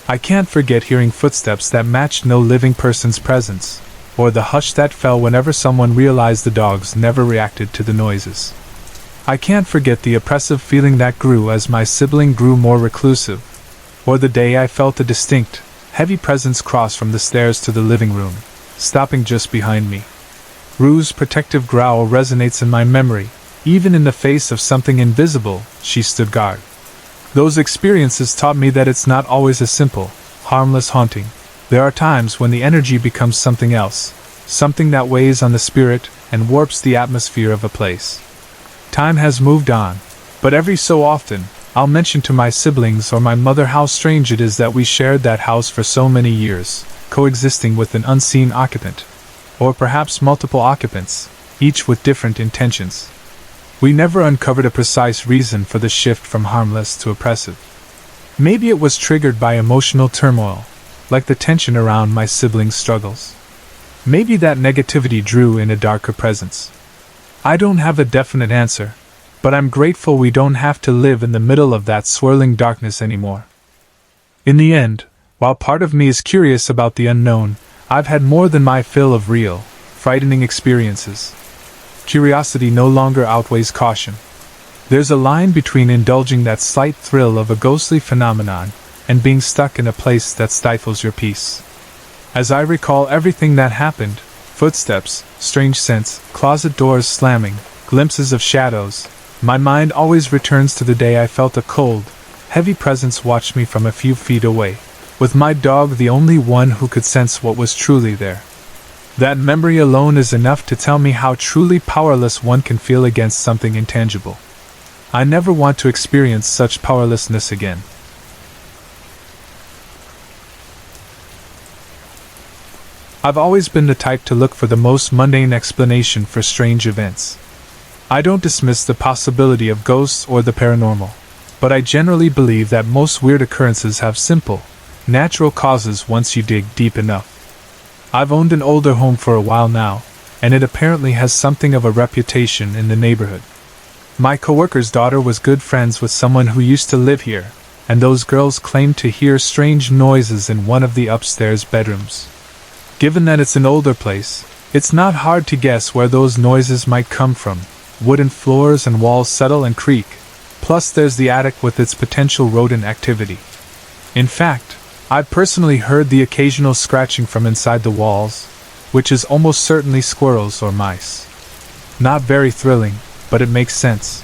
I can't forget hearing footsteps that matched no living person's presence, or the hush that fell whenever someone realized the dogs never reacted to the noises. I can't forget the oppressive feeling that grew as my sibling grew more reclusive, or the day I felt a distinct, heavy presence cross from the stairs to the living room, stopping just behind me. Rue's protective growl resonates in my memory. Even in the face of something invisible, she stood guard. Those experiences taught me that it's not always a simple, harmless haunting. There are times when the energy becomes something else, something that weighs on the spirit and warps the atmosphere of a place. Time has moved on, but every so often, I'll mention to my siblings or my mother how strange it is that we shared that house for so many years, coexisting with an unseen occupant. or perhaps multiple occupants, each with different intentions. We never uncovered a precise reason for the shift from harmless to oppressive. Maybe it was triggered by emotional turmoil, like the tension around my siblings' struggles. Maybe that negativity drew in a darker presence. I don't have a definite answer, but I'm grateful we don't have to live in the middle of that swirling darkness anymore. In the end, while part of me is curious about the unknown, I've had more than my fill of real, frightening experiences. Curiosity no longer outweighs caution. There's a line between indulging that slight thrill of a ghostly phenomenon and being stuck in a place that stifles your peace. As I recall everything that happened, footsteps, strange scents, closet doors slamming, glimpses of shadows, my mind always returns to the day I felt a cold, heavy presence watch me from a few feet away, with my dog the only one who could sense what was truly there. That memory alone is enough to tell me how truly powerless one can feel against something intangible. I never want to experience such powerlessness again. I've always been the type to look for the most mundane explanation for strange events. I don't dismiss the possibility of ghosts or the paranormal, but I generally believe that most weird occurrences have simple, natural causes once you dig deep enough. I've owned an older home for a while now, and it apparently has something of a reputation in the neighborhood. My coworker's daughter was good friends with someone who used to live here, and those girls claimed to hear strange noises in one of the upstairs bedrooms. Given that it's an older place, it's not hard to guess where those noises might come from. Wooden floors and walls settle and creak, plus there's the attic with its potential rodent activity. In fact, I've personally heard the occasional scratching from inside the walls, which is almost certainly squirrels or mice. Not very thrilling, but it makes sense.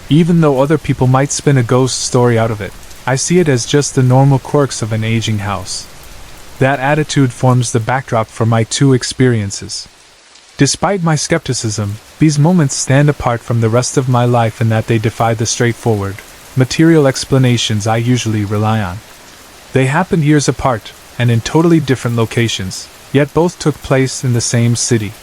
Even though other people might spin a ghost story out of it, I see it as just the normal quirks of an aging house. That attitude forms the backdrop for my two experiences. Despite my skepticism, these moments stand apart from the rest of my life in that they defy the straightforward, material explanations I usually rely on. They happened years apart, and in totally different locations, yet both took place in the same city.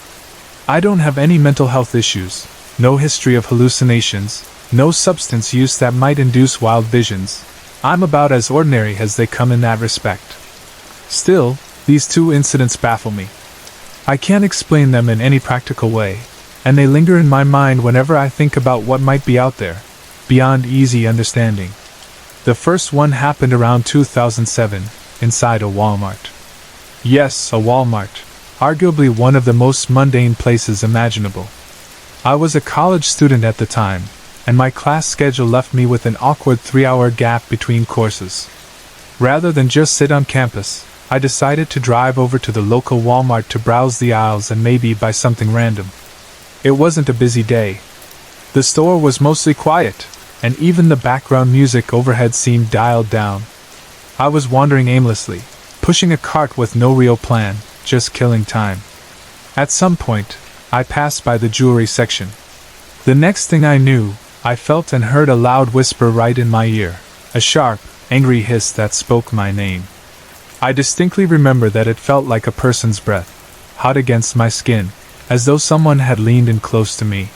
I don't have any mental health issues, no history of hallucinations, no substance use that might induce wild visions. I'm about as ordinary as they come in that respect. Still, these two incidents baffle me. I can't explain them in any practical way, and they linger in my mind whenever I think about what might be out there, beyond easy understanding. The first one happened around 2007, inside a Walmart. Yes, a Walmart, arguably one of the most mundane places imaginable. I was a college student at the time, and my class schedule left me with an awkward 3-hour gap between courses. Rather than just sit on campus, I decided to drive over to the local Walmart to browse the aisles and maybe buy something random. It wasn't a busy day. The store was mostly quiet, and even the background music overhead seemed dialed down. I was wandering aimlessly, pushing a cart with no real plan, just killing time. At some point, I passed by the jewelry section. The next thing I knew, I felt and heard a loud whisper right in my ear, a sharp, angry hiss that spoke my name. I distinctly remember that it felt like a person's breath, hot against my skin, as though someone had leaned in close to me.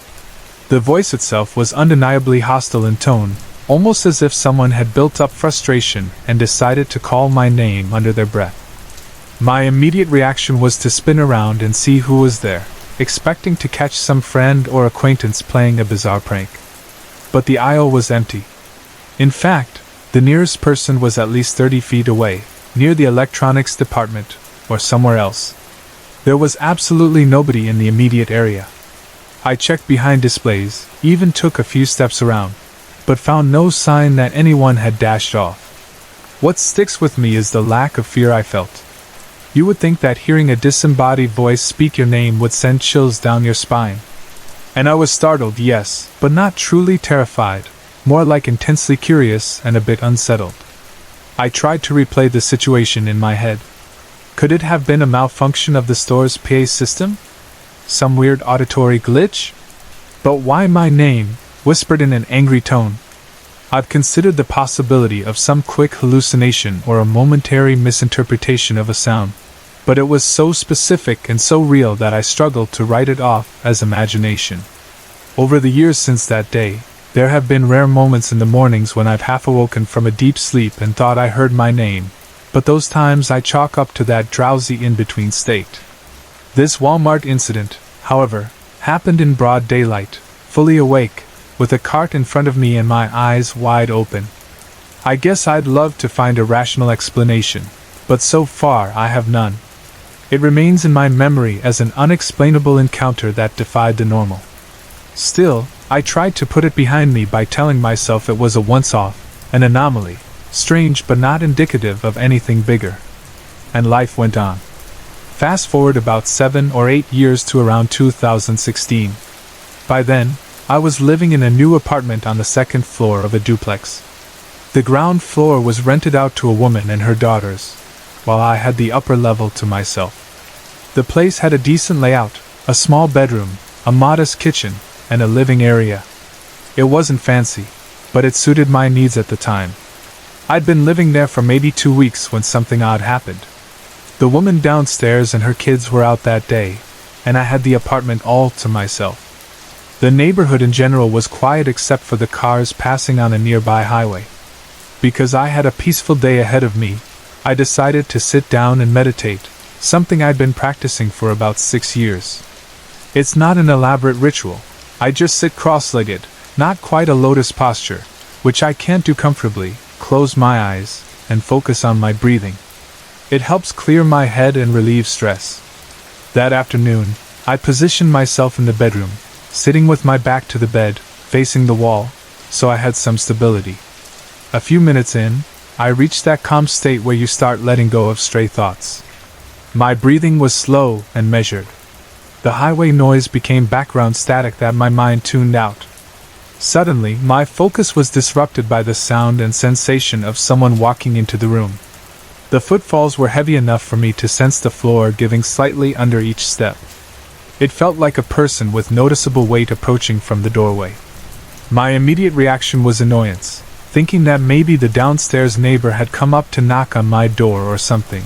The voice itself was undeniably hostile in tone, almost as if someone had built up frustration and decided to call my name under their breath. My immediate reaction was to spin around and see who was there, expecting to catch some friend or acquaintance playing a bizarre prank. But the aisle was empty. In fact, the nearest person was at least 30 feet away, near the electronics department, or somewhere else. There was absolutely nobody in the immediate area. I checked behind displays, even took a few steps around, but found no sign that anyone had dashed off. What sticks with me is the lack of fear I felt. You would think that hearing a disembodied voice speak your name would send chills down your spine. And I was startled, yes, but not truly terrified, more like intensely curious and a bit unsettled. I tried to replay the situation in my head. Could it have been a malfunction of the store's PA system? Some weird auditory glitch? But why my name, whispered in an angry tone? I've considered the possibility of some quick hallucination or a momentary misinterpretation of a sound, but it was so specific and so real that I struggled to write it off as imagination. Over the years since that day, there have been rare moments in the mornings when I've half awoken from a deep sleep and thought I heard my name, but those times I chalk up to that drowsy in-between state. This Walmart incident, however, happened in broad daylight, fully awake, with a cart in front of me and my eyes wide open. I guess I'd love to find a rational explanation, but so far I have none. It remains in my memory as an unexplainable encounter that defied the normal. Still, I tried to put it behind me by telling myself it was a once-off, an anomaly, strange but not indicative of anything bigger. And life went on. Fast forward about 7 or 8 years to around 2016. By then, I was living in a new apartment on the second floor of a duplex. The ground floor was rented out to a woman and her daughters, while I had the upper level to myself. The place had a decent layout, a small bedroom, a modest kitchen, and a living area. It wasn't fancy, but it suited my needs at the time. I'd been living there for maybe 2 weeks when something odd happened. The woman downstairs and her kids were out that day, and I had the apartment all to myself. The neighborhood in general was quiet except for the cars passing on a nearby highway. Because I had a peaceful day ahead of me, I decided to sit down and meditate, something I'd been practicing for about 6 years. It's not an elaborate ritual. I just sit cross-legged, not quite a lotus posture, which I can't do comfortably, close my eyes, and focus on my breathing. It helps clear my head and relieve stress. That afternoon, I positioned myself in the bedroom, sitting with my back to the bed, facing the wall, so I had some stability. A few minutes in, I reached that calm state where you start letting go of stray thoughts. My breathing was slow and measured. The highway noise became background static that my mind tuned out. Suddenly, my focus was disrupted by the sound and sensation of someone walking into the room. The footfalls were heavy enough for me to sense the floor giving slightly under each step. It felt like a person with noticeable weight approaching from the doorway. My immediate reaction was annoyance, thinking that maybe the downstairs neighbor had come up to knock on my door or something,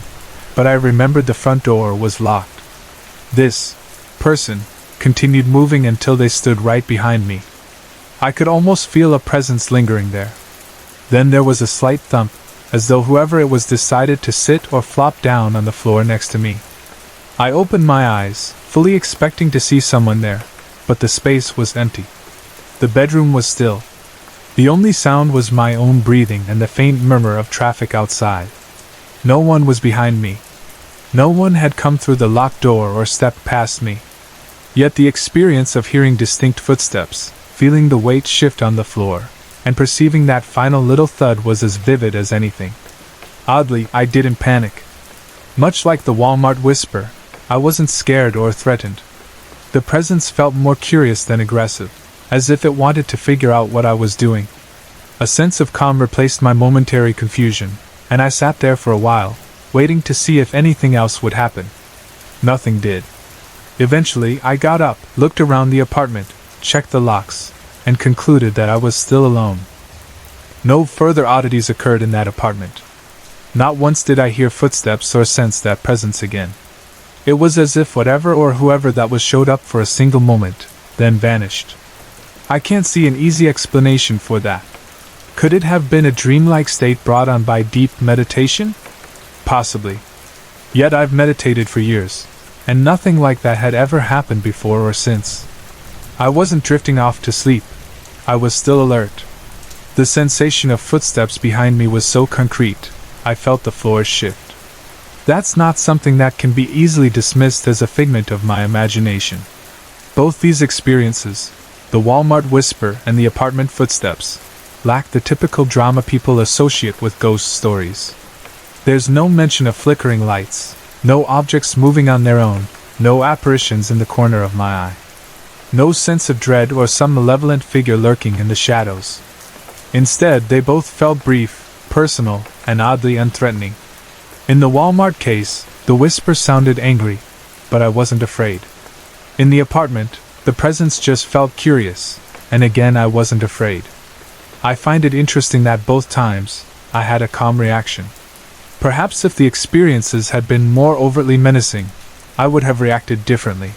but I remembered the front door was locked. This person continued moving until they stood right behind me. I could almost feel a presence lingering there. Then there was a slight thump, as though whoever it was decided to sit or flop down on the floor next to me. I opened my eyes, fully expecting to see someone there, but the space was empty. The bedroom was still. The only sound was my own breathing and the faint murmur of traffic outside. No one was behind me. No one had come through the locked door or stepped past me. Yet the experience of hearing distinct footsteps, feeling the weight shift on the floor, and perceiving that final little thud was as vivid as anything. Oddly, I didn't panic. Much like the Walmart whisper, I wasn't scared or threatened. The presence felt more curious than aggressive, as if it wanted to figure out what I was doing. A sense of calm replaced my momentary confusion, and I sat there for a while, waiting to see if anything else would happen. Nothing did. Eventually, I got up, looked around the apartment, checked the locks, and concluded that I was still alone. No further oddities occurred in that apartment. Not once did I hear footsteps or sense that presence again. It was as if whatever or whoever that was showed up for a single moment, then vanished. I can't see an easy explanation for that. Could it have been a dreamlike state brought on by deep meditation? Possibly. Yet I've meditated for years, and nothing like that had ever happened before or since. I wasn't drifting off to sleep. I was still alert. The sensation of footsteps behind me was so concrete, I felt the floor shift. That's not something that can be easily dismissed as a figment of my imagination. Both these experiences, the Walmart whisper and the apartment footsteps, lack the typical drama people associate with ghost stories. There's no mention of flickering lights, no objects moving on their own, no apparitions in the corner of my eye. No sense of dread or some malevolent figure lurking in the shadows. Instead, they both felt brief, personal, and oddly unthreatening. In the Walmart case, the whisper sounded angry, but I wasn't afraid. In the apartment, the presence just felt curious, and again I wasn't afraid. I find it interesting that both times, I had a calm reaction. Perhaps if the experiences had been more overtly menacing, I would have reacted differently.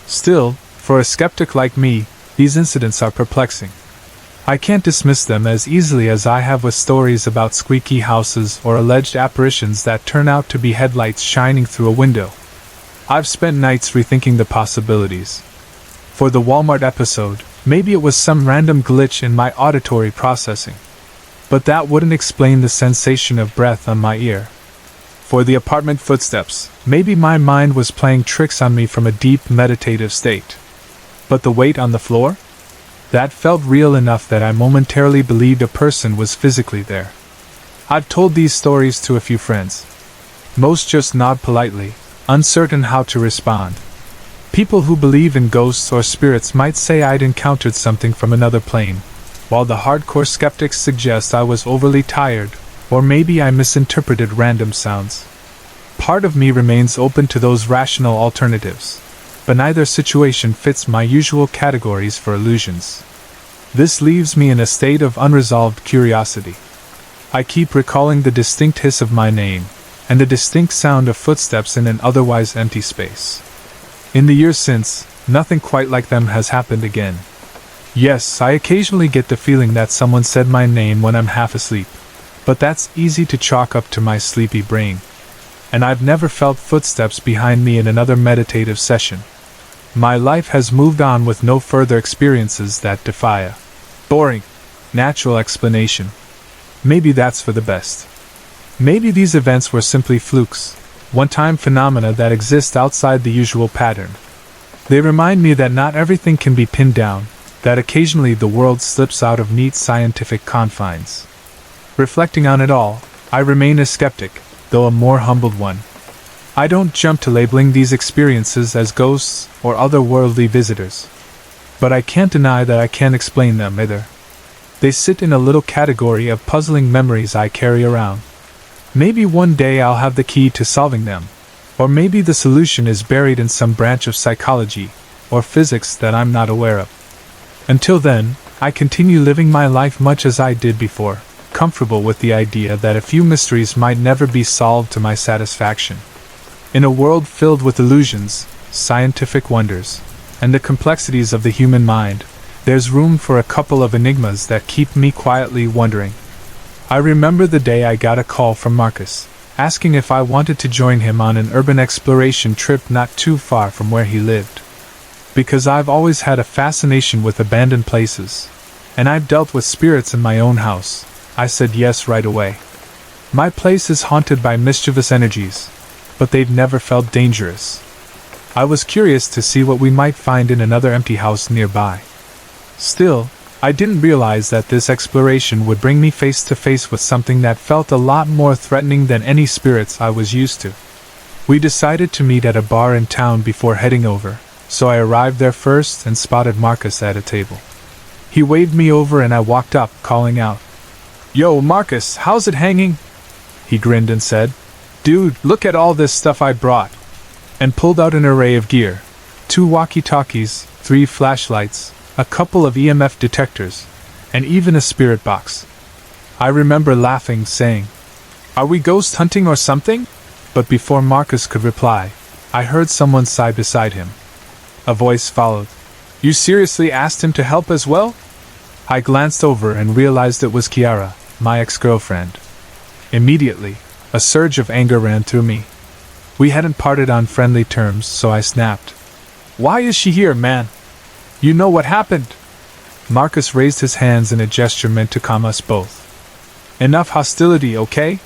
Still, for a skeptic like me, these incidents are perplexing. I can't dismiss them as easily as I have with stories about squeaky houses or alleged apparitions that turn out to be headlights shining through a window. I've spent nights rethinking the possibilities. For the Walmart episode, maybe it was some random glitch in my auditory processing. But that wouldn't explain the sensation of breath on my ear. For the apartment footsteps, maybe my mind was playing tricks on me from a deep meditative state. But the weight on the floor? That felt real enough that I momentarily believed a person was physically there. I've told these stories to a few friends. Most just nod politely, uncertain how to respond. People who believe in ghosts or spirits might say I'd encountered something from another plane, while the hardcore skeptics suggest I was overly tired, or maybe I misinterpreted random sounds. Part of me remains open to those rational alternatives, but neither situation fits my usual categories for illusions. This leaves me in a state of unresolved curiosity. I keep recalling the distinct hiss of my name, and the distinct sound of footsteps in an otherwise empty space. In the years since, nothing quite like them has happened again. Yes, I occasionally get the feeling that someone said my name when I'm half asleep, but that's easy to chalk up to my sleepy brain. And I've never felt footsteps behind me in another meditative session. My life has moved on with no further experiences that defy a boring, natural explanation. Maybe that's for the best. Maybe these events were simply flukes, one-time phenomena that exist outside the usual pattern. They remind me that not everything can be pinned down, that occasionally the world slips out of neat scientific confines. Reflecting on it all, I remain a skeptic, though a more humbled one. I don't jump to labeling these experiences as ghosts or otherworldly visitors. But I can't deny that I can't explain them either. They sit in a little category of puzzling memories I carry around. Maybe one day I'll have the key to solving them, or maybe the solution is buried in some branch of psychology or physics that I'm not aware of. Until then, I continue living my life much as I did before, comfortable with the idea that a few mysteries might never be solved to my satisfaction. In a world filled with illusions, scientific wonders, and the complexities of the human mind, there's room for a couple of enigmas that keep me quietly wondering. I remember the day I got a call from Marcus, asking if I wanted to join him on an urban exploration trip not too far from where he lived. Because I've always had a fascination with abandoned places, and I've dealt with spirits in my own house, I said yes right away. My place is haunted by mischievous energies, but they've never felt dangerous. I was curious to see what we might find in another empty house nearby. Still, I didn't realize that this exploration would bring me face to face with something that felt a lot more threatening than any spirits I was used to. We decided to meet at a bar in town before heading over, so I arrived there first and spotted Marcus at a table. He waved me over and I walked up, calling out, "Yo, Marcus, how's it hanging?" He grinned and said, "Dude, look at all this stuff I brought," and pulled out an array of gear: 2 walkie-talkies, 3 flashlights, a couple of EMF detectors, and even a spirit box. I remember laughing, saying, "Are we ghost hunting or something?" But before Marcus could reply, I heard someone sigh beside him. A voice followed, "You seriously asked him to help as well?" I glanced over and realized it was Kiara, my ex-girlfriend. Immediately, a surge of anger ran through me. We hadn't parted on friendly terms, so I snapped, "Why is she here, man? You know what happened?" Marcus raised his hands in a gesture meant to calm us both. "Enough hostility, okay?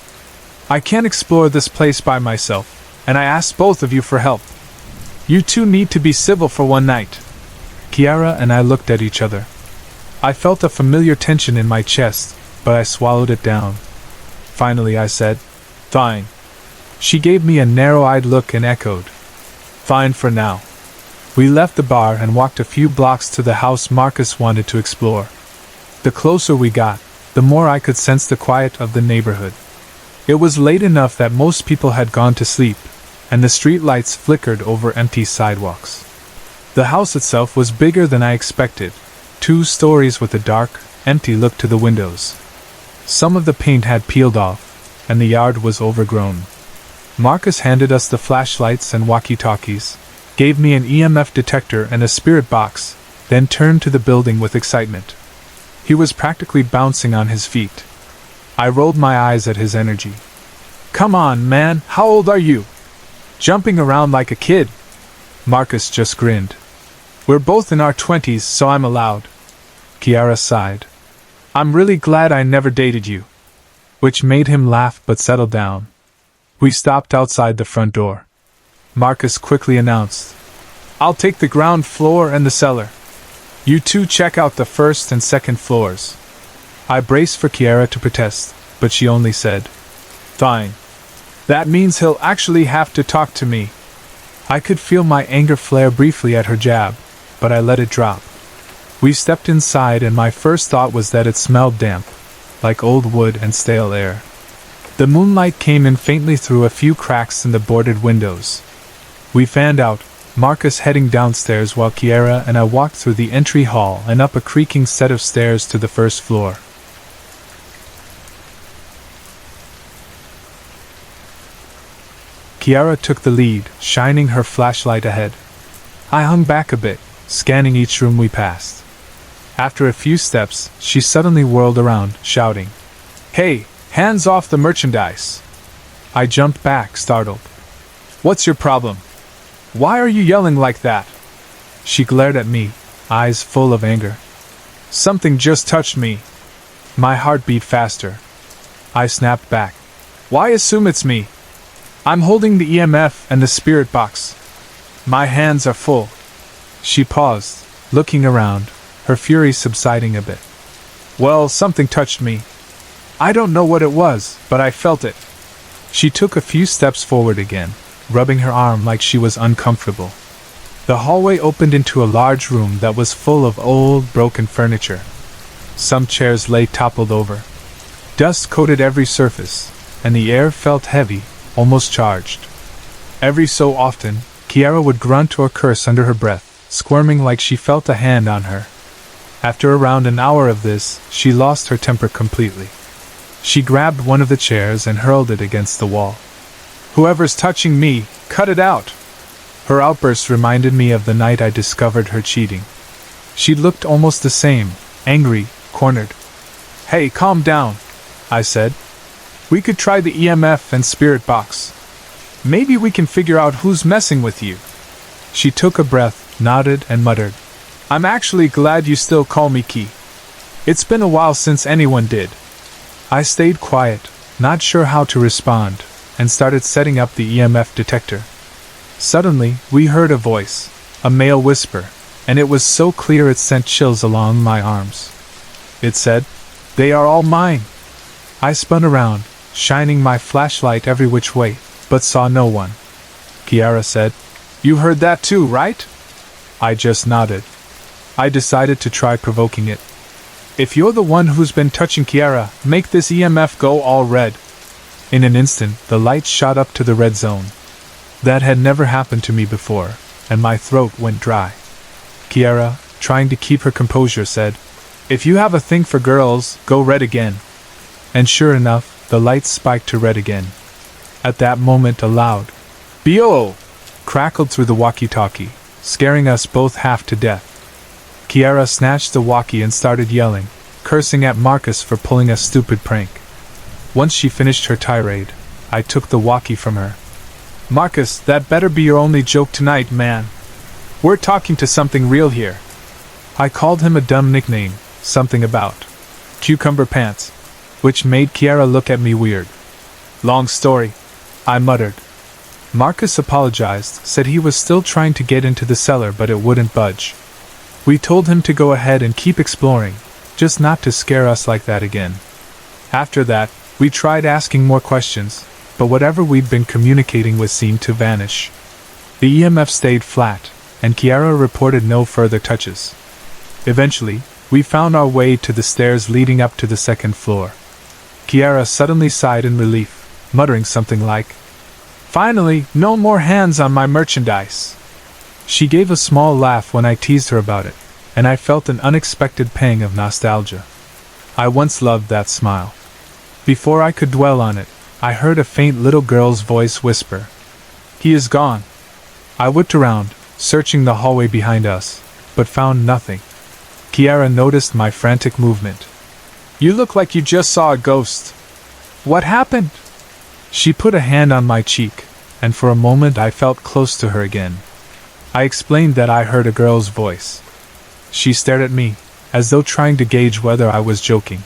I can't explore this place by myself, and I asked both of you for help. You two need to be civil for one night." Kiara and I looked at each other. I felt a familiar tension in my chest, but I swallowed it down. Finally I said, "Fine." She gave me a narrow-eyed look and echoed, "Fine for now." We left the bar and walked a few blocks to the house Marcus wanted to explore. The closer we got, the more I could sense the quiet of the neighborhood. It was late enough that most people had gone to sleep, and the street lights flickered over empty sidewalks. The house itself was bigger than I expected, 2 stories with a dark, empty look to the windows. Some of the paint had peeled off, and the yard was overgrown. Marcus handed us the flashlights and walkie-talkies, gave me an EMF detector and a spirit box, then turned to the building with excitement. He was practically bouncing on his feet. I rolled my eyes at his energy. "Come on, man, how old are you? Jumping around like a kid." Marcus just grinned. "We're both in our 20s, so I'm allowed." Kiara sighed. "I'm really glad I never dated you." Which made him laugh but settle down. We stopped outside the front door. Marcus quickly announced, "I'll take the ground floor and the cellar. You two check out the first and second floors." I braced for Kiara to protest, but she only said, "Fine. That means he'll actually have to talk to me." I could feel my anger flare briefly at her jab, but I let it drop. We stepped inside and my first thought was that it smelled damp, like old wood and stale air. The moonlight came in faintly through a few cracks in the boarded windows. We fanned out, Marcus heading downstairs while Kiara and I walked through the entry hall and up a creaking set of stairs to the first floor. Kiara took the lead, shining her flashlight ahead. I hung back a bit, scanning each room we passed. After a few steps, she suddenly whirled around, shouting, "Hey, hands off the merchandise!" I jumped back, startled. "What's your problem? Why are you yelling like that?" She glared at me, eyes full of anger. "Something just touched me." My heart beat faster. I snapped back. "Why assume it's me? I'm holding the EMF and the spirit box. My hands are full." She paused, looking around, her fury subsiding a bit. "Well, something touched me. I don't know what it was, but I felt it." She took a few steps forward again, rubbing her arm like she was uncomfortable. The hallway opened into a large room that was full of old, broken furniture. Some chairs lay toppled over. Dust coated every surface, and the air felt heavy, almost charged. Every so often, Kiara would grunt or curse under her breath, squirming like she felt a hand on her. After around an hour of this, she lost her temper completely. She grabbed one of the chairs and hurled it against the wall. "Whoever's touching me, cut it out!" Her outburst reminded me of the night I discovered her cheating. She looked almost the same, angry, cornered. "Hey, calm down," I said. "We could try the EMF and spirit box. Maybe we can figure out who's messing with you." She took a breath, nodded, and muttered, "I'm actually glad you still call me Ki. It's been a while since anyone did." I stayed quiet, not sure how to respond, and started setting up the EMF detector. Suddenly, we heard a voice, a male whisper, and it was so clear it sent chills along my arms. It said, "They are all mine." I spun around, shining my flashlight every which way, but saw no one. Kiara said, "You heard that too, right?" I just nodded. I decided to try provoking it. "If you're the one who's been touching Kiara, make this EMF go all red." In an instant, the lights shot up to the red zone. That had never happened to me before, and my throat went dry. Kiara, trying to keep her composure, said, "If you have a thing for girls, go red again." And sure enough, the lights spiked to red again. At that moment a loud "B.O." crackled through the walkie-talkie, scaring us both half to death. Kiara snatched the walkie and started yelling, cursing at Marcus for pulling a stupid prank. Once she finished her tirade, I took the walkie from her. "Marcus, that better be your only joke tonight, man. We're talking to something real here." I called him a dumb nickname, something about cucumber pants, which made Kiara look at me weird. "Long story," I muttered. Marcus apologized, said he was still trying to get into the cellar but it wouldn't budge. We told him to go ahead and keep exploring, just not to scare us like that again. After that, we tried asking more questions, but whatever we'd been communicating with seemed to vanish. The EMF stayed flat, and Kiara reported no further touches. Eventually, we found our way to the stairs leading up to the second floor. Kiara suddenly sighed in relief, muttering something like, "Finally, no more hands on my merchandise." She gave a small laugh when I teased her about it, and I felt an unexpected pang of nostalgia. I once loved that smile. Before I could dwell on it, I heard a faint little girl's voice whisper. "He is gone." I looked around, searching the hallway behind us, but found nothing. Kiara noticed my frantic movement. "You look like you just saw a ghost. What happened?" She put a hand on my cheek, and for a moment I felt close to her again. I explained that I heard a girl's voice. She stared at me, as though trying to gauge whether I was joking.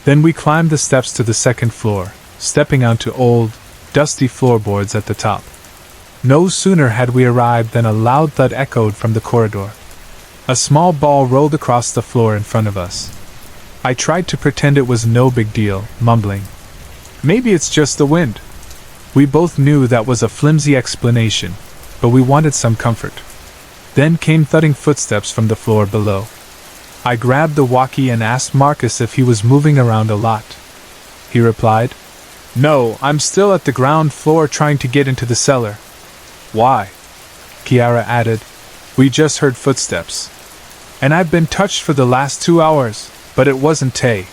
Then we climbed the steps to the second floor, stepping onto old, dusty floorboards at the top. No sooner had we arrived than a loud thud echoed from the corridor. A small ball rolled across the floor in front of us. I tried to pretend it was no big deal, mumbling, "Maybe it's just the wind." We both knew that was a flimsy explanation, but we wanted some comfort. Then came thudding footsteps from the floor below. I grabbed the walkie and asked Marcus if he was moving around a lot. He replied, "No, I'm still at the ground floor trying to get into the cellar." "Why?" Kiara added, "We just heard footsteps. And I've been touched for the last 2 hours, but it wasn't Tay."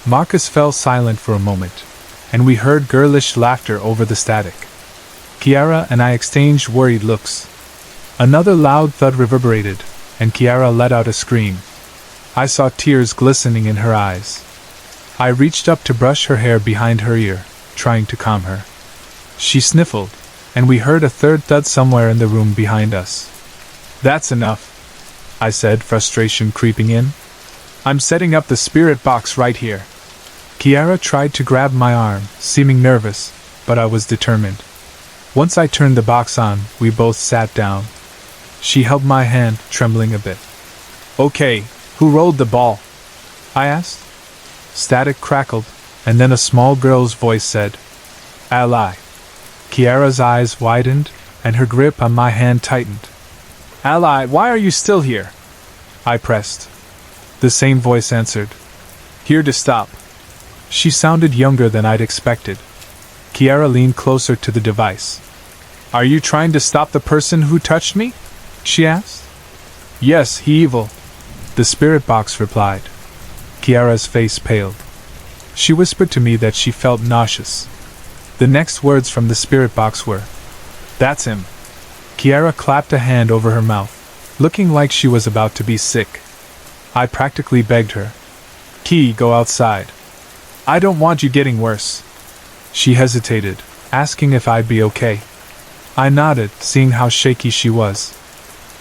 Marcus fell silent for a moment, and we heard girlish laughter over the static. Kiara and I exchanged worried looks. Another loud thud reverberated, and Kiara let out a scream. I saw tears glistening in her eyes. I reached up to brush her hair behind her ear, trying to calm her. She sniffled, and we heard a third thud somewhere in the room behind us. "That's enough," I said, frustration creeping in. "I'm setting up the spirit box right here." Kiara tried to grab my arm, seeming nervous, but I was determined. Once I turned the box on, we both sat down. She held my hand, trembling a bit. "Okay, who rolled the ball?" I asked. Static crackled, and then a small girl's voice said, "Ally." Kiara's eyes widened, and her grip on my hand tightened. "Ally, why are you still here?" I pressed. The same voice answered, "Here to stop." She sounded younger than I'd expected. Kiara leaned closer to the device. "Are you trying to stop the person who touched me?" she asked. "Yes, he evil," the spirit box replied. Kiara's face paled. She whispered to me that she felt nauseous. The next words from the spirit box were, "That's him." Kiara clapped a hand over her mouth, looking like she was about to be sick. I practically begged her, "Ki, go outside. I don't want you getting worse." She hesitated, asking if I'd be okay. I nodded, seeing how shaky she was.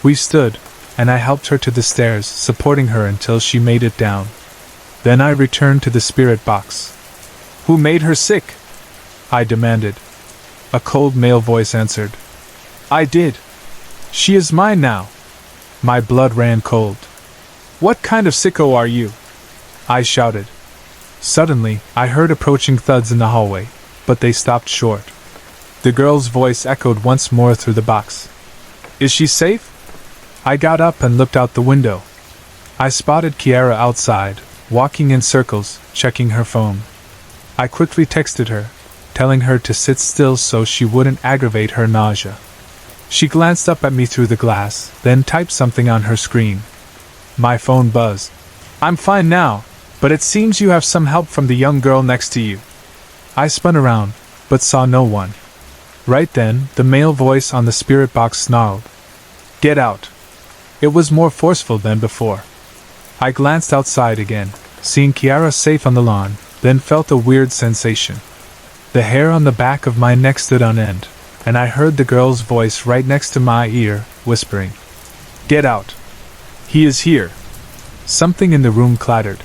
We stood, and I helped her to the stairs, supporting her until she made it down. Then I returned to the spirit box. "Who made her sick?" I demanded. A cold male voice answered, "I did. She is mine now." My blood ran cold. "What kind of sicko are you?" I shouted. Suddenly, I heard approaching thuds in the hallway, but they stopped short. The girl's voice echoed once more through the box. "Is she safe?" I got up and looked out the window. I spotted Kiara outside, walking in circles, checking her phone. I quickly texted her, telling her to sit still so she wouldn't aggravate her nausea. She glanced up at me through the glass, then typed something on her screen. My phone buzzed. "I'm fine now, but it seems you have some help from the young girl next to you." I spun around, but saw no one. Right then, the male voice on the spirit box snarled, "Get out." It was more forceful than before. I glanced outside again, seeing Kiara safe on the lawn, then felt a weird sensation. The hair on the back of my neck stood on end, and I heard the girl's voice right next to my ear, whispering, "Get out. He is here." Something in the room clattered.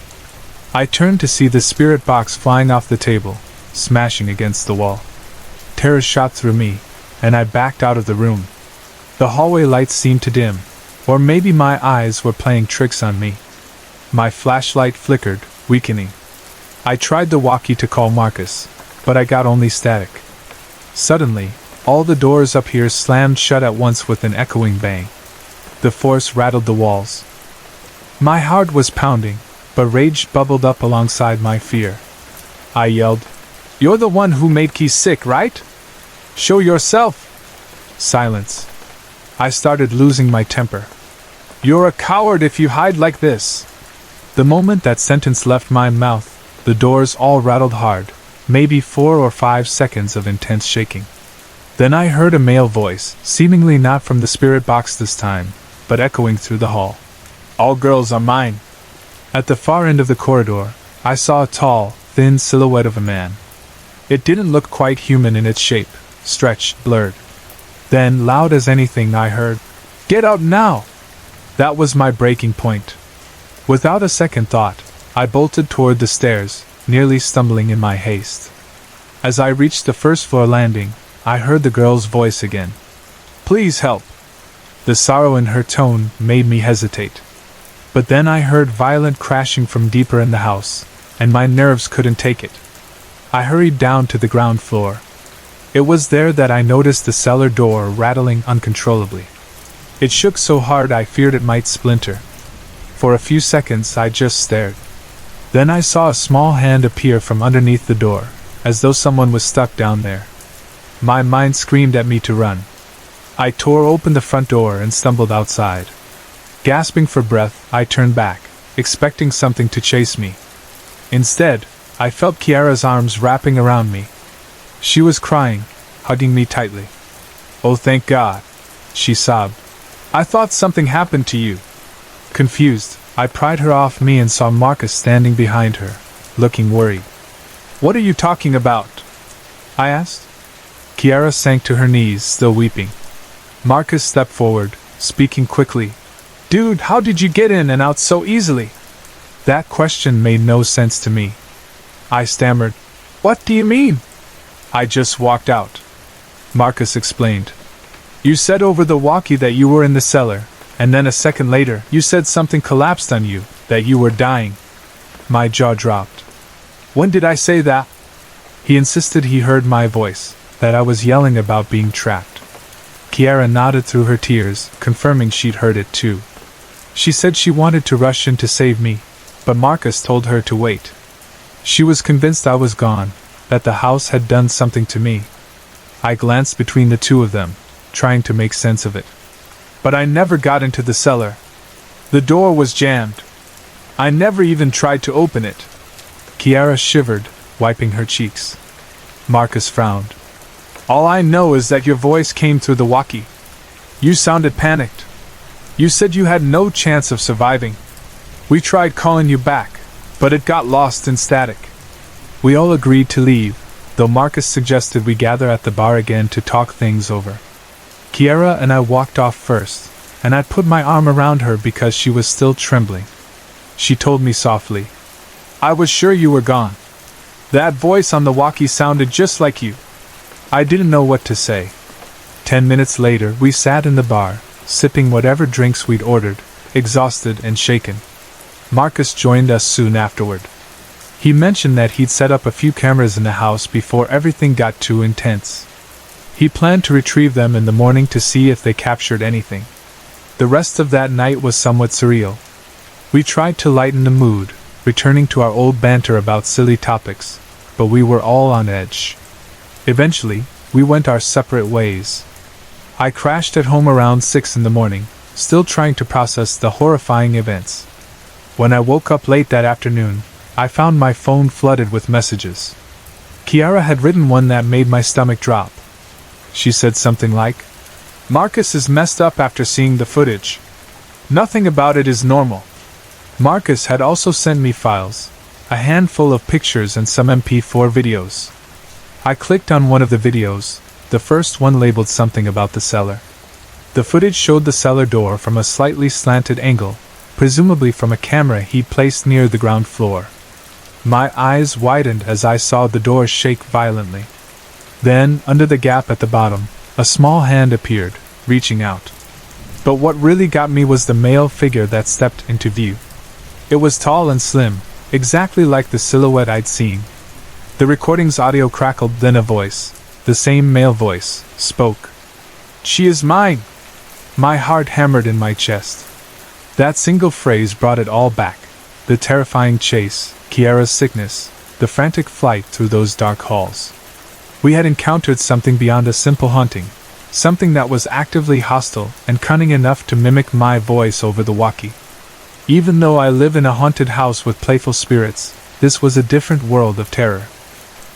I turned to see the spirit box flying off the table, smashing against the wall. Terror shot through me, and I backed out of the room. The hallway lights seemed to dim, or maybe my eyes were playing tricks on me. My flashlight flickered, weakening. I tried the walkie to call Marcus, but I got only static. Suddenly, all the doors up here slammed shut at once with an echoing bang. The force rattled the walls. My heart was pounding, but rage bubbled up alongside my fear. I yelled, "You're the one who made Key sick, right? Show yourself!" Silence. I started losing my temper. "You're a coward if you hide like this." The moment that sentence left my mouth, the doors all rattled hard, maybe 4 or 5 seconds of intense shaking. Then I heard a male voice, seemingly not from the spirit box this time, but echoing through the hall. "All girls are mine." At the far end of the corridor, I saw a tall, thin silhouette of a man. It didn't look quite human in its shape, stretched, blurred. Then, loud as anything, I heard, "Get out now!" That was my breaking point. Without a second thought, I bolted toward the stairs, nearly stumbling in my haste. As I reached the first floor landing, I heard the girl's voice again. "Please help." The sorrow in her tone made me hesitate. But then I heard violent crashing from deeper in the house, and my nerves couldn't take it. I hurried down to the ground floor. It was there that I noticed the cellar door rattling uncontrollably. It shook so hard I feared it might splinter. For a few seconds I just stared. Then I saw a small hand appear from underneath the door, as though someone was stuck down there. My mind screamed at me to run. I tore open the front door and stumbled outside. Gasping for breath, I turned back, expecting something to chase me. Instead, I felt Kiara's arms wrapping around me. She was crying, hugging me tightly. "Oh, thank God," she sobbed. "I thought something happened to you." Confused, I pried her off me and saw Marcus standing behind her, looking worried. "What are you talking about?" I asked. Kiara sank to her knees, still weeping. Marcus stepped forward, speaking quickly. "Dude, how did you get in and out so easily?" That question made no sense to me. I stammered, "What do you mean?" "I just walked out," Marcus explained. "You said over the walkie that you were in the cellar, and then a second later you said something collapsed on you, that you were dying." My jaw dropped. "When did I say that?" He insisted he heard my voice, that I was yelling about being trapped. Kiara nodded through her tears, confirming she'd heard it too. She said she wanted to rush in to save me, but Marcus told her to wait. She was convinced I was gone, that the house had done something to me. I glanced between the two of them, trying to make sense of it. "But I never got into the cellar. The door was jammed. I never even tried to open it." Kiara shivered, wiping her cheeks. Marcus frowned. "All I know is that your voice came through the walkie. You sounded panicked. You said you had no chance of surviving. We tried calling you back, but it got lost in static." We all agreed to leave, though Marcus suggested we gather at the bar again to talk things over. Kiara and I walked off first, and I put my arm around her because she was still trembling. She told me softly, "I was sure you were gone. That voice on the walkie sounded just like you." I didn't know what to say. 10 minutes later, we sat in the bar, sipping whatever drinks we'd ordered, exhausted and shaken. Marcus joined us soon afterward. He mentioned that he'd set up a few cameras in the house before everything got too intense. He planned to retrieve them in the morning to see if they captured anything. The rest of that night was somewhat surreal. We tried to lighten the mood, returning to our old banter about silly topics, but we were all on edge. Eventually, we went our separate ways. I crashed at home around 6 in the morning, still trying to process the horrifying events. When I woke up late that afternoon, I found my phone flooded with messages. Kiara had written one that made my stomach drop. She said something like, "Marcus is messed up after seeing the footage. Nothing about it is normal." Marcus had also sent me files, a handful of pictures and some MP4 videos. I clicked on one of the videos, the first one labeled something about the cellar. The footage showed the cellar door from a slightly slanted angle, presumably from a camera he'd placed near the ground floor. My eyes widened as I saw the door shake violently. Then, under the gap at the bottom, a small hand appeared, reaching out. But what really got me was the male figure that stepped into view. It was tall and slim, exactly like the silhouette I'd seen. The recording's audio crackled, then a voice, the same male voice, spoke. "She is mine!" My heart hammered in my chest. That single phrase brought it all back. The terrifying chase, Kiara's sickness, the frantic flight through those dark halls. We had encountered something beyond a simple haunting, something that was actively hostile and cunning enough to mimic my voice over the walkie. Even though I live in a haunted house with playful spirits, this was a different world of terror.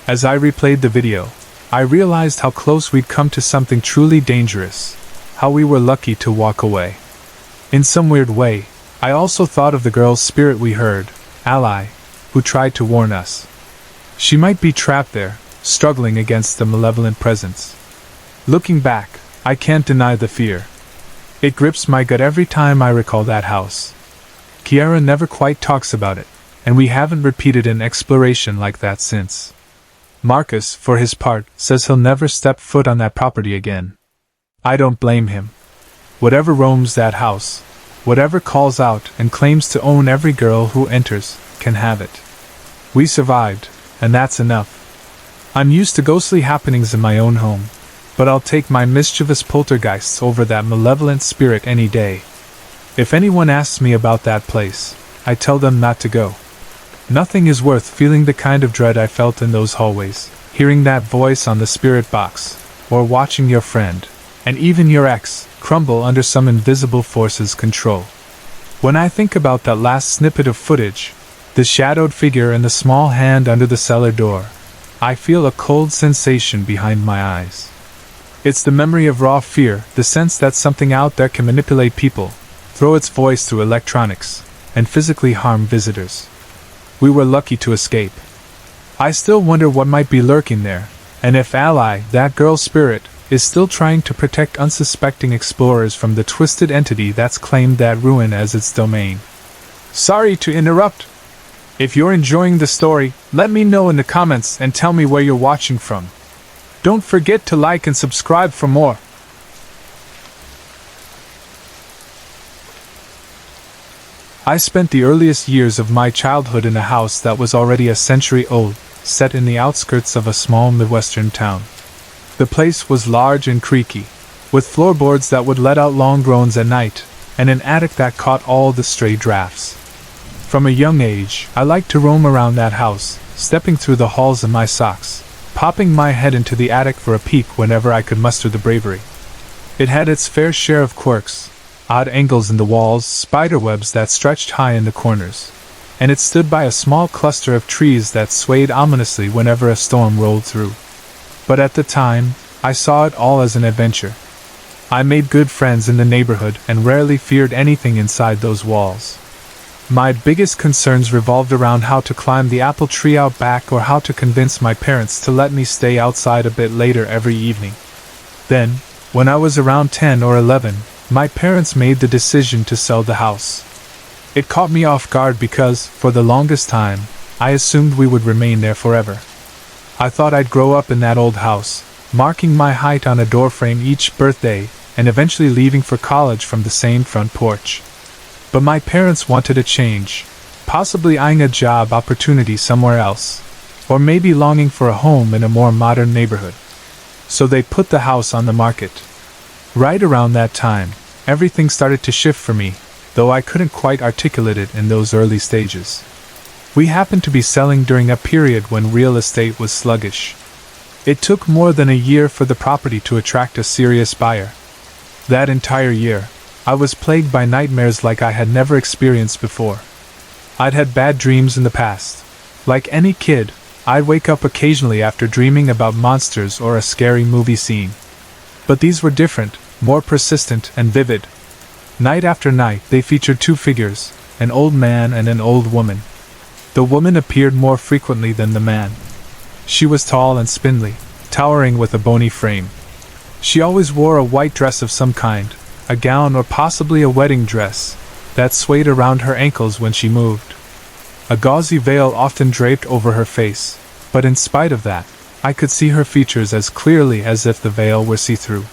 As I replayed the video, I realized how close we'd come to something truly dangerous, how we were lucky to walk away. In some weird way, I also thought of the girl's spirit we heard, Ally, who tried to warn us. She might be trapped there, struggling against the malevolent presence. Looking back, I can't deny the fear. It grips my gut every time I recall that house. Kiara never quite talks about it, and we haven't repeated an exploration like that since. Marcus, for his part, says he'll never step foot on that property again. I don't blame him. Whatever roams that house, whatever calls out and claims to own every girl who enters, can have it. We survived, and that's enough. I'm used to ghostly happenings in my own home, but I'll take my mischievous poltergeists over that malevolent spirit any day. If anyone asks me about that place, I tell them not to go. Nothing is worth feeling the kind of dread I felt in those hallways, hearing that voice on the spirit box, or watching your friend, and even your ex, crumble under some invisible force's control. When I think about that last snippet of footage, the shadowed figure and the small hand under the cellar door, I feel a cold sensation behind my eyes. It's the memory of raw fear, the sense that something out there can manipulate people, throw its voice through electronics, and physically harm visitors. We were lucky to escape. I still wonder what might be lurking there, and if Ally, that girl spirit, is still trying to protect unsuspecting explorers from the twisted entity that's claimed that ruin as its domain. Sorry to interrupt. If you're enjoying the story, let me know in the comments and tell me where you're watching from. Don't forget to like and subscribe for more. I spent the earliest years of my childhood in a house that was already a century old, set in the outskirts of a small Midwestern town. The place was large and creaky, with floorboards that would let out long groans at night, and an attic that caught all the stray drafts. From a young age, I liked to roam around that house, stepping through the halls in my socks, popping my head into the attic for a peek whenever I could muster the bravery. It had its fair share of quirks, odd angles in the walls, spiderwebs that stretched high in the corners, and it stood by a small cluster of trees that swayed ominously whenever a storm rolled through. But at the time, I saw it all as an adventure. I made good friends in the neighborhood and rarely feared anything inside those walls. My biggest concerns revolved around how to climb the apple tree out back or how to convince my parents to let me stay outside a bit later every evening. Then, when I was around 10 or 11, my parents made the decision to sell the house. It caught me off guard because, for the longest time, I assumed we would remain there forever. I thought I'd grow up in that old house, marking my height on a doorframe each birthday, and eventually leaving for college from the same front porch. But my parents wanted a change, possibly eyeing a job opportunity somewhere else, or maybe longing for a home in a more modern neighborhood. So they put the house on the market. Right around that time, everything started to shift for me, though I couldn't quite articulate it in those early stages. We happened to be selling during a period when real estate was sluggish. It took more than a year for the property to attract a serious buyer. That entire year, I was plagued by nightmares like I had never experienced before. I'd had bad dreams in the past. Like any kid, I'd wake up occasionally after dreaming about monsters or a scary movie scene. But these were different, more persistent and vivid. Night after night they featured two figures, an old man and an old woman. The woman appeared more frequently than the man. She was tall and spindly, towering with a bony frame. She always wore a white dress of some kind, a gown or possibly a wedding dress, that swayed around her ankles when she moved. A gauzy veil often draped over her face, but in spite of that, I could see her features as clearly as if the veil were see-through.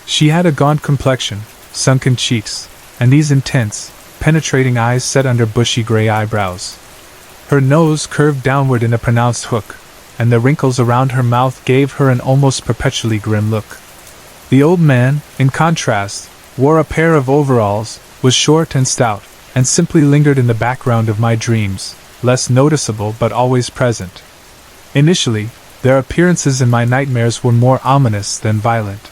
She had a gaunt complexion, sunken cheeks, and these intense, penetrating eyes set under bushy gray eyebrows. Her nose curved downward in a pronounced hook, and the wrinkles around her mouth gave her an almost perpetually grim look. The old man, in contrast, wore a pair of overalls, was short and stout, and simply lingered in the background of my dreams, less noticeable but always present. Initially, their appearances in my nightmares were more ominous than violent.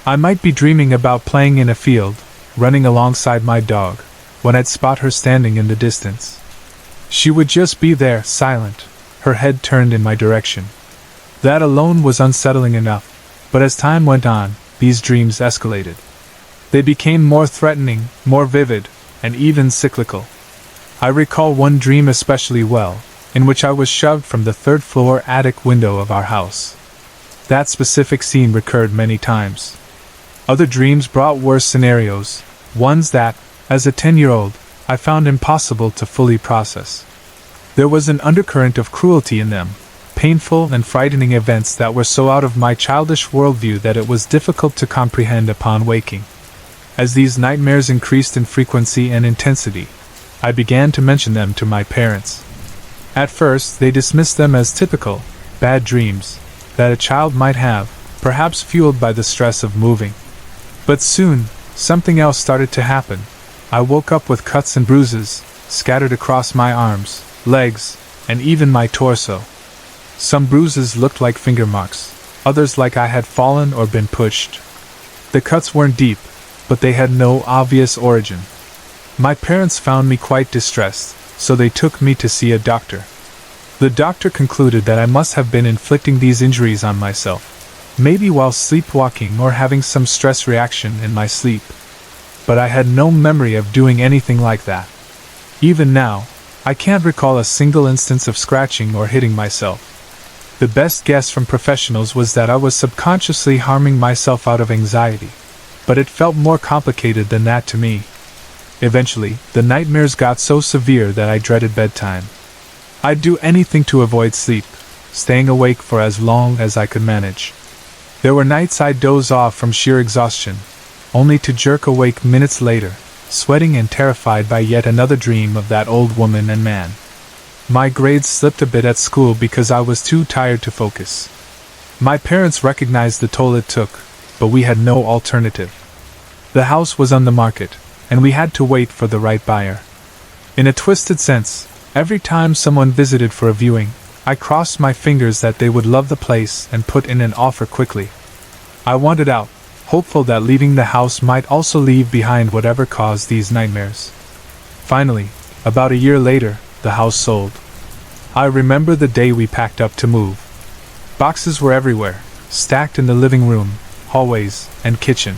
I might be dreaming about playing in a field, running alongside my dog, when I'd spot her standing in the distance. She would just be there, silent, her head turned in my direction, That alone was unsettling enough, but as time went on, these dreams escalated. They became more threatening, more vivid, and even cyclical. I recall one dream especially well, in which I was shoved from the third-floor attic window of our house. That specific scene recurred many times. Other dreams brought worse scenarios, ones that, as a 10-year-old, I found impossible to fully process. There was an undercurrent of cruelty in them, painful and frightening events that were so out of my childish worldview that it was difficult to comprehend upon waking. As these nightmares increased in frequency and intensity, I began to mention them to my parents. At first, they dismissed them as typical, bad dreams that a child might have, perhaps fueled by the stress of moving. But soon, something else started to happen. I woke up with cuts and bruises, scattered across my arms, legs, and even my torso. Some bruises looked like finger marks, others like I had fallen or been pushed. The cuts weren't deep, but they had no obvious origin. My parents found me quite distressed, so they took me to see a doctor. The doctor concluded that I must have been inflicting these injuries on myself, maybe while sleepwalking or having some stress reaction in my sleep. But I had no memory of doing anything like that. Even now, I can't recall a single instance of scratching or hitting myself. The best guess from professionals was that I was subconsciously harming myself out of anxiety, but it felt more complicated than that to me. Eventually, the nightmares got so severe that I dreaded bedtime. I'd do anything to avoid sleep, staying awake for as long as I could manage. There were nights I'd doze off from sheer exhaustion, only to jerk awake minutes later, sweating and terrified by yet another dream of that old woman and man. My grades slipped a bit at school because I was too tired to focus. My parents recognized the toll it took, but we had no alternative. The house was on the market, and we had to wait for the right buyer. In a twisted sense, every time someone visited for a viewing, I crossed my fingers that they would love the place and put in an offer quickly. I wanted out, hopeful that leaving the house might also leave behind whatever caused these nightmares. Finally, about a year later, the house sold. I remember the day we packed up to move. Boxes were everywhere, stacked in the living room, hallways, and kitchen.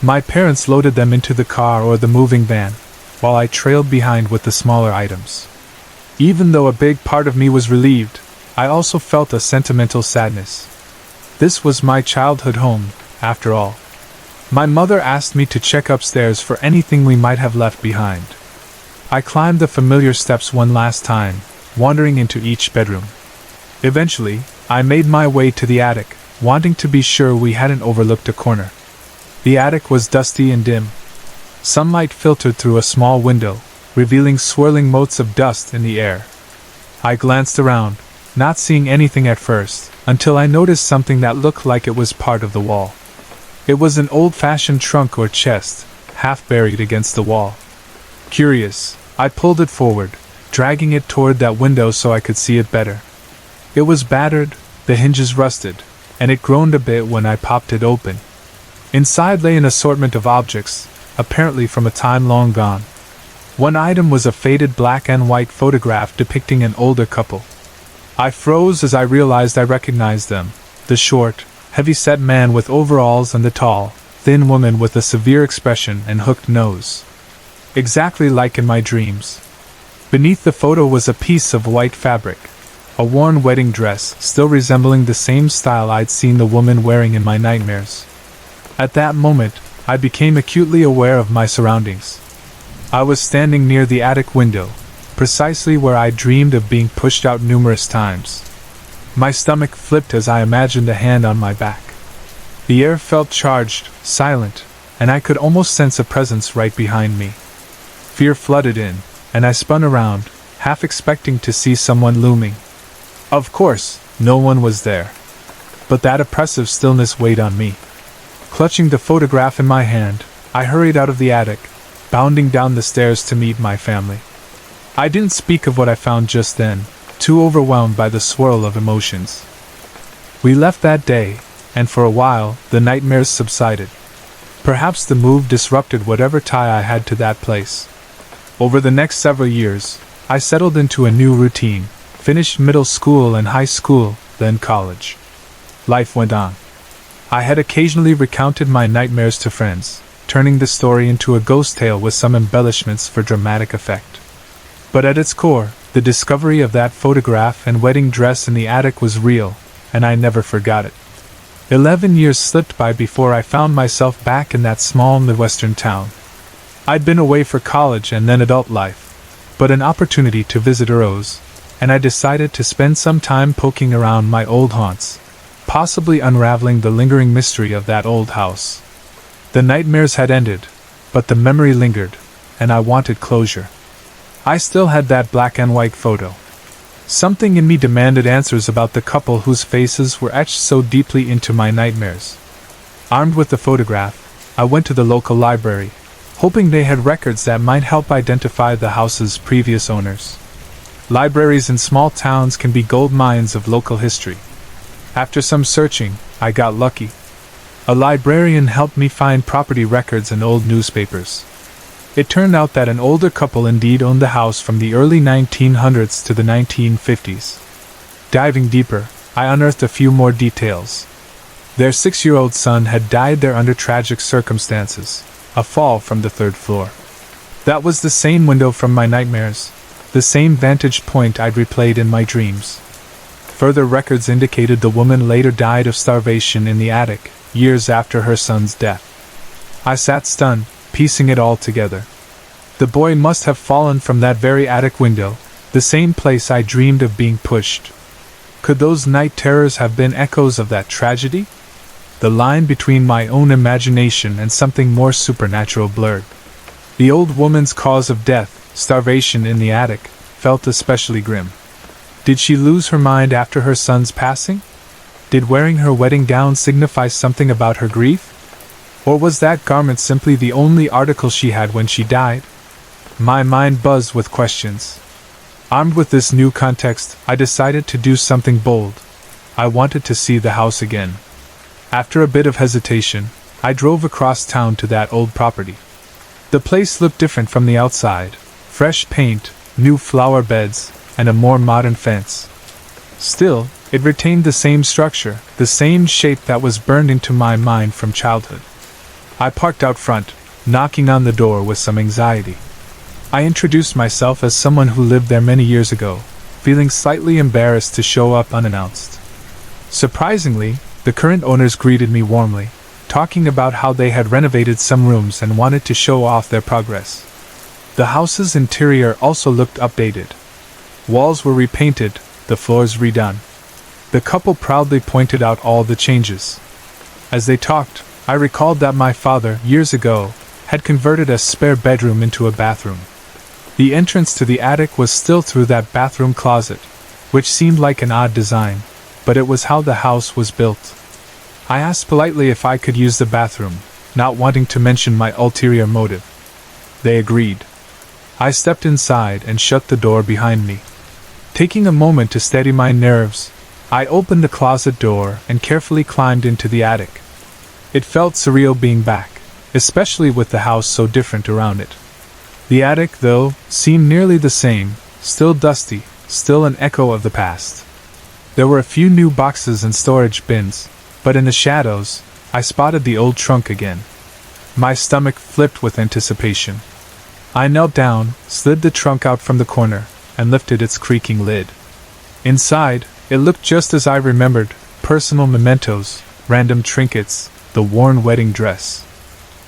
My parents loaded them into the car or the moving van, while I trailed behind with the smaller items. Even though a big part of me was relieved, I also felt a sentimental sadness. This was my childhood home, after all. My mother asked me to check upstairs for anything we might have left behind. I climbed the familiar steps one last time, wandering into each bedroom. Eventually, I made my way to the attic, wanting to be sure we hadn't overlooked a corner. The attic was dusty and dim. Sunlight filtered through a small window, revealing swirling motes of dust in the air. I glanced around, not seeing anything at first, until I noticed something that looked like it was part of the wall. It was an old-fashioned trunk or chest, half buried against the wall. Curious, I pulled it forward, dragging it toward that window so I could see it better. It was battered, the hinges rusted, and it groaned a bit when I popped it open. Inside lay an assortment of objects, apparently from a time long gone. One item was a faded black and white photograph depicting an older couple. I froze as I realized I recognized them, the short, heavy-set man with overalls and the tall, thin woman with a severe expression and hooked nose. Exactly like in my dreams. Beneath the photo was a piece of white fabric, a worn wedding dress still resembling the same style I'd seen the woman wearing in my nightmares. At that moment, I became acutely aware of my surroundings. I was standing near the attic window, precisely where I dreamed of being pushed out numerous times. My stomach flipped as I imagined a hand on my back. The air felt charged, silent, and I could almost sense a presence right behind me. Fear flooded in, and I spun around, half expecting to see someone looming. Of course, no one was there. But that oppressive stillness weighed on me. Clutching the photograph in my hand, I hurried out of the attic, bounding down the stairs to meet my family. I didn't speak of what I found just then, too overwhelmed by the swirl of emotions. We left that day, and for a while, the nightmares subsided. Perhaps the move disrupted whatever tie I had to that place. Over the next several years, I settled into a new routine, finished middle school and high school, then college. life went on. I had occasionally recounted my nightmares to friends, turning the story into a ghost tale with some embellishments for dramatic effect. But at its core, the discovery of that photograph and wedding dress in the attic was real, and I never forgot it. 11 years slipped by before I found myself back in that small Midwestern town. I'd been away for college and then adult life, but an opportunity to visit arose, and I decided to spend some time poking around my old haunts, possibly unraveling the lingering mystery of that old house. The nightmares had ended, but the memory lingered, and I wanted closure. I still had that black and white photo. Something in me demanded answers about the couple whose faces were etched so deeply into my nightmares. Armed with the photograph, I went to the local library, hoping they had records that might help identify the house's previous owners. Libraries in small towns can be gold mines of local history. After some searching, I got lucky. A librarian helped me find property records and old newspapers. It turned out that an older couple indeed owned the house from the early 1900s to the 1950s. Diving deeper, I unearthed a few more details. Their 6-year-old son had died there under tragic circumstances, a fall from the 3rd floor. That was the same window from my nightmares, the same vantage point I'd replayed in my dreams. Further records indicated the woman later died of starvation in the attic, years after her son's death. I sat stunned, piecing it all together. The boy must have fallen from that very attic window, the same place I dreamed of being pushed. Could those night terrors have been echoes of that tragedy? The line between my own imagination and something more supernatural blurred. The old woman's cause of death, starvation in the attic, felt especially grim. Did she lose her mind after her son's passing? Did wearing her wedding gown signify something about her grief? Or was that garment simply the only article she had when she died? My mind buzzed with questions. Armed with this new context, I decided to do something bold. I wanted to see the house again. After a bit of hesitation, I drove across town to that old property. The place looked different from the outside. Fresh paint, new flower beds, and a more modern fence. Still, it retained the same structure, the same shape that was burned into my mind from childhood. I parked out front, knocking on the door with some anxiety. I introduced myself as someone who lived there many years ago, feeling slightly embarrassed to show up unannounced. Surprisingly, the current owners greeted me warmly, talking about how they had renovated some rooms and wanted to show off their progress. The house's interior also looked updated. Walls were repainted, the floors redone. The couple proudly pointed out all the changes. As they talked, I recalled that my father, years ago, had converted a spare bedroom into a bathroom. The entrance to the attic was still through that bathroom closet, which seemed like an odd design, but it was how the house was built. I asked politely if I could use the bathroom, not wanting to mention my ulterior motive. They agreed. I stepped inside and shut the door behind me. Taking a moment to steady my nerves, I opened the closet door and carefully climbed into the attic. It felt surreal being back, especially with the house so different around it. The attic, though, seemed nearly the same, still dusty, still an echo of the past. There were a few new boxes and storage bins, but in the shadows, I spotted the old trunk again. My stomach flipped with anticipation. I knelt down, slid the trunk out from the corner, and lifted its creaking lid. Inside, it looked just as I remembered: personal mementos, random trinkets, the worn wedding dress.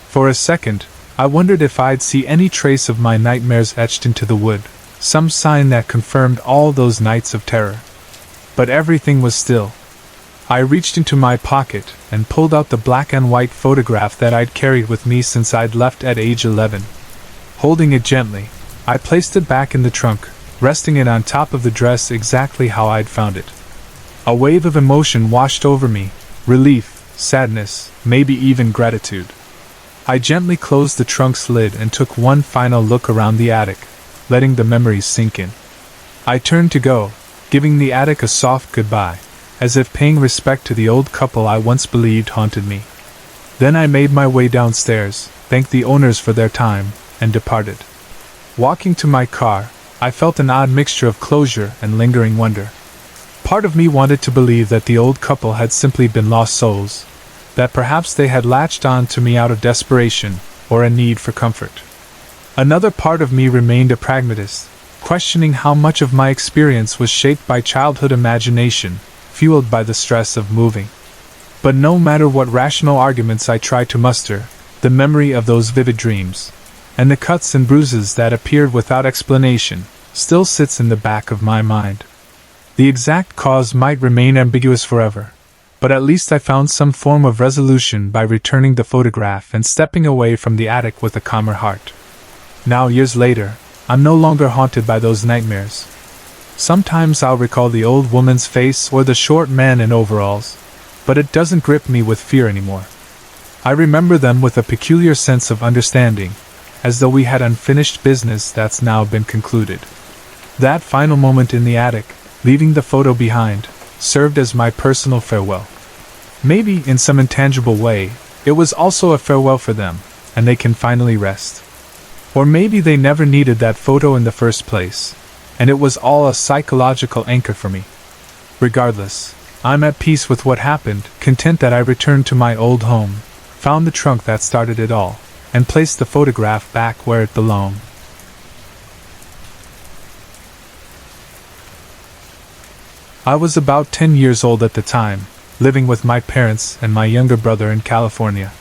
For a second, I wondered if I'd see any trace of my nightmares etched into the wood, some sign that confirmed all those nights of terror. But everything was still. I reached into my pocket and pulled out the black and white photograph that I'd carried with me since I'd left at age 11. Holding it gently, I placed it back in the trunk, resting it on top of the dress exactly how I'd found it. A wave of emotion washed over me: relief, sadness, maybe even gratitude. I gently closed the trunk's lid and took one final look around the attic, letting the memories sink in. I turned to go, giving the attic a soft goodbye, as if paying respect to the old couple I once believed haunted me. Then I made my way downstairs, thanked the owners for their time, and departed. Walking to my car, I felt an odd mixture of closure and lingering wonder. Part of me wanted to believe that the old couple had simply been lost souls, that perhaps they had latched on to me out of desperation or a need for comfort. Another part of me remained a pragmatist, questioning how much of my experience was shaped by childhood imagination, fueled by the stress of moving. But no matter what rational arguments I tried to muster, the memory of those vivid dreams, and the cuts and bruises that appeared without explanation, still sits in the back of my mind. The exact cause might remain ambiguous forever, but at least I found some form of resolution by returning the photograph and stepping away from the attic with a calmer heart. Now, years later, I'm no longer haunted by those nightmares. Sometimes I'll recall the old woman's face or the short man in overalls, but it doesn't grip me with fear anymore. I remember them with a peculiar sense of understanding, as though we had unfinished business that's now been concluded. That final moment in the attic, leaving the photo behind, served as my personal farewell. Maybe in some intangible way, it was also a farewell for them, and they can finally rest. Or maybe they never needed that photo in the first place, and it was all a psychological anchor for me. Regardless, I'm at peace with what happened, content that I returned to my old home, found the trunk that started it all, and placed the photograph back where it belonged. I was about 10 years old at the time, living with my parents and my younger brother in California.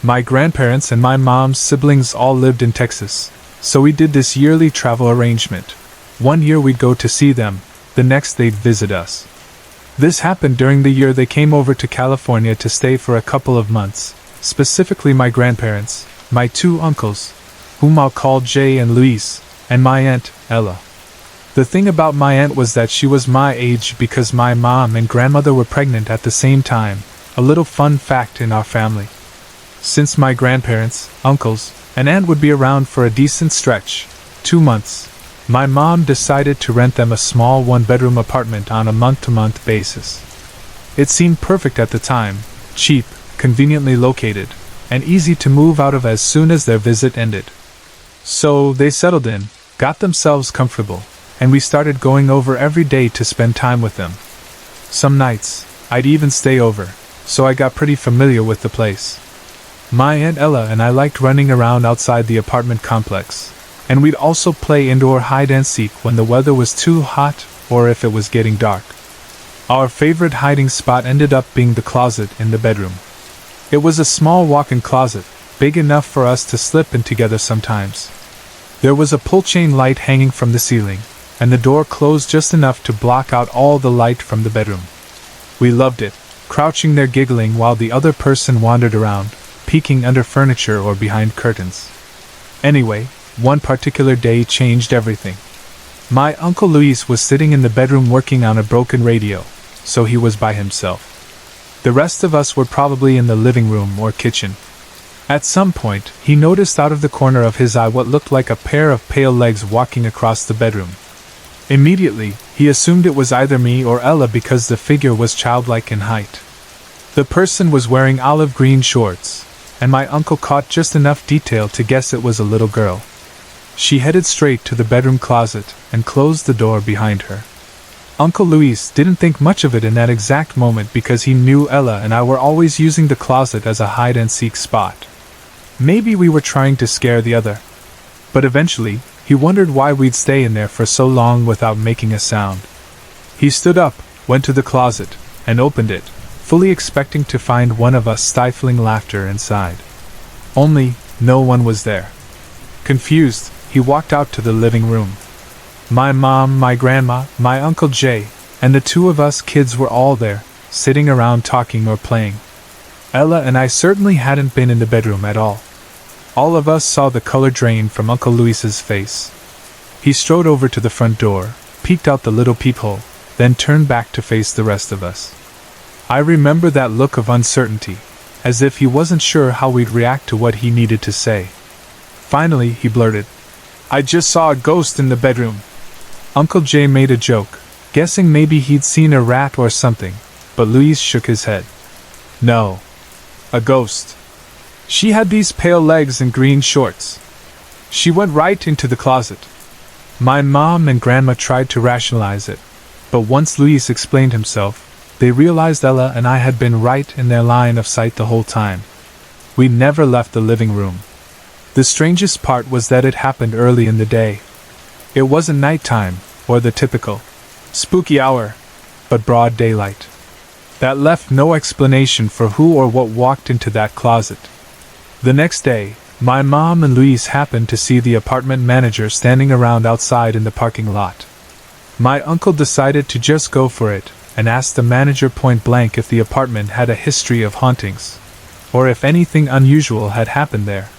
My grandparents and my mom's siblings all lived in Texas, so we did this yearly travel arrangement. One year we'd go to see them, the next they'd visit us. This happened during the year they came over to California to stay for a couple of months, specifically my grandparents, my two uncles, whom I'll call Jay and Luis, and my aunt, Ella. The thing about my aunt was that she was my age because my mom and grandmother were pregnant at the same time, a little fun fact in our family. Since my grandparents, uncles, and aunt would be around for a decent stretch, 2 months, my mom decided to rent them a small one-bedroom apartment on a month-to-month basis. It seemed perfect at the time, cheap, conveniently located, and easy to move out of as soon as their visit ended. So they settled in, got themselves comfortable, and we started going over every day to spend time with them. Some nights, I'd even stay over, so I got pretty familiar with the place. My Aunt Ella and I liked running around outside the apartment complex, and we'd also play indoor hide-and-seek when the weather was too hot or if it was getting dark. Our favorite hiding spot ended up being the closet in the bedroom. It was a small walk-in closet, big enough for us to slip in together sometimes. There was a pull-chain light hanging from the ceiling, and the door closed just enough to block out all the light from the bedroom. We loved it, crouching there giggling while the other person wandered around, peeking under furniture or behind curtains. Anyway, one particular day changed everything. My Uncle Luis was sitting in the bedroom working on a broken radio, so he was by himself. The rest of us were probably in the living room or kitchen. At some point, he noticed out of the corner of his eye what looked like a pair of pale legs walking across the bedroom. Immediately, he assumed it was either me or Ella because the figure was childlike in height. The person was wearing olive green shorts, and my uncle caught just enough detail to guess it was a little girl. She headed straight to the bedroom closet and closed the door behind her. Uncle Luis didn't think much of it in that exact moment because he knew Ella and I were always using the closet as a hide-and-seek spot. Maybe we were trying to scare the other. But eventually, he wondered why we'd stay in there for so long without making a sound. He stood up, went to the closet, and opened it, fully expecting to find one of us stifling laughter inside. Only, no one was there. Confused, he walked out to the living room. My mom, my grandma, my Uncle Jay, and the two of us kids were all there, sitting around talking or playing. Ella and I certainly hadn't been in the bedroom at all. All of us saw the color drain from Uncle Luis's face. He strode over to the front door, peeked out the little peephole, then turned back to face the rest of us. I remember that look of uncertainty, as if he wasn't sure how we'd react to what he needed to say. Finally, he blurted, "I just saw a ghost in the bedroom." Uncle Jay made a joke, guessing maybe he'd seen a rat or something, but Luis shook his head. "No. A ghost. She had these pale legs and green shorts. She went right into the closet." My mom and grandma tried to rationalize it, But once Luis explained himself, they realized Ella and I had been right in their line of sight the whole time. We never left the living room. The strangest part was that it happened early in the day. It wasn't nighttime, or the typical spooky hour, but broad daylight. That left no explanation for who or what walked into that closet. The next day, my mom and Luis happened to see the apartment manager standing around outside in the parking lot. My uncle decided to just go for it, and asked the manager point blank if the apartment had a history of hauntings, or if anything unusual had happened there.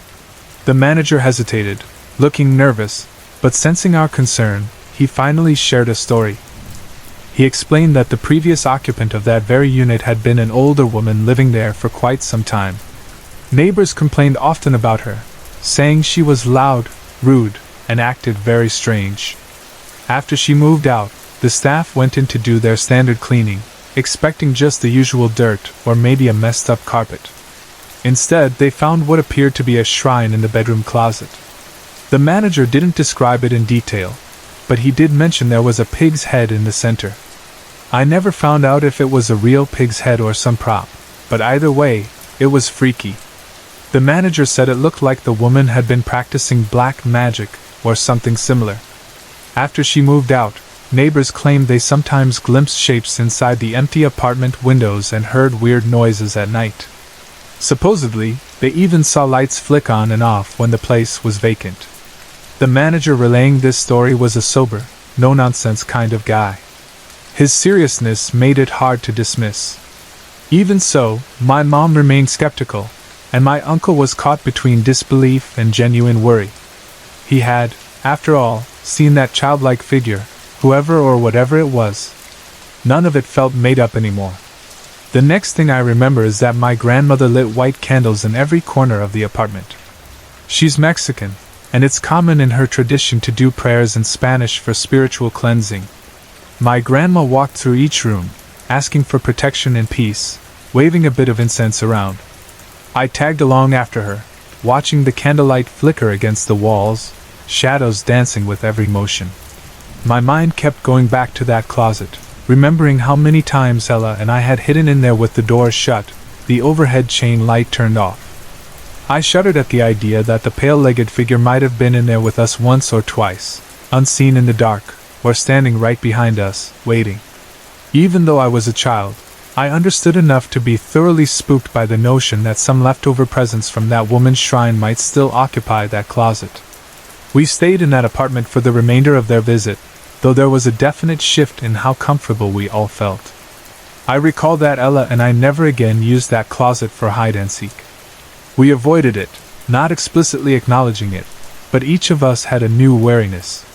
The manager hesitated, looking nervous, but sensing our concern, he finally shared a story. He explained that the previous occupant of that very unit had been an older woman living there for quite some time. Neighbors complained often about her, saying she was loud, rude, and acted very strange. After she moved out, the staff went in to do their standard cleaning, expecting just the usual dirt or maybe a messed up carpet. Instead, they found what appeared to be a shrine in the bedroom closet. The manager didn't describe it in detail, but he did mention there was a pig's head in the center. I never found out if it was a real pig's head or some prop, but either way, it was freaky. The manager said it looked like the woman had been practicing black magic or something similar. After she moved out, neighbors claimed they sometimes glimpsed shapes inside the empty apartment windows and heard weird noises at night. Supposedly, they even saw lights flick on and off when the place was vacant. The manager relaying this story was a sober, no-nonsense kind of guy. His seriousness made it hard to dismiss. Even so, my mom remained skeptical, and my uncle was caught between disbelief and genuine worry. He had, after all, seen that childlike figure, whoever or whatever it was. None of it felt made up anymore. The next thing I remember is that my grandmother lit white candles in every corner of the apartment. She's Mexican, and it's common in her tradition to do prayers in Spanish for spiritual cleansing. My grandma walked through each room, asking for protection and peace, waving a bit of incense around. I tagged along after her, watching the candlelight flicker against the walls, shadows dancing with every motion. My mind kept going back to that closet, remembering how many times Ella and I had hidden in there with the door shut, the overhead chain light turned off. I shuddered at the idea that the pale-legged figure might have been in there with us once or twice, unseen in the dark, or standing right behind us, waiting. Even though I was a child, I understood enough to be thoroughly spooked by the notion that some leftover presence from that woman's shrine might still occupy that closet. We stayed in that apartment for the remainder of their visit, though there was a definite shift in how comfortable we all felt. I recall that Ella and I never again used that closet for hide-and-seek. We avoided it, not explicitly acknowledging it, but each of us had a new wariness.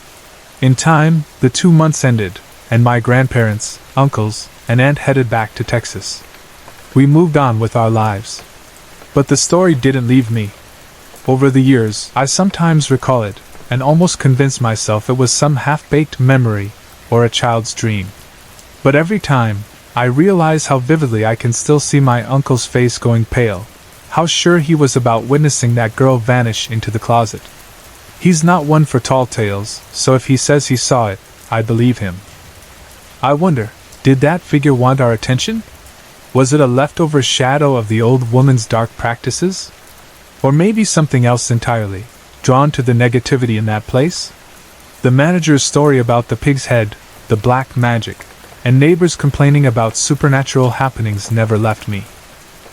In time, the 2 months ended, and my grandparents, uncles, and aunt headed back to Texas. We moved on with our lives. But the story didn't leave me. Over the years, I sometimes recall it, and almost convince myself it was some half-baked memory, or a child's dream. But every time, I realize how vividly I can still see my uncle's face going pale, how sure he was about witnessing that girl vanish into the closet. He's not one for tall tales, so if he says he saw it, I believe him. I wonder, did that figure want our attention? Was it a leftover shadow of the old woman's dark practices? Or maybe something else entirely, drawn to the negativity in that place? The manager's story about the pig's head, the black magic, and neighbors complaining about supernatural happenings never left me.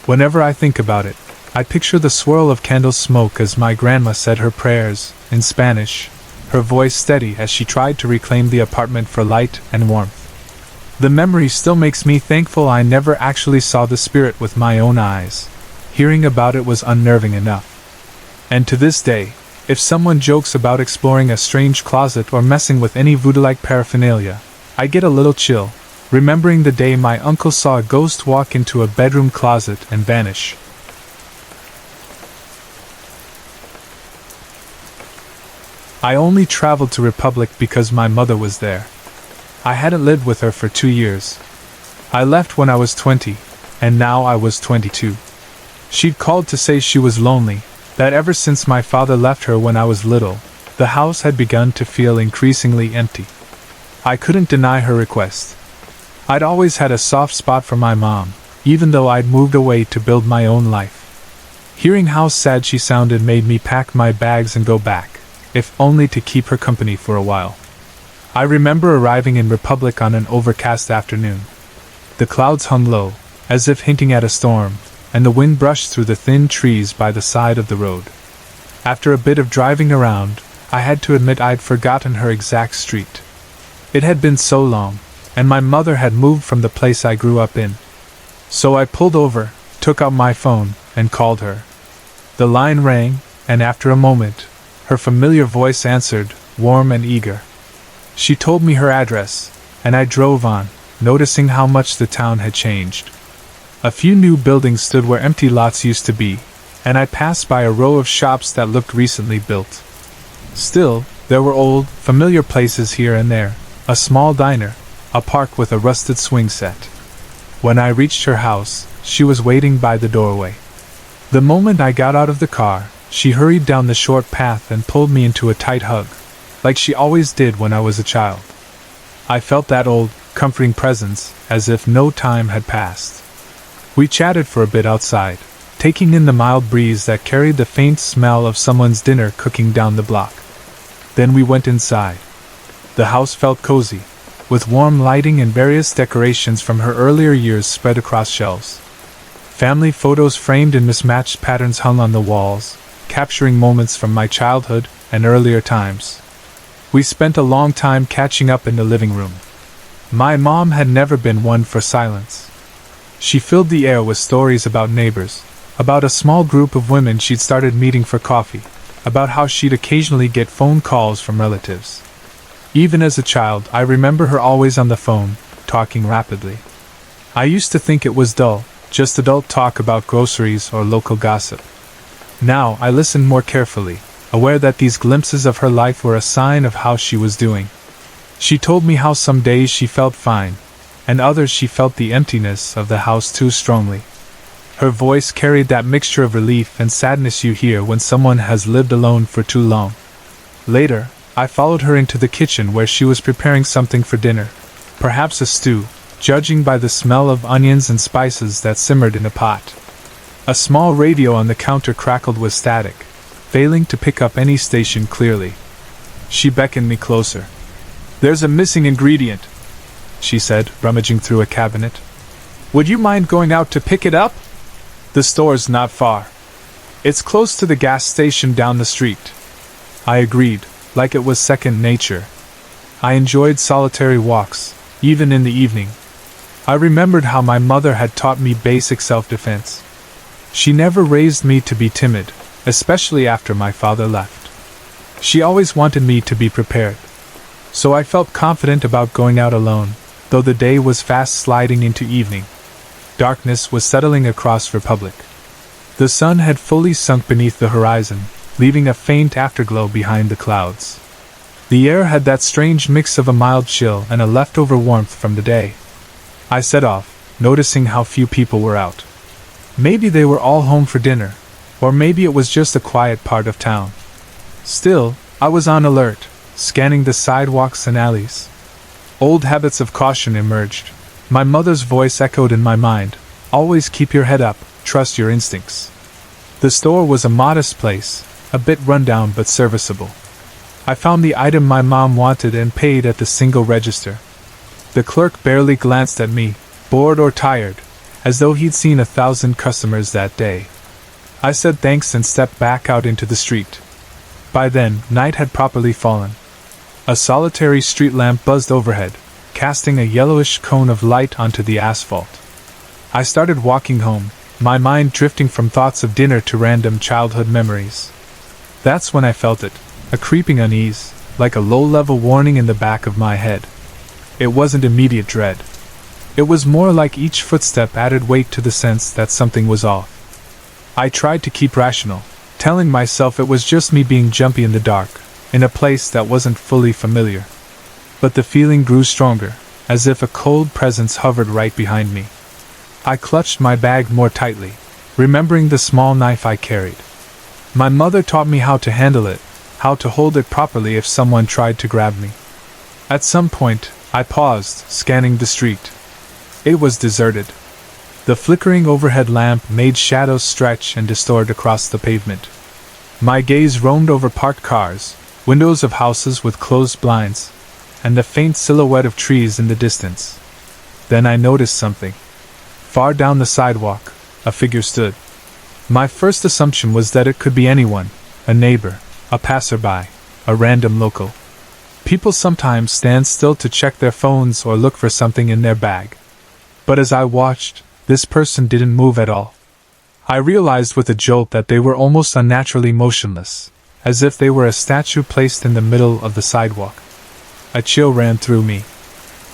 Whenever I think about it, I picture the swirl of candle smoke as my grandma said her prayers, in Spanish, her voice steady as she tried to reclaim the apartment for light and warmth. The memory still makes me thankful I never actually saw the spirit with my own eyes. Hearing about it was unnerving enough. And to this day, if someone jokes about exploring a strange closet or messing with any voodoo-like paraphernalia, I get a little chill, remembering the day my uncle saw a ghost walk into a bedroom closet and vanish. I only traveled to Republic because my mother was there. I hadn't lived with her for 2 years. I left when I was 20, and now I was 22. She'd called to say she was lonely, that ever since my father left her when I was little, the house had begun to feel increasingly empty. I couldn't deny her request, I'd always had a soft spot for my mom, even though I'd moved away to build my own life. Hearing how sad she sounded made me pack my bags and go back, if only to keep her company for a while. I remember arriving in Republic on an overcast afternoon. The clouds hung low, as if hinting at a storm, and the wind brushed through the thin trees by the side of the road. After a bit of driving around, I had to admit I'd forgotten her exact street. It had been so long, and my mother had moved from the place I grew up in. So I pulled over, took out my phone, and called her. The line rang, and after a moment, her familiar voice answered, warm and eager. She told me her address, and I drove on, noticing how much the town had changed. A few new buildings stood where empty lots used to be, and I passed by a row of shops that looked recently built. Still, there were old, familiar places here and there, a small diner, a park with a rusted swing set. When I reached her house, she was waiting by the doorway. The moment I got out of the car, she hurried down the short path and pulled me into a tight hug, like she always did when I was a child. I felt that old, comforting presence, as if no time had passed. We chatted for a bit outside, taking in the mild breeze that carried the faint smell of someone's dinner cooking down the block. Then we went inside. The house felt cozy, with warm lighting and various decorations from her earlier years spread across shelves. Family photos framed in mismatched patterns hung on the walls, capturing moments from my childhood and earlier times. We spent a long time catching up in the living room. My mom had never been one for silence. She filled the air with stories about neighbors, about a small group of women she'd started meeting for coffee, about how she'd occasionally get phone calls from relatives. Even as a child, I remember her always on the phone, talking rapidly. I used to think it was dull, just adult talk about groceries or local gossip. Now I listened more carefully, aware that these glimpses of her life were a sign of how she was doing. She told me how some days she felt fine, and others she felt the emptiness of the house too strongly. Her voice carried that mixture of relief and sadness you hear when someone has lived alone for too long. Later, I followed her into the kitchen where she was preparing something for dinner, perhaps a stew, judging by the smell of onions and spices that simmered in a pot. A small radio on the counter crackled with static, failing to pick up any station clearly. She beckoned me closer. "There's a missing ingredient," she said, rummaging through a cabinet. "Would you mind going out to pick it up? The store's not far. It's close to the gas station down the street." I agreed, like it was second nature. I enjoyed solitary walks, even in the evening. I remembered how my mother had taught me basic self-defense. She never raised me to be timid, especially after my father left. She always wanted me to be prepared. So I felt confident about going out alone, though the day was fast sliding into evening. Darkness was settling across Republic. The sun had fully sunk beneath the horizon, leaving a faint afterglow behind the clouds. The air had that strange mix of a mild chill and a leftover warmth from the day. I set off, noticing how few people were out. Maybe they were all home for dinner, or maybe it was just a quiet part of town. Still, I was on alert, scanning the sidewalks and alleys. Old habits of caution emerged. My mother's voice echoed in my mind, "Always keep your head up, trust your instincts." The store was a modest place, a bit rundown but serviceable. I found the item my mom wanted and paid at the single register. The clerk barely glanced at me, bored or tired, as though he'd seen 1,000 customers that day. I said thanks and stepped back out into the street. By then, night had properly fallen. A solitary street lamp buzzed overhead, casting a yellowish cone of light onto the asphalt. I started walking home, my mind drifting from thoughts of dinner to random childhood memories. That's when I felt it, a creeping unease, like a low-level warning in the back of my head. It wasn't immediate dread. It was more like each footstep added weight to the sense that something was off. I tried to keep rational, telling myself it was just me being jumpy in the dark, in a place that wasn't fully familiar. But the feeling grew stronger, as if a cold presence hovered right behind me. I clutched my bag more tightly, remembering the small knife I carried. My mother taught me how to handle it, how to hold it properly if someone tried to grab me. At some point, I paused, scanning the street. It was deserted. The flickering overhead lamp made shadows stretch and distort across the pavement. My gaze roamed over parked cars, windows of houses with closed blinds, and the faint silhouette of trees in the distance. Then I noticed something. Far down the sidewalk, a figure stood. My first assumption was that it could be anyone, a neighbor, a passerby, a random local. People sometimes stand still to check their phones or look for something in their bag. But as I watched, this person didn't move at all. I realized with a jolt that they were almost unnaturally motionless, as if they were a statue placed in the middle of the sidewalk. A chill ran through me.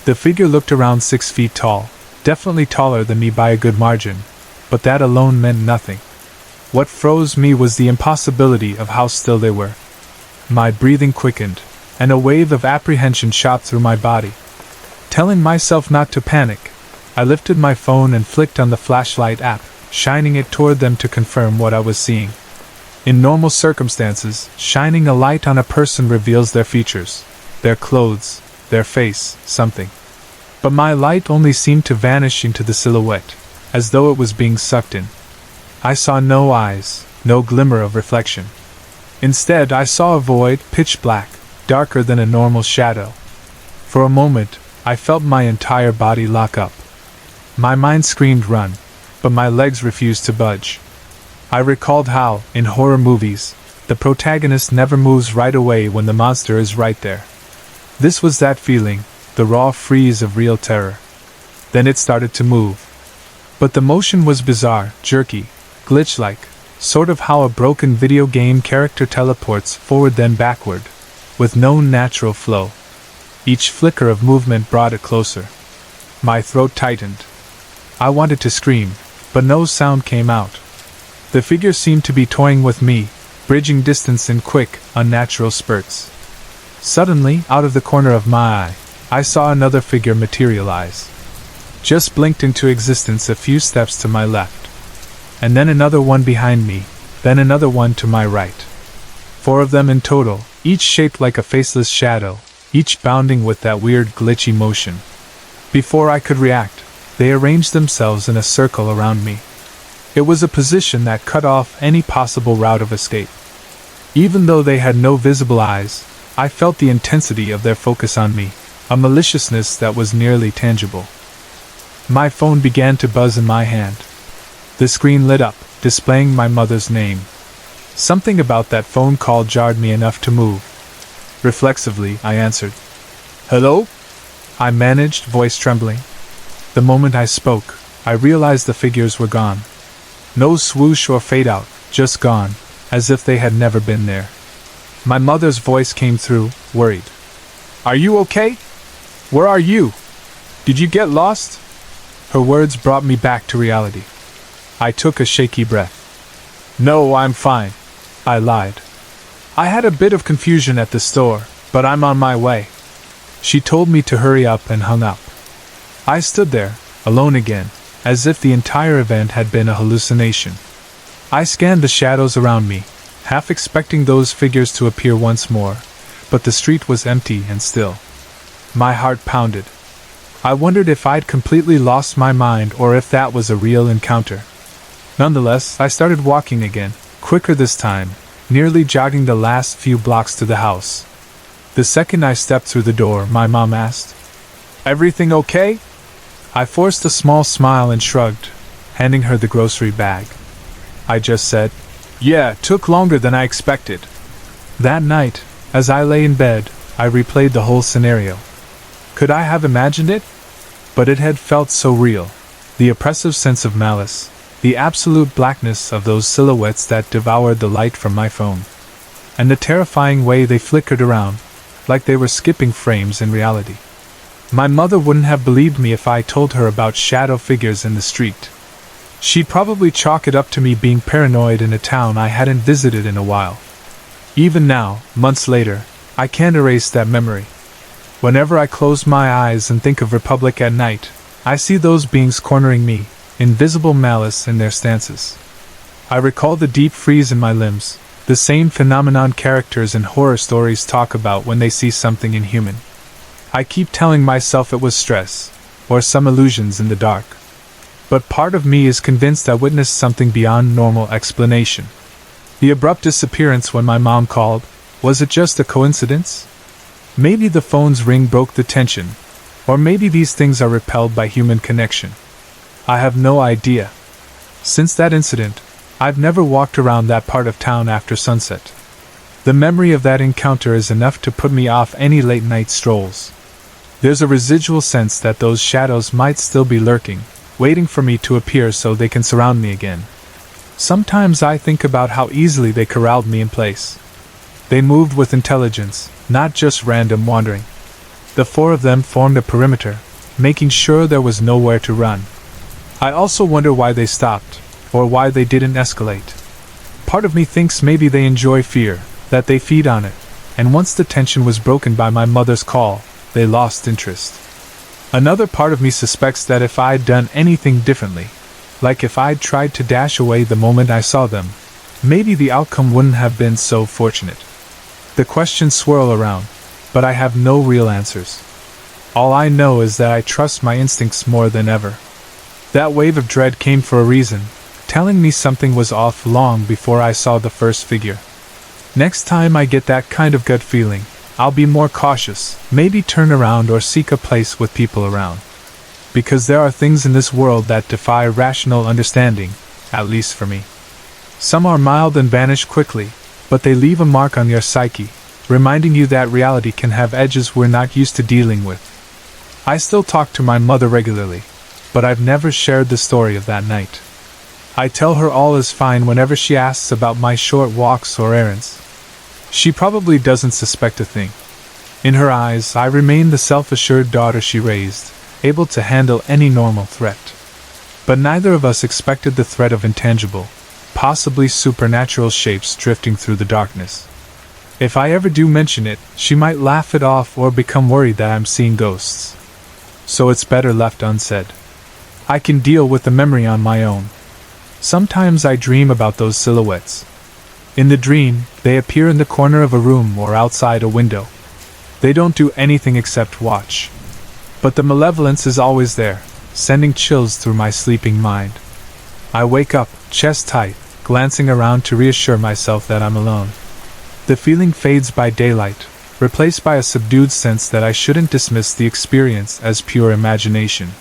The figure looked around 6 feet tall, definitely taller than me by a good margin, but that alone meant nothing. What froze me was the impossibility of how still they were. My breathing quickened, and a wave of apprehension shot through my body. Telling myself not to panic, I lifted my phone and flicked on the flashlight app, shining it toward them to confirm what I was seeing. In normal circumstances, shining a light on a person reveals their features, their clothes, their face, something. But my light only seemed to vanish into the silhouette, as though it was being sucked in. I saw no eyes, no glimmer of reflection. Instead, I saw a void, pitch black, darker than a normal shadow. For a moment, I felt my entire body lock up. My mind screamed run, but my legs refused to budge. I recalled how, in horror movies, the protagonist never moves right away when the monster is right there. This was that feeling, the raw freeze of real terror. Then it started to move. But the motion was bizarre, jerky, glitch-like, sort of how a broken video game character teleports forward then backward, with no natural flow. Each flicker of movement brought it closer. My throat tightened. I wanted to scream, but no sound came out. The figure seemed to be toying with me, bridging distance in quick, unnatural spurts. Suddenly, out of the corner of my eye, I saw another figure materialize. Just blinked into existence a few steps to my left. And then another one behind me, then another one to my right. 4 of them in total, each shaped like a faceless shadow, each bounding with that weird glitchy motion. Before I could react, they arranged themselves in a circle around me. It was a position that cut off any possible route of escape. Even though they had no visible eyes, I felt the intensity of their focus on me, a maliciousness that was nearly tangible. My phone began to buzz in my hand. The screen lit up, displaying my mother's name. Something about that phone call jarred me enough to move. Reflexively, I answered. "Hello?" I managed, voice trembling. The moment I spoke, I realized the figures were gone. No swoosh or fade out, just gone, as if they had never been there. My mother's voice came through, worried. "Are you okay? Where are you? Did you get lost?" Her words brought me back to reality. I took a shaky breath. "No, I'm fine," I lied. "I had a bit of confusion at the store, but I'm on my way." She told me to hurry up and hung up. I stood there, alone again, as if the entire event had been a hallucination. I scanned the shadows around me, half expecting those figures to appear once more, but the street was empty and still. My heart pounded. I wondered if I'd completely lost my mind or if that was a real encounter. Nonetheless, I started walking again, quicker this time, nearly jogging the last few blocks to the house. The second I stepped through the door, my mom asked, "Everything okay?" I forced a small smile and shrugged, handing her the grocery bag. I just said, "Yeah, it took longer than I expected." That night, as I lay in bed, I replayed the whole scenario. Could I have imagined it? But it had felt so real. The oppressive sense of malice, the absolute blackness of those silhouettes that devoured the light from my phone, and the terrifying way they flickered around, like they were skipping frames in reality. My mother wouldn't have believed me if I told her about shadow figures in the street. She'd probably chalk it up to me being paranoid in a town I hadn't visited in a while. Even now, months later, I can't erase that memory. Whenever I close my eyes and think of Republic at night, I see those beings cornering me, invisible malice in their stances. I recall the deep freeze in my limbs, the same phenomenon characters in horror stories talk about when they see something inhuman. I keep telling myself it was stress, or some illusions in the dark. But part of me is convinced I witnessed something beyond normal explanation. The abrupt disappearance when my mom called, was it just a coincidence? Maybe the phone's ring broke the tension, or maybe these things are repelled by human connection. I have no idea. Since that incident, I've never walked around that part of town after sunset. The memory of that encounter is enough to put me off any late-night strolls. There's a residual sense that those shadows might still be lurking, waiting for me to appear so they can surround me again. Sometimes I think about how easily they corralled me in place. They moved with intelligence, not just random wandering. The four of them formed a perimeter, making sure there was nowhere to run. I also wonder why they stopped, or why they didn't escalate. Part of me thinks maybe they enjoy fear, that they feed on it, and once the tension was broken by my mother's call, they lost interest. Another part of me suspects that if I'd done anything differently, like if I'd tried to dash away the moment I saw them, maybe the outcome wouldn't have been so fortunate. The questions swirl around, but I have no real answers. All I know is that I trust my instincts more than ever. That wave of dread came for a reason, telling me something was off long before I saw the first figure. Next time I get that kind of gut feeling, I'll be more cautious, maybe turn around or seek a place with people around. Because there are things in this world that defy rational understanding, at least for me. Some are mild and vanish quickly, but they leave a mark on your psyche, reminding you that reality can have edges we're not used to dealing with. I still talk to my mother regularly, but I've never shared the story of that night. I tell her all is fine whenever she asks about my short walks or errands. She probably doesn't suspect a thing. In her eyes, I remain the self-assured daughter she raised, able to handle any normal threat. But neither of us expected the threat of intangible, possibly supernatural shapes drifting through the darkness. If I ever do mention it, she might laugh it off or become worried that I'm seeing ghosts. So it's better left unsaid. I can deal with the memory on my own. Sometimes I dream about those silhouettes. In the dream, they appear in the corner of a room or outside a window. They don't do anything except watch. But the malevolence is always there, sending chills through my sleeping mind. I wake up, chest tight, glancing around to reassure myself that I'm alone. The feeling fades by daylight, replaced by a subdued sense that I shouldn't dismiss the experience as pure imagination.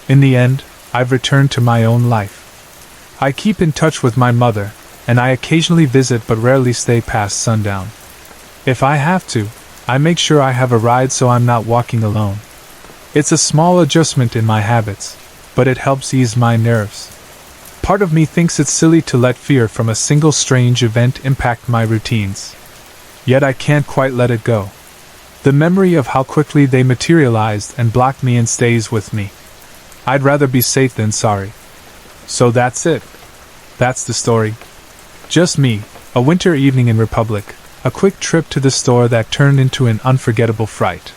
In the end, I've returned to my own life. I keep in touch with my mother, and I occasionally visit but rarely stay past sundown. If I have to, I make sure I have a ride so I'm not walking alone. It's a small adjustment in my habits, but it helps ease my nerves. Part of me thinks it's silly to let fear from a single strange event impact my routines. Yet I can't quite let it go. The memory of how quickly they materialized and blocked me in stays with me. I'd rather be safe than sorry. So that's it. That's the story. Just me, a winter evening in Republic, a quick trip to the store that turned into an unforgettable fright.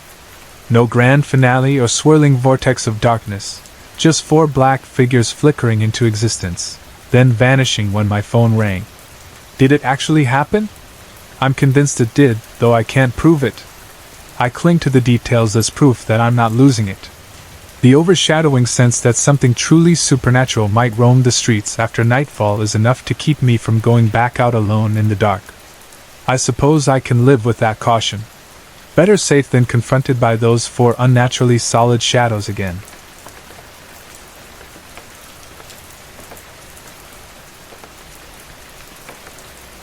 No grand finale or swirling vortex of darkness, just four black figures flickering into existence, then vanishing when my phone rang. Did it actually happen? I'm convinced it did, though I can't prove it. I cling to the details as proof that I'm not losing it. The overshadowing sense that something truly supernatural might roam the streets after nightfall is enough to keep me from going back out alone in the dark. I suppose I can live with that caution. Better safe than confronted by those four unnaturally solid shadows again.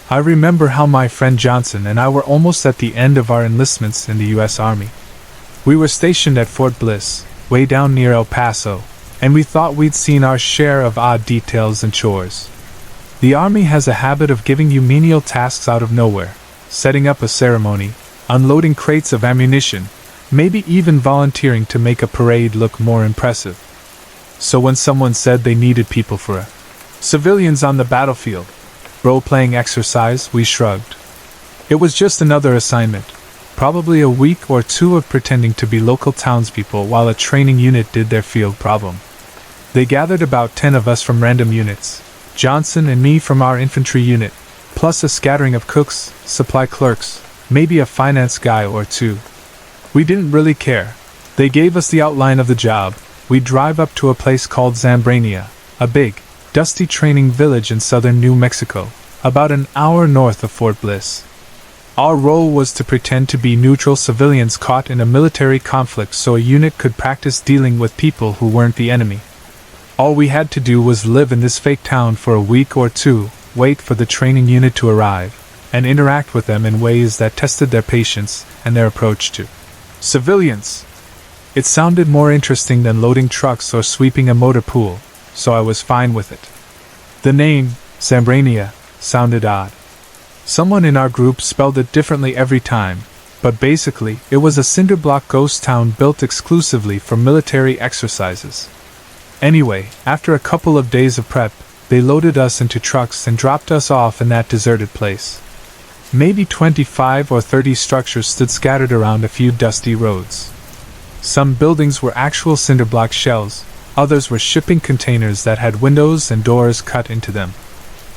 I remember how my friend Johnson and I were almost at the end of our enlistments in the U.S. Army. We were stationed at Fort Bliss, way down near El Paso, and we thought we'd seen our share of odd details and chores. The Army has a habit of giving you menial tasks out of nowhere, setting up a ceremony, unloading crates of ammunition, maybe even volunteering to make a parade look more impressive. So when someone said they needed people for civilians on the battlefield, role-playing exercise, we shrugged. It was just another assignment, probably a week or two of pretending to be local townspeople while a training unit did their field problem. They gathered about 10 of us from random units, Johnson and me from our infantry unit, plus a scattering of cooks, supply clerks, maybe a finance guy or two. We didn't really care. They gave us the outline of the job, we'd drive up to a place called Zambrania, a big, dusty training village in southern New Mexico, about an hour north of Fort Bliss. Our role was to pretend to be neutral civilians caught in a military conflict so a unit could practice dealing with people who weren't the enemy. All we had to do was live in this fake town for a week or two, wait for the training unit to arrive, and interact with them in ways that tested their patience and their approach to civilians. It sounded more interesting than loading trucks or sweeping a motor pool, so I was fine with it. The name, Zambrania, sounded odd. Someone in our group spelled it differently every time, but basically, it was a cinderblock ghost town built exclusively for military exercises. Anyway, after a couple of days of prep, they loaded us into trucks and dropped us off in that deserted place. Maybe 25 or 30 structures stood scattered around a few dusty roads. Some buildings were actual cinderblock shells, others were shipping containers that had windows and doors cut into them.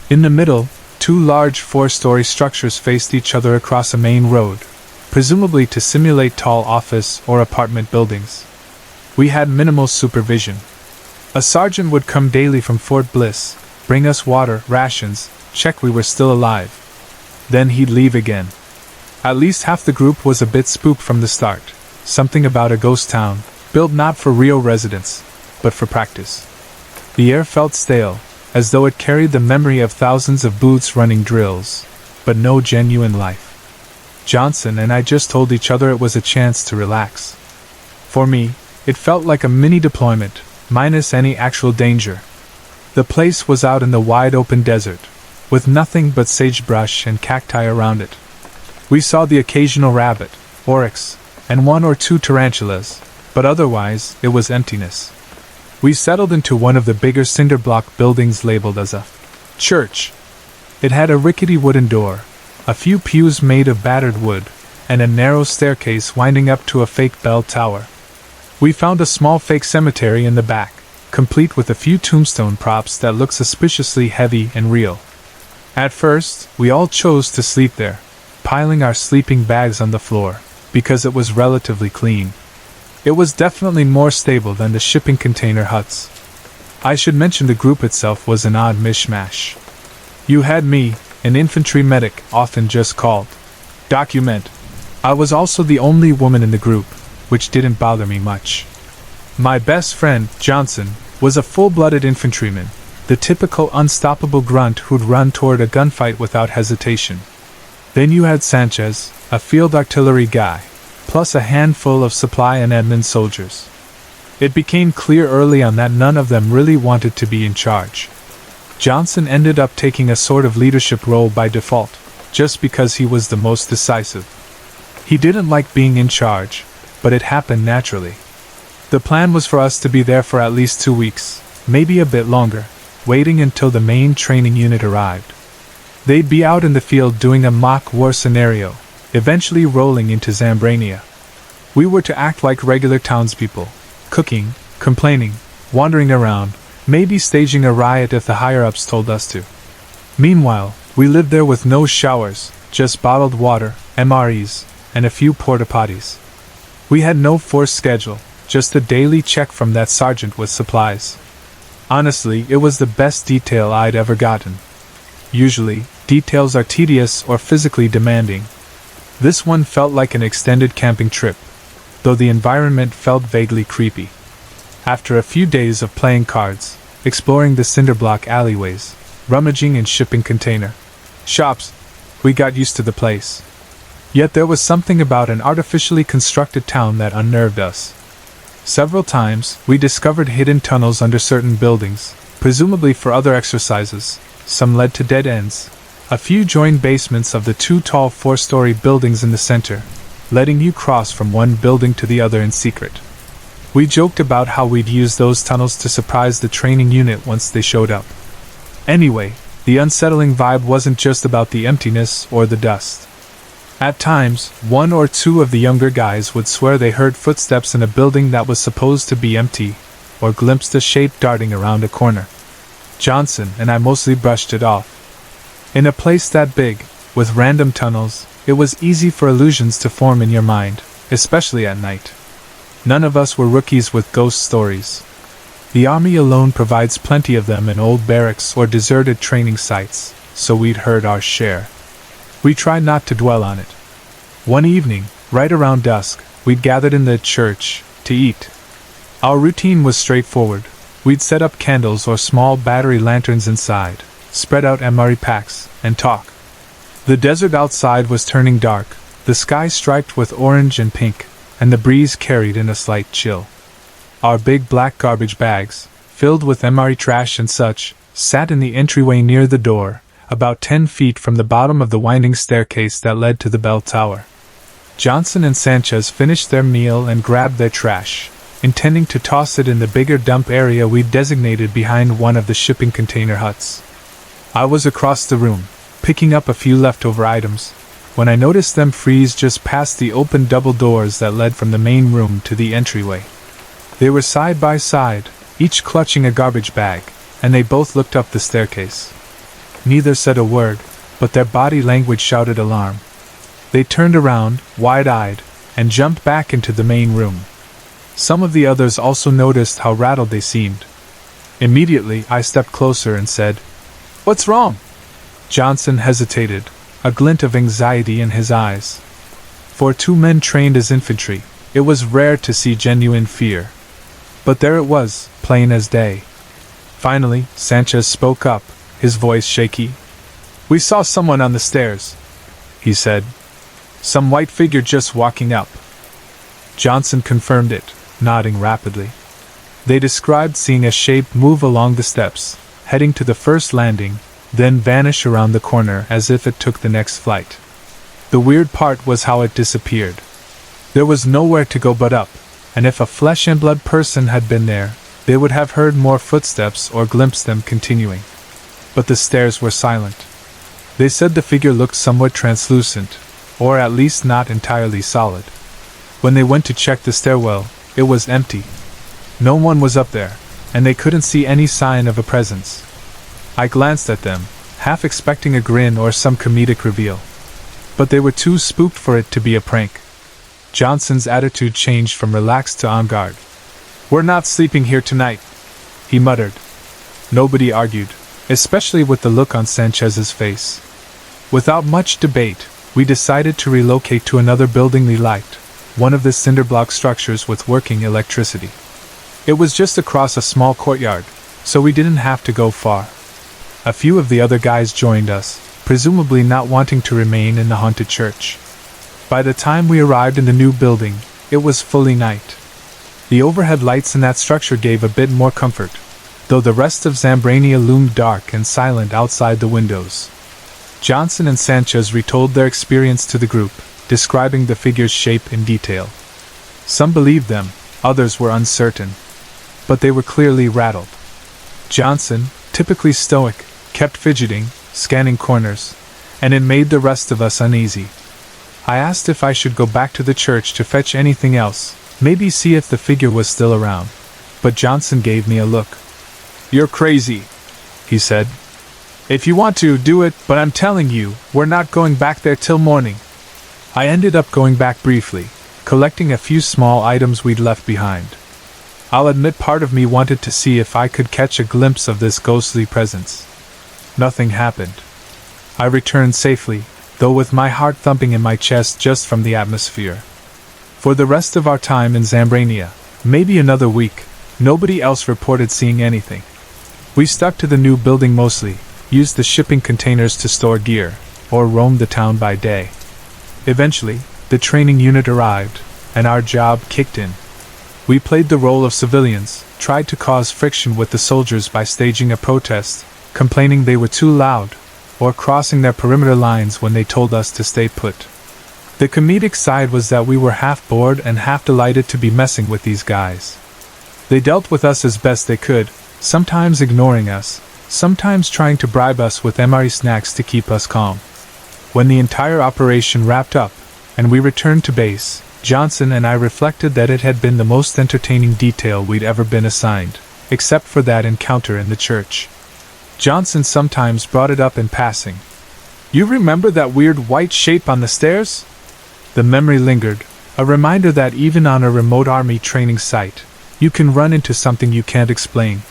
In the middle, two large 4-story structures faced each other across a main road, presumably to simulate tall office or apartment buildings. We had minimal supervision. A sergeant would come daily from Fort Bliss, bring us water, rations, check we were still alive. Then he'd leave again. At least half the group was a bit spooked from the start. Something about a ghost town, built not for real residents, but for practice. The air felt stale, as though it carried the memory of thousands of boots running drills, but no genuine life. Johnson and I just told each other it was a chance to relax. For me, it felt like a mini deployment, minus any actual danger. The place was out in the wide open desert, with nothing but sagebrush and cacti around it. We saw the occasional rabbit, oryx, and 1 or 2 tarantulas, but otherwise it was emptiness. We settled into one of the bigger cinderblock buildings labeled as a church. It had a rickety wooden door, a few pews made of battered wood, and a narrow staircase winding up to a fake bell tower. We found a small fake cemetery in the back, complete with a few tombstone props that looked suspiciously heavy and real. At first, we all chose to sleep there, piling our sleeping bags on the floor, because it was relatively clean. It was definitely more stable than the shipping container huts. I should mention the group itself was an odd mishmash. You had me, an infantry medic, often just called Document. I was also the only woman in the group, which didn't bother me much. My best friend, Johnson, was a full-blooded infantryman, the typical unstoppable grunt who'd run toward a gunfight without hesitation. Then you had Sanchez, a field artillery guy, plus a handful of supply and admin soldiers. It became clear early on that none of them really wanted to be in charge. Johnson ended up taking a sort of leadership role by default, just because he was the most decisive. He didn't like being in charge, but it happened naturally. The plan was for us to be there for at least 2 weeks, maybe a bit longer, waiting until the main training unit arrived. They'd be out in the field doing a mock war scenario, eventually rolling into Zambrania. We were to act like regular townspeople, cooking, complaining, wandering around, maybe staging a riot if the higher-ups told us to. Meanwhile, we lived there with no showers, just bottled water, MREs, and a few porta-potties. We had no forced schedule, just a daily check from that sergeant with supplies. Honestly, it was the best detail I'd ever gotten. Usually, details are tedious or physically demanding. This one felt like an extended camping trip, though the environment felt vaguely creepy. After a few days of playing cards, exploring the cinderblock alleyways, rummaging in shipping container shops, we got used to the place. Yet there was something about an artificially constructed town that unnerved us. Several times, we discovered hidden tunnels under certain buildings, presumably for other exercises. Some led to dead ends. A few joined basements of the 2 tall 4-story buildings in the center, letting you cross from one building to the other in secret. We joked about how we'd use those tunnels to surprise the training unit once they showed up. Anyway, the unsettling vibe wasn't just about the emptiness or the dust. At times, 1 or 2 of the younger guys would swear they heard footsteps in a building that was supposed to be empty, or glimpsed a shape darting around a corner. Johnson and I mostly brushed it off. In a place that big, with random tunnels, it was easy for illusions to form in your mind, especially at night. None of us were rookies with ghost stories. The army alone provides plenty of them in old barracks or deserted training sites, so we'd heard our share. We tried not to dwell on it. One evening, right around dusk, we'd gathered in the church to eat. Our routine was straightforward. We'd set up candles or small battery lanterns inside, spread out MRE packs, and talk. The desert outside was turning dark, the sky striped with orange and pink, and the breeze carried in a slight chill. Our big black garbage bags, filled with MRE trash and such, sat in the entryway near the door, about 10 feet from the bottom of the winding staircase that led to the bell tower. Johnson and Sanchez finished their meal and grabbed their trash, intending to toss it in the bigger dump area we'd designated behind one of the shipping container huts. I was across the room, picking up a few leftover items, when I noticed them freeze just past the open double doors that led from the main room to the entryway. They were side by side, each clutching a garbage bag, and they both looked up the staircase. Neither said a word, but their body language shouted alarm. They turned around, wide-eyed, and jumped back into the main room. Some of the others also noticed how rattled they seemed. Immediately, I stepped closer and said, "What's wrong?" Johnson hesitated, a glint of anxiety in his eyes. For two men trained as infantry, it was rare to see genuine fear. But there it was, plain as day. Finally, Sanchez spoke up, his voice shaky. "We saw someone on the stairs," he said. "Some white figure just walking up." Johnson confirmed it, nodding rapidly. They described seeing a shape move along the steps, heading to the first landing, then vanish around the corner as if it took the next flight. The weird part was how it disappeared. There was nowhere to go but up, and if a flesh-and-blood person had been there, they would have heard more footsteps or glimpsed them continuing. But the stairs were silent. They said the figure looked somewhat translucent, or at least not entirely solid. When they went to check the stairwell, it was empty. No one was up there, and they couldn't see any sign of a presence. I glanced at them, half expecting a grin or some comedic reveal. But they were too spooked for it to be a prank. Johnson's attitude changed from relaxed to on guard. "We're not sleeping here tonight," he muttered. Nobody argued, especially with the look on Sanchez's face. Without much debate, we decided to relocate to another building we liked, one of the cinderblock structures with working electricity. It was just across a small courtyard, so we didn't have to go far. A few of the other guys joined us, presumably not wanting to remain in the haunted church. By the time we arrived in the new building, it was fully night. The overhead lights in that structure gave a bit more comfort, though the rest of Zambrania loomed dark and silent outside the windows. Johnson and Sanchez retold their experience to the group, describing the figure's shape in detail. Some believed them, others were uncertain. But they were clearly rattled. Johnson, typically stoic, kept fidgeting, scanning corners, and it made the rest of us uneasy. I asked if I should go back to the church to fetch anything else, maybe see if the figure was still around. But Johnson gave me a look. "You're crazy," he said. "If you want to, do it, but I'm telling you, we're not going back there till morning." I ended up going back briefly, collecting a few small items we'd left behind. I'll admit part of me wanted to see if I could catch a glimpse of this ghostly presence. Nothing happened. I returned safely, though with my heart thumping in my chest just from the atmosphere. For the rest of our time in Zambrania, maybe another week, nobody else reported seeing anything. We stuck to the new building mostly, used the shipping containers to store gear, or roamed the town by day. Eventually, the training unit arrived, and our job kicked in. We played the role of civilians, tried to cause friction with the soldiers by staging a protest, complaining they were too loud, or crossing their perimeter lines when they told us to stay put. The comedic side was that we were half bored and half delighted to be messing with these guys. They dealt with us as best they could, sometimes ignoring us, sometimes trying to bribe us with MRE snacks to keep us calm. When the entire operation wrapped up, and we returned to base, Johnson and I reflected that it had been the most entertaining detail we'd ever been assigned, except for that encounter in the church. Johnson sometimes brought it up in passing. "You remember that weird white shape on the stairs?" The memory lingered, A reminder that even on a remote army training site, you can run into something you can't explain.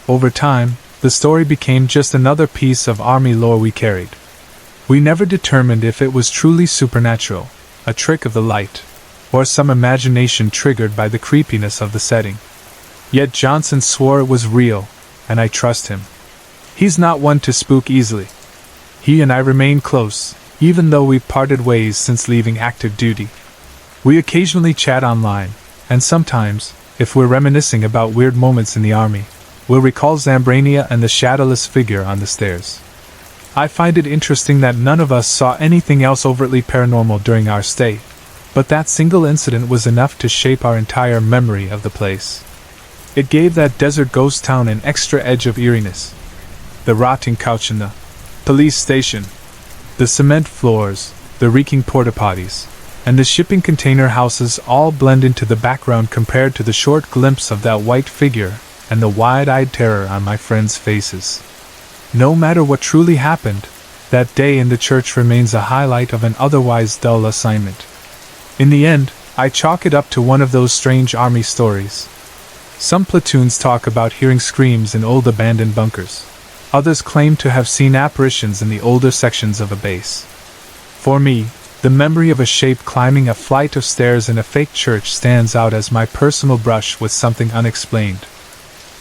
Over time, the story became just another piece of army lore we carried. We never determined if it was truly supernatural, a trick of the light, or some imagination triggered by the creepiness of the setting. Yet Johnson swore it was real, and I trust him. He's not one to spook easily. He and I remain close, even though we've parted ways since leaving active duty. We occasionally chat online, and sometimes, if we're reminiscing about weird moments in the army, we'll recall Zambrania and the shadowless figure on the stairs. I find it interesting that none of us saw anything else overtly paranormal during our stay, but that single incident was enough to shape our entire memory of the place. It gave that desert ghost town an extra edge of eeriness. The rotting couch in the police station, the cement floors, the reeking porta-potties, and the shipping container houses all blend into the background compared to the short glimpse of that white figure and the wide-eyed terror on my friends' faces. No matter what truly happened, that day in the church remains a highlight of an otherwise dull assignment. In the end, I chalk it up to one of those strange army stories. Some platoons talk about hearing screams in old abandoned bunkers. Others claim to have seen apparitions in the older sections of a base. For me, the memory of a shape climbing a flight of stairs in a fake church stands out as my personal brush with something unexplained.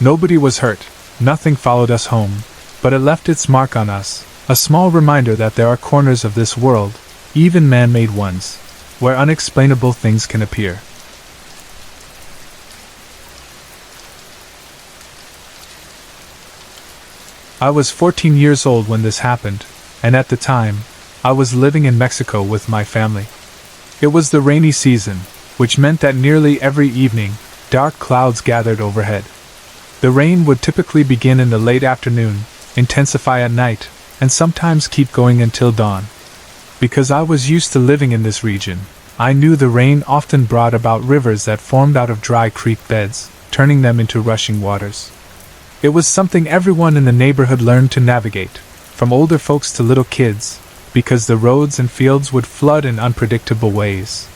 Nobody was hurt, nothing followed us home, but it left its mark on us, a small reminder that there are corners of this world, even man-made ones, where unexplainable things can appear. I was 14 years old when this happened, and at the time, I was living in Mexico with my family. It was the rainy season, which meant that nearly every evening, dark clouds gathered overhead. The rain would typically begin in the late afternoon, intensify at night, and sometimes keep going until dawn. Because I was used to living in this region, I knew the rain often brought about rivers that formed out of dry creek beds, turning them into rushing waters. It was something everyone in the neighborhood learned to navigate, from older folks to little kids, because the roads and fields would flood in unpredictable ways.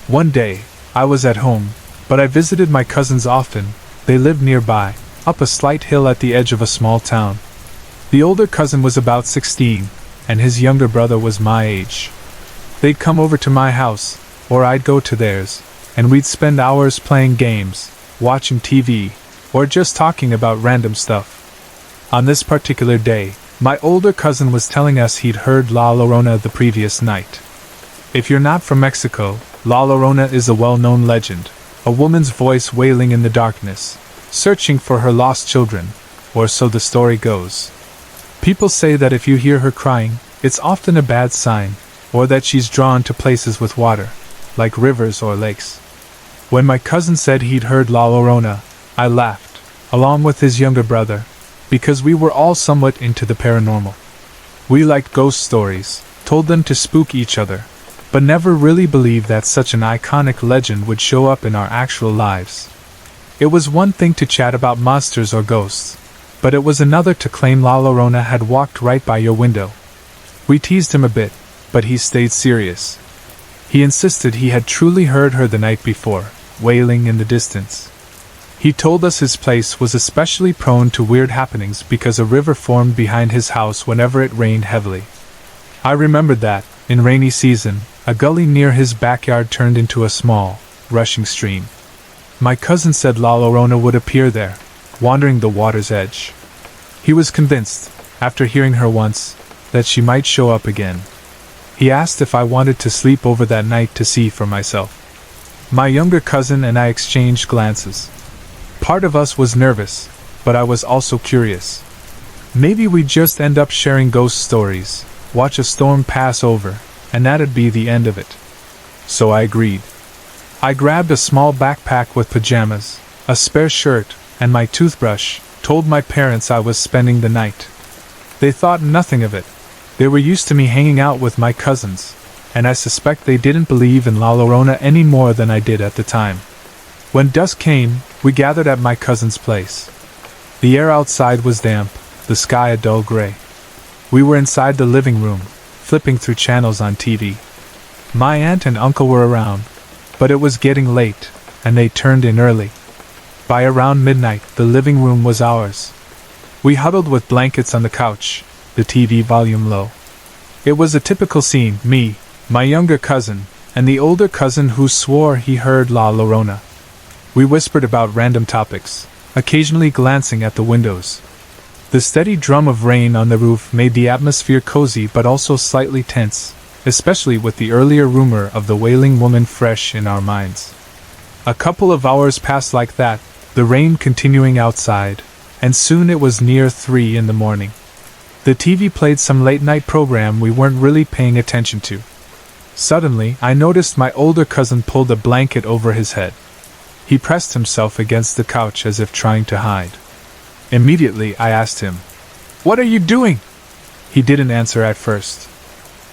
One day, I was at home, but I visited my cousins often. They lived nearby, up a slight hill at the edge of a small town. The older cousin was about 16, and his younger brother was my age. They'd come over to my house, or I'd go to theirs, and we'd spend hours playing games, watching TV, or just talking about random stuff. On this particular day, my older cousin was telling us he'd heard La Llorona the previous night. If you're not from Mexico, La Llorona is a well-known legend, a woman's voice wailing in the darkness, searching for her lost children, or so the story goes. People say that if you hear her crying, it's often a bad sign, or that she's drawn to places with water, like rivers or lakes. When my cousin said he'd heard La Llorona, I laughed, along with his younger brother, because we were all somewhat into the paranormal. We liked ghost stories, told them to spook each other, but never really believed that such an iconic legend would show up in our actual lives. It was one thing to chat about monsters or ghosts, but it was another to claim La Llorona had walked right by your window. We teased him a bit, but he stayed serious. He insisted he had truly heard her the night before, wailing in the distance. He told us his place was especially prone to weird happenings because a river formed behind his house whenever it rained heavily. I remembered that, in rainy season, a gully near his backyard turned into a small, rushing stream. My cousin said La Llorona would appear there, wandering the water's edge. He was convinced, after hearing her once, that she might show up again. He asked if I wanted to sleep over that night to see for myself. My younger cousin and I exchanged glances. Part of us was nervous, but I was also curious. Maybe we'd just end up sharing ghost stories, watch a storm pass over, and that'd be the end of it. So I agreed. I grabbed a small backpack with pajamas, a spare shirt, and my toothbrush, told my parents I was spending the night. They thought nothing of it. They were used to me hanging out with my cousins, and I suspect they didn't believe in La Llorona any more than I did at the time. When dusk came, we gathered at my cousin's place. The air outside was damp, the sky a dull gray. We were inside the living room, flipping through channels on TV. My aunt and uncle were around, But it was getting late, and they turned in early. By around midnight, the living room was ours. We huddled with blankets on the couch, the TV volume low. It was a typical scene: me, my younger cousin, and the older cousin who swore he heard La Llorona. We whispered about random topics, occasionally glancing at the windows. The steady drum of rain on the roof made the atmosphere cozy but also slightly tense, especially with the earlier rumor of the wailing woman fresh in our minds. A couple of hours passed like that, the rain continuing outside, and soon it was near 3 in the morning. The TV played some late-night program we weren't really paying attention to. Suddenly, I noticed my older cousin pulled a blanket over his head. He pressed himself against the couch as if trying to hide. Immediately, I asked him, "What are you doing?" He didn't answer at first.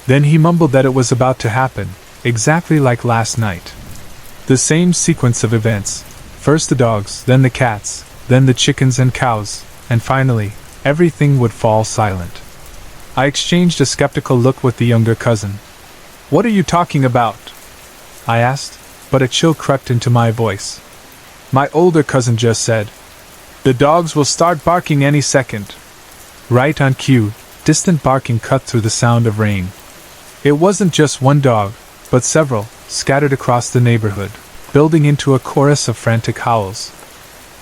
Then he mumbled that it was about to happen, exactly like last night. The same sequence of events: first the dogs, then the cats, then the chickens and cows, and finally, everything would fall silent. I exchanged a skeptical look with the younger cousin. "What are you talking about?" I asked, but a chill crept into my voice. My older cousin just said, "The dogs will start barking any second." Right on cue, distant barking cut through the sound of rain. It wasn't just one dog, but several, scattered across the neighborhood, building into a chorus of frantic howls.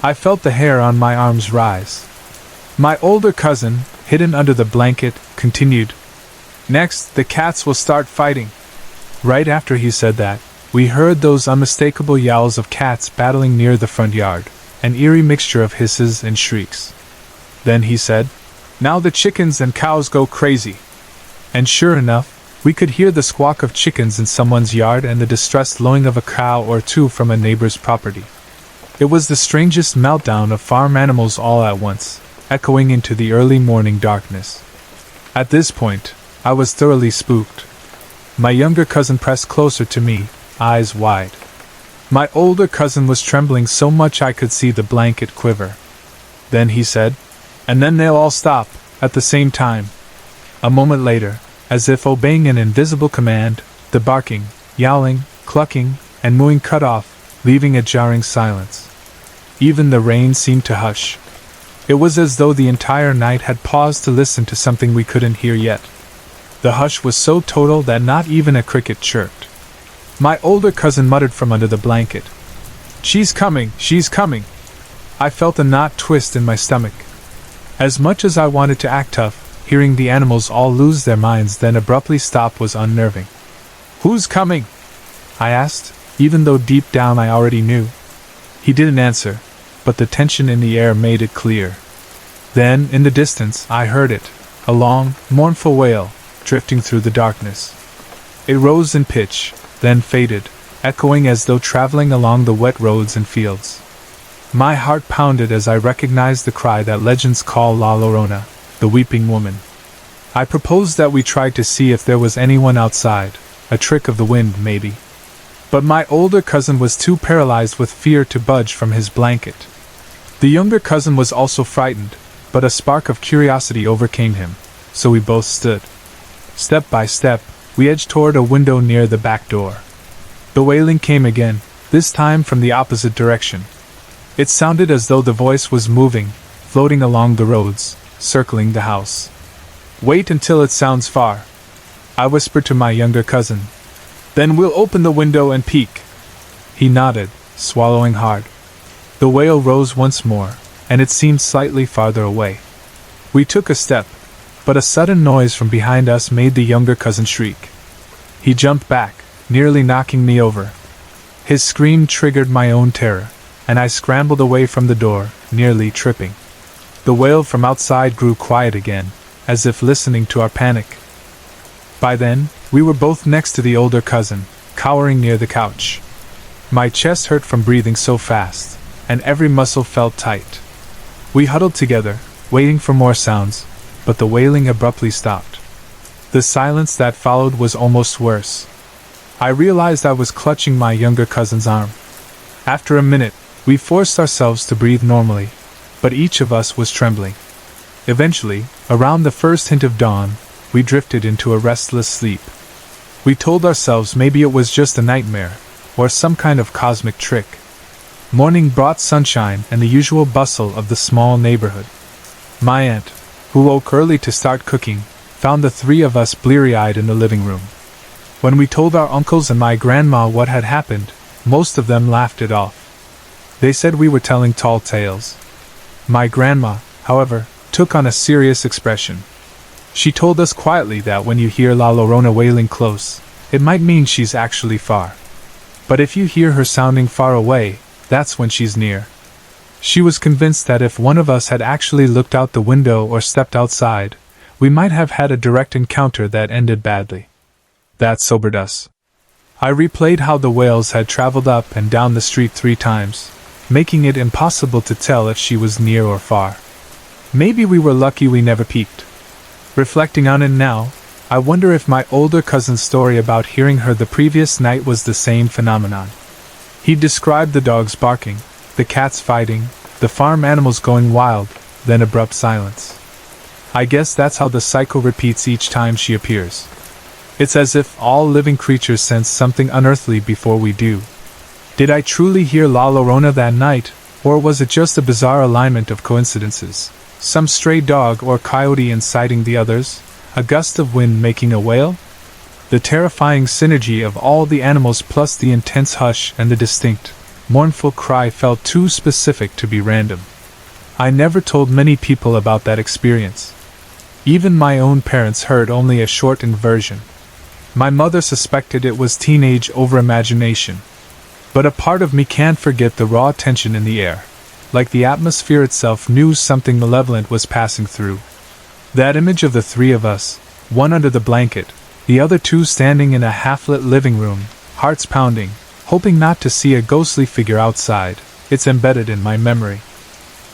I felt the hair on my arms rise. My older cousin, hidden under the blanket, continued, "Next, the cats will start fighting." Right after he said that, we heard those unmistakable yowls of cats battling near the front yard, an eerie mixture of hisses and shrieks. Then he said, "Now the chickens and cows go crazy." And sure enough, we could hear the squawk of chickens in someone's yard and the distressed lowing of a cow or two from a neighbor's property. It was the strangest meltdown of farm animals all at once, echoing into the early morning darkness. At this point, I was thoroughly spooked. My younger cousin pressed closer to me, eyes wide. My older cousin was trembling so much I could see the blanket quiver. Then he said, "And then they'll all stop, at the same time." A moment later, as if obeying an invisible command, the barking, yowling, clucking, and mooing cut off, leaving a jarring silence. Even the rain seemed to hush. It was as though the entire night had paused to listen to something we couldn't hear yet. The hush was so total that not even a cricket chirped. My older cousin muttered from under the blanket, "She's coming, she's coming." I felt a knot twist in my stomach. As much as I wanted to act tough, hearing the animals all lose their minds then abruptly stop was unnerving. "Who's coming?" I asked, even though deep down I already knew. He didn't answer, but the tension in the air made it clear. Then, in the distance, I heard it, a long, mournful wail, drifting through the darkness. It rose in pitch, then faded, echoing as though traveling along the wet roads and fields. My heart pounded as I recognized the cry that legends call La Llorona, the weeping woman. I proposed that we try to see if there was anyone outside, a trick of the wind maybe. But my older cousin was too paralyzed with fear to budge from his blanket. The younger cousin was also frightened, but a spark of curiosity overcame him, so we both stood. Step by step, we edged toward a window near the back door. The wailing came again, this time from the opposite direction. It sounded as though the voice was moving, floating along the roads, circling the house. "Wait until it sounds far," I whispered to my younger cousin. "Then we'll open the window and peek." He nodded, swallowing hard. The wail rose once more, and it seemed slightly farther away. We took a step, but a sudden noise from behind us made the younger cousin shriek. He jumped back, nearly knocking me over. His scream triggered my own terror, and I scrambled away from the door, nearly tripping. The wail from outside grew quiet again, as if listening to our panic. By then, we were both next to the older cousin, cowering near the couch. My chest hurt from breathing so fast, and every muscle felt tight. We huddled together, waiting for more sounds, but the wailing abruptly stopped. The silence that followed was almost worse. I realized I was clutching my younger cousin's arm. After a minute, we forced ourselves to breathe normally, but each of us was trembling. Eventually, around the first hint of dawn, we drifted into a restless sleep. We told ourselves maybe it was just a nightmare, or some kind of cosmic trick. Morning brought sunshine and the usual bustle of the small neighborhood. My aunt, who woke early to start cooking, found the three of us bleary-eyed in the living room. When we told our uncles and my grandma what had happened, most of them laughed it off. They said we were telling tall tales. My grandma, however, took on a serious expression. She told us quietly that when you hear La Llorona wailing close, it might mean she's actually far. But if you hear her sounding far away, that's when she's near. She was convinced that if one of us had actually looked out the window or stepped outside, we might have had a direct encounter that ended badly. That sobered us. I replayed how the wails had traveled up and down the street 3 times, making it impossible to tell if she was near or far. Maybe we were lucky we never peeked. Reflecting on it now, I wonder if my older cousin's story about hearing her the previous night was the same phenomenon. He described the dogs barking, the cats fighting, the farm animals going wild, then abrupt silence. I guess that's how the cycle repeats each time she appears. It's as if all living creatures sense something unearthly before we do. Did I truly hear La Llorona that night, or was it just a bizarre alignment of coincidences? Some stray dog or coyote inciting the others? A gust of wind making a wail? The terrifying synergy of all the animals plus the intense hush and the distinct, mournful cry felt too specific to be random. I never told many people about that experience. Even my own parents heard only a shortened version. My mother suspected it was teenage overimagination. But a part of me can't forget the raw tension in the air. Like the atmosphere itself knew something malevolent was passing through. That image of the 3 of us, one under the blanket, the other 2 standing in a half-lit living room, hearts pounding, hoping not to see a ghostly figure outside, it's embedded in my memory.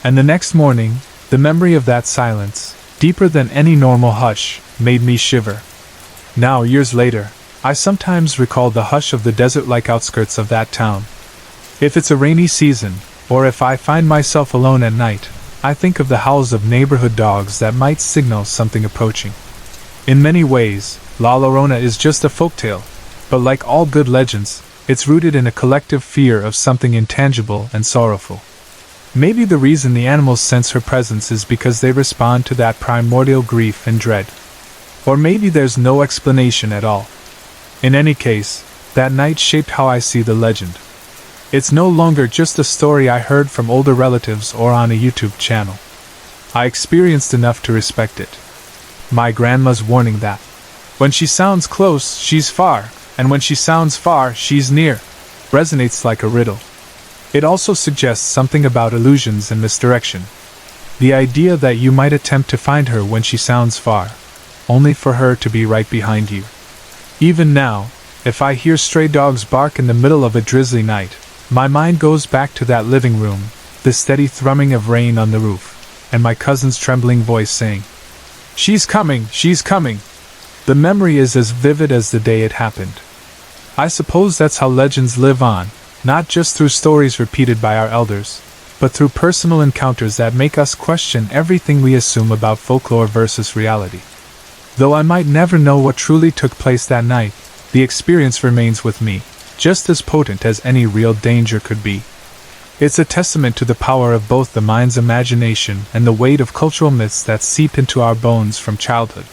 And the next morning, the memory of that silence, deeper than any normal hush, made me shiver. Now, years later, I sometimes recall the hush of the desert-like outskirts of that town. If it's a rainy season, or if I find myself alone at night, I think of the howls of neighborhood dogs that might signal something approaching. In many ways, La Llorona is just a folktale, but like all good legends, it's rooted in a collective fear of something intangible and sorrowful. Maybe the reason the animals sense her presence is because they respond to that primordial grief and dread. Or maybe there's no explanation at all. In any case, that night shaped how I see the legend. It's no longer just a story I heard from older relatives or on a YouTube channel. I experienced enough to respect it. My grandma's warning that when she sounds close, she's far, and when she sounds far, she's near, resonates like a riddle. It also suggests something about illusions and misdirection. The idea that you might attempt to find her when she sounds far, only for her to be right behind you. Even now, if I hear stray dogs bark in the middle of a drizzly night, my mind goes back to that living room, the steady thrumming of rain on the roof, and my cousin's trembling voice saying, "She's coming, she's coming!" The memory is as vivid as the day it happened. I suppose that's how legends live on, not just through stories repeated by our elders, but through personal encounters that make us question everything we assume about folklore versus reality. Though I might never know what truly took place that night, the experience remains with me, just as potent as any real danger could be. It's a testament to the power of both the mind's imagination and the weight of cultural myths that seep into our bones from childhood.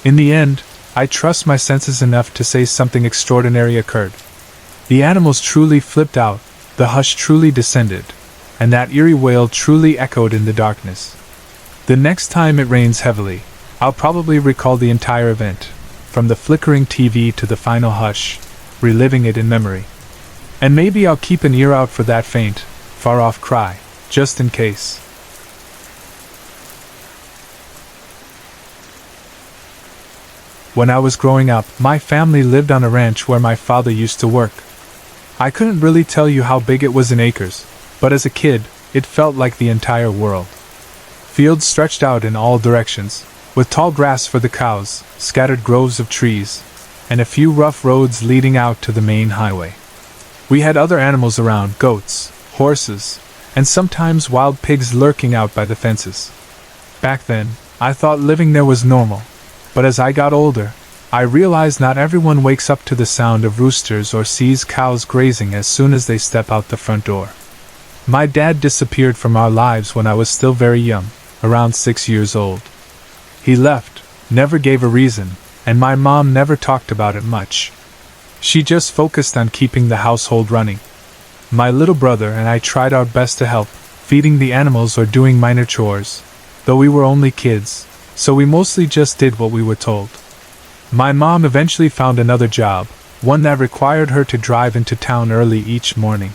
In the end, I trust my senses enough to say something extraordinary occurred. The animals truly flipped out, the hush truly descended, and that eerie wail truly echoed in the darkness. The next time it rains heavily, I'll probably recall the entire event, from the flickering TV to the final hush, reliving it in memory. And maybe I'll keep an ear out for that faint, far-off cry, just in case. When I was growing up, my family lived on a ranch where my father used to work. I couldn't really tell you how big it was in acres, but as a kid, it felt like the entire world. Fields stretched out in all directions, with tall grass for the cows, scattered groves of trees, and a few rough roads leading out to the main highway. We had other animals around, goats, horses, and sometimes wild pigs lurking out by the fences. Back then, I thought living there was normal, but as I got older, I realized not everyone wakes up to the sound of roosters or sees cows grazing as soon as they step out the front door. My dad disappeared from our lives when I was still very young, around 6 years old. He left, never gave a reason, and my mom never talked about it much. She just focused on keeping the household running. My little brother and I tried our best to help, feeding the animals or doing minor chores, though we were only kids, so we mostly just did what we were told. My mom eventually found another job, one that required her to drive into town early each morning.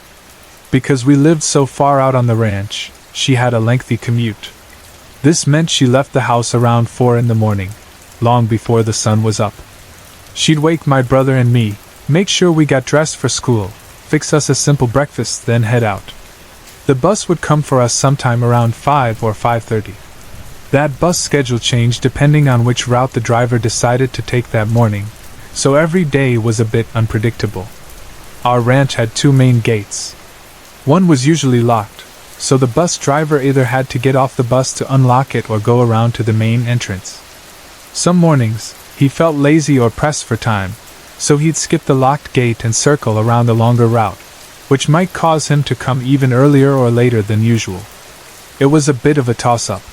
Because we lived so far out on the ranch, she had a lengthy commute. This meant she left the house around 4 in the morning, long before the sun was up. She'd wake my brother and me, make sure we got dressed for school, fix us a simple breakfast, then head out. The bus would come for us sometime around 5 or 5:30. That bus schedule changed depending on which route the driver decided to take that morning, so every day was a bit unpredictable. Our ranch had 2 main gates. One was usually locked, so the bus driver either had to get off the bus to unlock it or go around to the main entrance. Some mornings, he felt lazy or pressed for time, so he'd skip the locked gate and circle around the longer route, which might cause him to come even earlier or later than usual. It was a bit of a toss-up.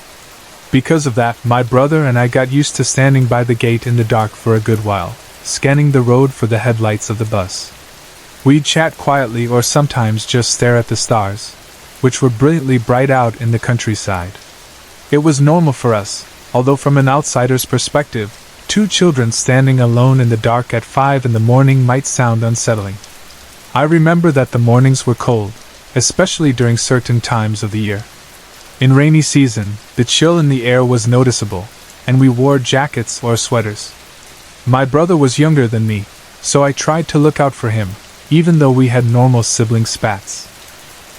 Because of that, my brother and I got used to standing by the gate in the dark for a good while, scanning the road for the headlights of the bus. We'd chat quietly or sometimes just stare at the stars, which were brilliantly bright out in the countryside. It was normal for us, although from an outsider's perspective, 2 children standing alone in the dark at 5 in the morning might sound unsettling. I remember that the mornings were cold, especially during certain times of the year. In rainy season, the chill in the air was noticeable, and we wore jackets or sweaters. My brother was younger than me, so I tried to look out for him, even though we had normal sibling spats.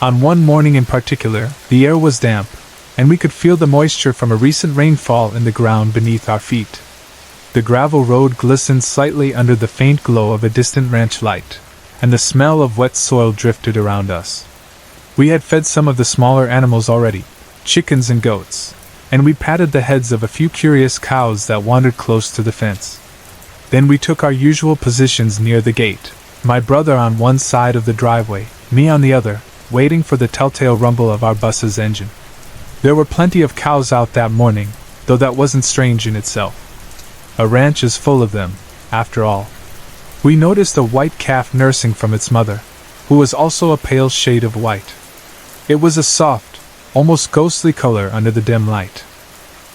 On one morning in particular, the air was damp, and we could feel the moisture from a recent rainfall in the ground beneath our feet. The gravel road glistened slightly under the faint glow of a distant ranch light, and the smell of wet soil drifted around us. We had fed some of the smaller animals already, chickens and goats, and we patted the heads of a few curious cows that wandered close to the fence. Then we took our usual positions near the gate, my brother on one side of the driveway, me on the other, waiting for the telltale rumble of our bus's engine. There were plenty of cows out that morning, though that wasn't strange in itself. A ranch is full of them, after all. We noticed a white calf nursing from its mother, who was also a pale shade of white. It was a soft, almost ghostly color under the dim light.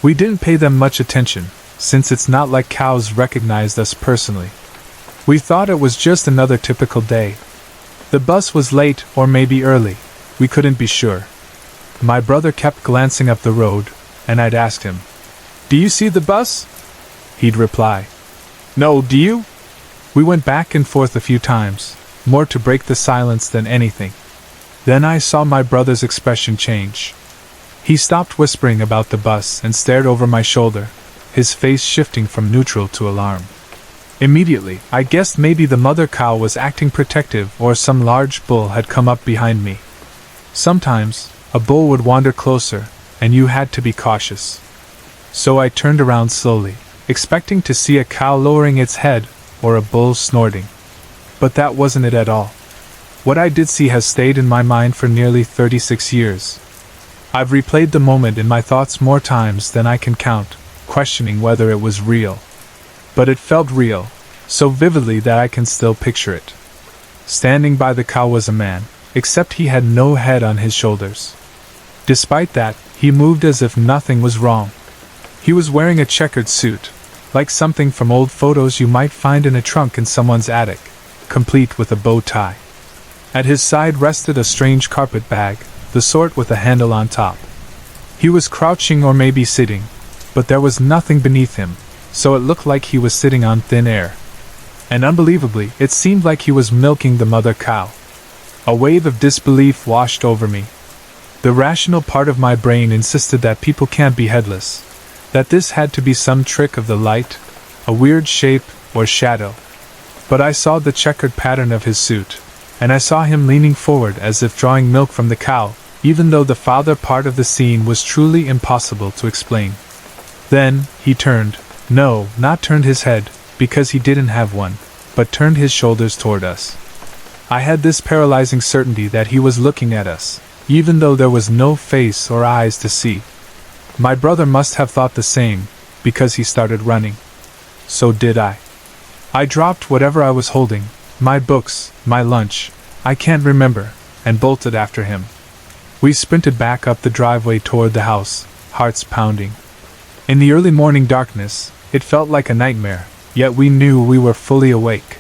We didn't pay them much attention, since it's not like cows recognized us personally. We thought it was just another typical day. The bus was late or maybe early, we couldn't be sure. My brother kept glancing up the road, and I'd ask him, "Do you see the bus?" He'd reply, "No, do you?" We went back and forth a few times, more to break the silence than anything. Then I saw my brother's expression change. He stopped whispering about the bus and stared over my shoulder, his face shifting from neutral to alarm. Immediately, I guessed maybe the mother cow was acting protective or some large bull had come up behind me. Sometimes, a bull would wander closer, and you had to be cautious. So I turned around slowly, expecting to see a cow lowering its head or a bull snorting. But that wasn't it at all. What I did see has stayed in my mind for nearly 36 years. I've replayed the moment in my thoughts more times than I can count, questioning whether it was real. But it felt real, so vividly that I can still picture it. Standing by the cow was a man, except he had no head on his shoulders. Despite that, he moved as if nothing was wrong. He was wearing a checkered suit, like something from old photos you might find in a trunk in someone's attic, complete with a bow tie. At his side rested a strange carpet bag, the sort with a handle on top. He was crouching or maybe sitting, but there was nothing beneath him, so it looked like he was sitting on thin air. And unbelievably, it seemed like he was milking the mother cow. A wave of disbelief washed over me. The rational part of my brain insisted that people can't be headless, that this had to be some trick of the light, a weird shape or shadow. But I saw the checkered pattern of his suit, and I saw him leaning forward as if drawing milk from the cow, even though the father part of the scene was truly impossible to explain. Then, he turned, no, not turned his head, because he didn't have one, but turned his shoulders toward us. I had this paralyzing certainty that he was looking at us, even though there was no face or eyes to see. My brother must have thought the same, because he started running. So did I. I dropped whatever I was holding, my books, my lunch, I can't remember, and bolted after him. We sprinted back up the driveway toward the house, hearts pounding. In the early morning darkness, it felt like a nightmare, yet we knew we were fully awake.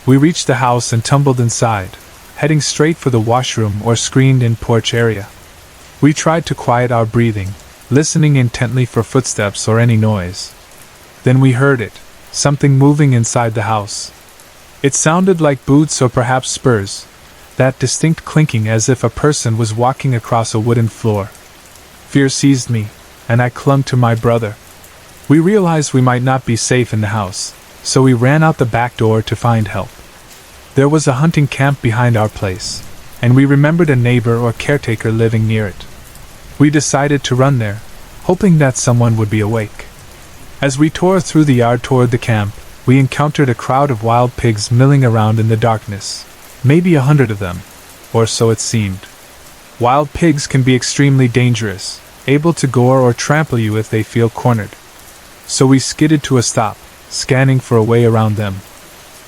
We reached the house and tumbled inside, heading straight for the washroom or screened-in porch area. We tried to quiet our breathing, listening intently for footsteps or any noise. Then we heard it, something moving inside the house. It sounded like boots or perhaps spurs, that distinct clinking as if a person was walking across a wooden floor. Fear seized me, and I clung to my brother. We realized we might not be safe in the house, so we ran out the back door to find help. There was a hunting camp behind our place, and we remembered a neighbor or caretaker living near it. We decided to run there, hoping that someone would be awake. As we tore through the yard toward the camp, we encountered a crowd of wild pigs milling around in the darkness, maybe 100 of them, or so it seemed. Wild pigs can be extremely dangerous, able to gore or trample you if they feel cornered. So we skidded to a stop, scanning for a way around them.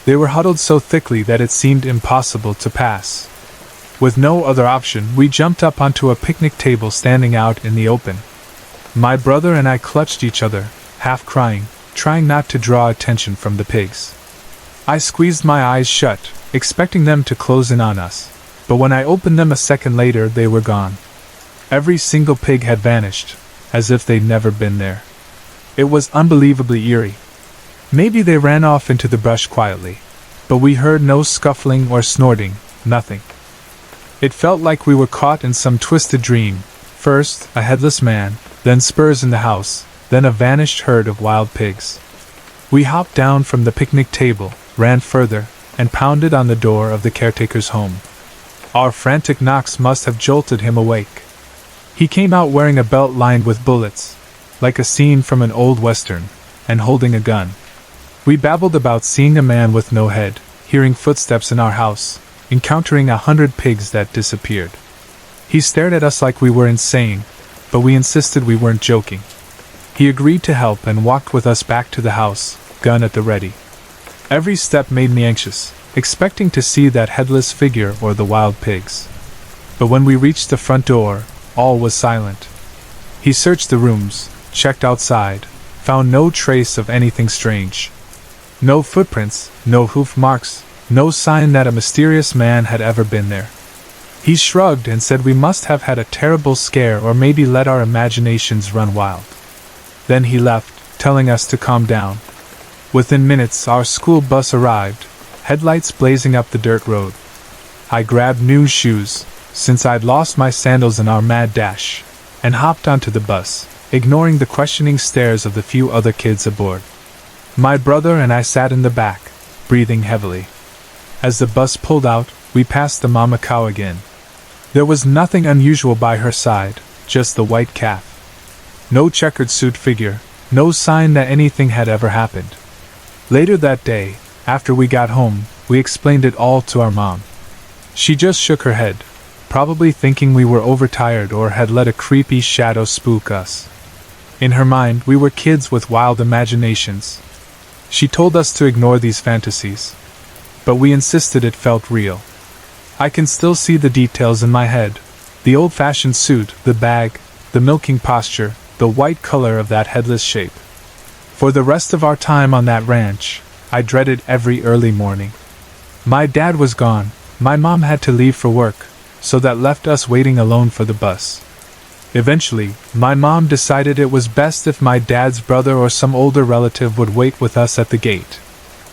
They were huddled so thickly that it seemed impossible to pass. With no other option, we jumped up onto a picnic table standing out in the open. My brother and I clutched each other, half crying, trying not to draw attention from the pigs. I squeezed my eyes shut, expecting them to close in on us, but when I opened them a second later they were gone. Every single pig had vanished, as if they'd never been there. It was unbelievably eerie. Maybe they ran off into the brush quietly, but we heard no scuffling or snorting, nothing. It felt like we were caught in some twisted dream. First, a headless man, then spurs in the house, then a vanished herd of wild pigs. We hopped down from the picnic table, ran further, and pounded on the door of the caretaker's home. Our frantic knocks must have jolted him awake. He came out wearing a belt lined with bullets, like a scene from an old western, and holding a gun. We babbled about seeing a man with no head, hearing footsteps in our house, encountering 100 pigs that disappeared. He stared at us like we were insane, but we insisted we weren't joking. He agreed to help and walked with us back to the house, gun at the ready. Every step made me anxious, expecting to see that headless figure or the wild pigs. But when we reached the front door, all was silent. He searched the rooms, checked outside, found no trace of anything strange. No footprints, no hoof marks, no sign that a mysterious man had ever been there. He shrugged and said we must have had a terrible scare or maybe let our imaginations run wild. Then he left, telling us to calm down. Within minutes our school bus arrived, headlights blazing up the dirt road. I grabbed new shoes, since I'd lost my sandals in our mad dash, and hopped onto the bus, ignoring the questioning stares of the few other kids aboard. My brother and I sat in the back, breathing heavily. As the bus pulled out, we passed the mama cow again. There was nothing unusual by her side, just the white calf. No checkered suit figure, no sign that anything had ever happened. Later that day, after we got home, we explained it all to our mom. She just shook her head, probably thinking we were overtired or had let a creepy shadow spook us. In her mind, we were kids with wild imaginations. She told us to ignore these fantasies, but we insisted it felt real. I can still see the details in my head: the old-fashioned suit, the bag, the milking posture, the white color of that headless shape. For the rest of our time on that ranch, I dreaded every early morning. My dad was gone, my mom had to leave for work, so that left us waiting alone for the bus. Eventually, my mom decided it was best if my dad's brother or some older relative would wait with us at the gate,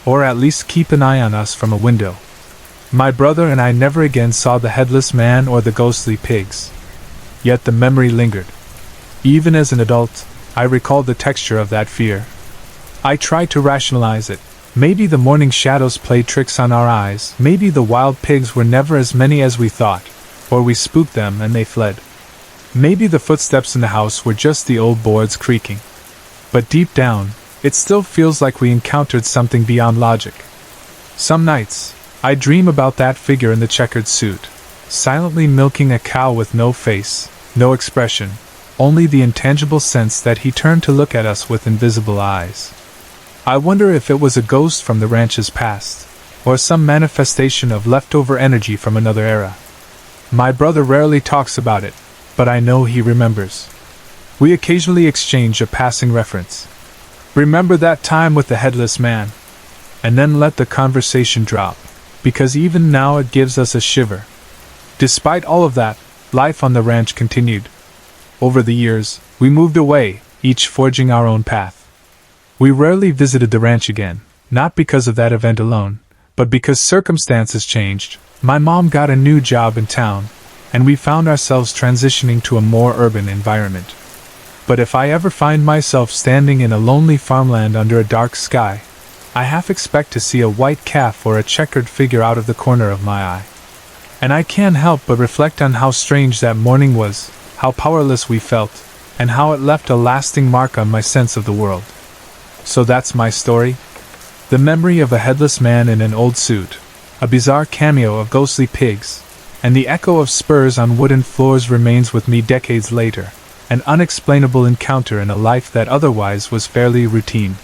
or at least keep an eye on us from a window. My brother and I never again saw the headless man or the ghostly pigs. Yet the memory lingered. Even as an adult, I recalled the texture of that fear. I tried to rationalize it. Maybe the morning shadows played tricks on our eyes, maybe the wild pigs were never as many as we thought, or we spooked them and they fled. Maybe the footsteps in the house were just the old boards creaking. But deep down, it still feels like we encountered something beyond logic. Some nights, I dream about that figure in the checkered suit, silently milking a cow with no face, no expression, only the intangible sense that he turned to look at us with invisible eyes. I wonder if it was a ghost from the ranch's past, or some manifestation of leftover energy from another era. My brother rarely talks about it, but I know he remembers. We occasionally exchange a passing reference. Remember that time with the headless man? And then let the conversation drop, because even now it gives us a shiver. Despite all of that, life on the ranch continued. Over the years, we moved away, each forging our own path. We rarely visited the ranch again, not because of that event alone, but because circumstances changed. My mom got a new job in town, and we found ourselves transitioning to a more urban environment. But if I ever find myself standing in a lonely farmland under a dark sky, I half expect to see a white calf or a checkered figure out of the corner of my eye. And I can't help but reflect on how strange that morning was, how powerless we felt, and how it left a lasting mark on my sense of the world. So that's my story. The memory of a headless man in an old suit, a bizarre cameo of ghostly pigs, and the echo of spurs on wooden floors remains with me decades later, an unexplainable encounter in a life that otherwise was fairly routine.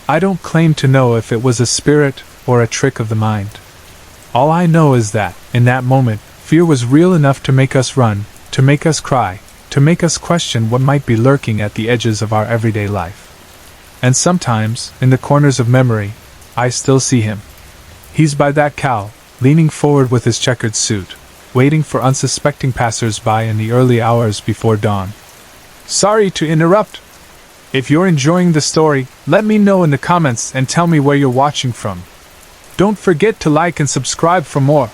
I don't claim to know if it was a spirit or a trick of the mind. All I know is that, in that moment, fear was real enough to make us run, to make us cry, to make us question what might be lurking at the edges of our everyday life. And sometimes, in the corners of memory, I still see him. He's by that cow, leaning forward with his checkered suit, waiting for unsuspecting passers-by in the early hours before dawn. Sorry to interrupt. If you're enjoying the story, let me know in the comments and tell me where you're watching from. Don't forget to like and subscribe for more.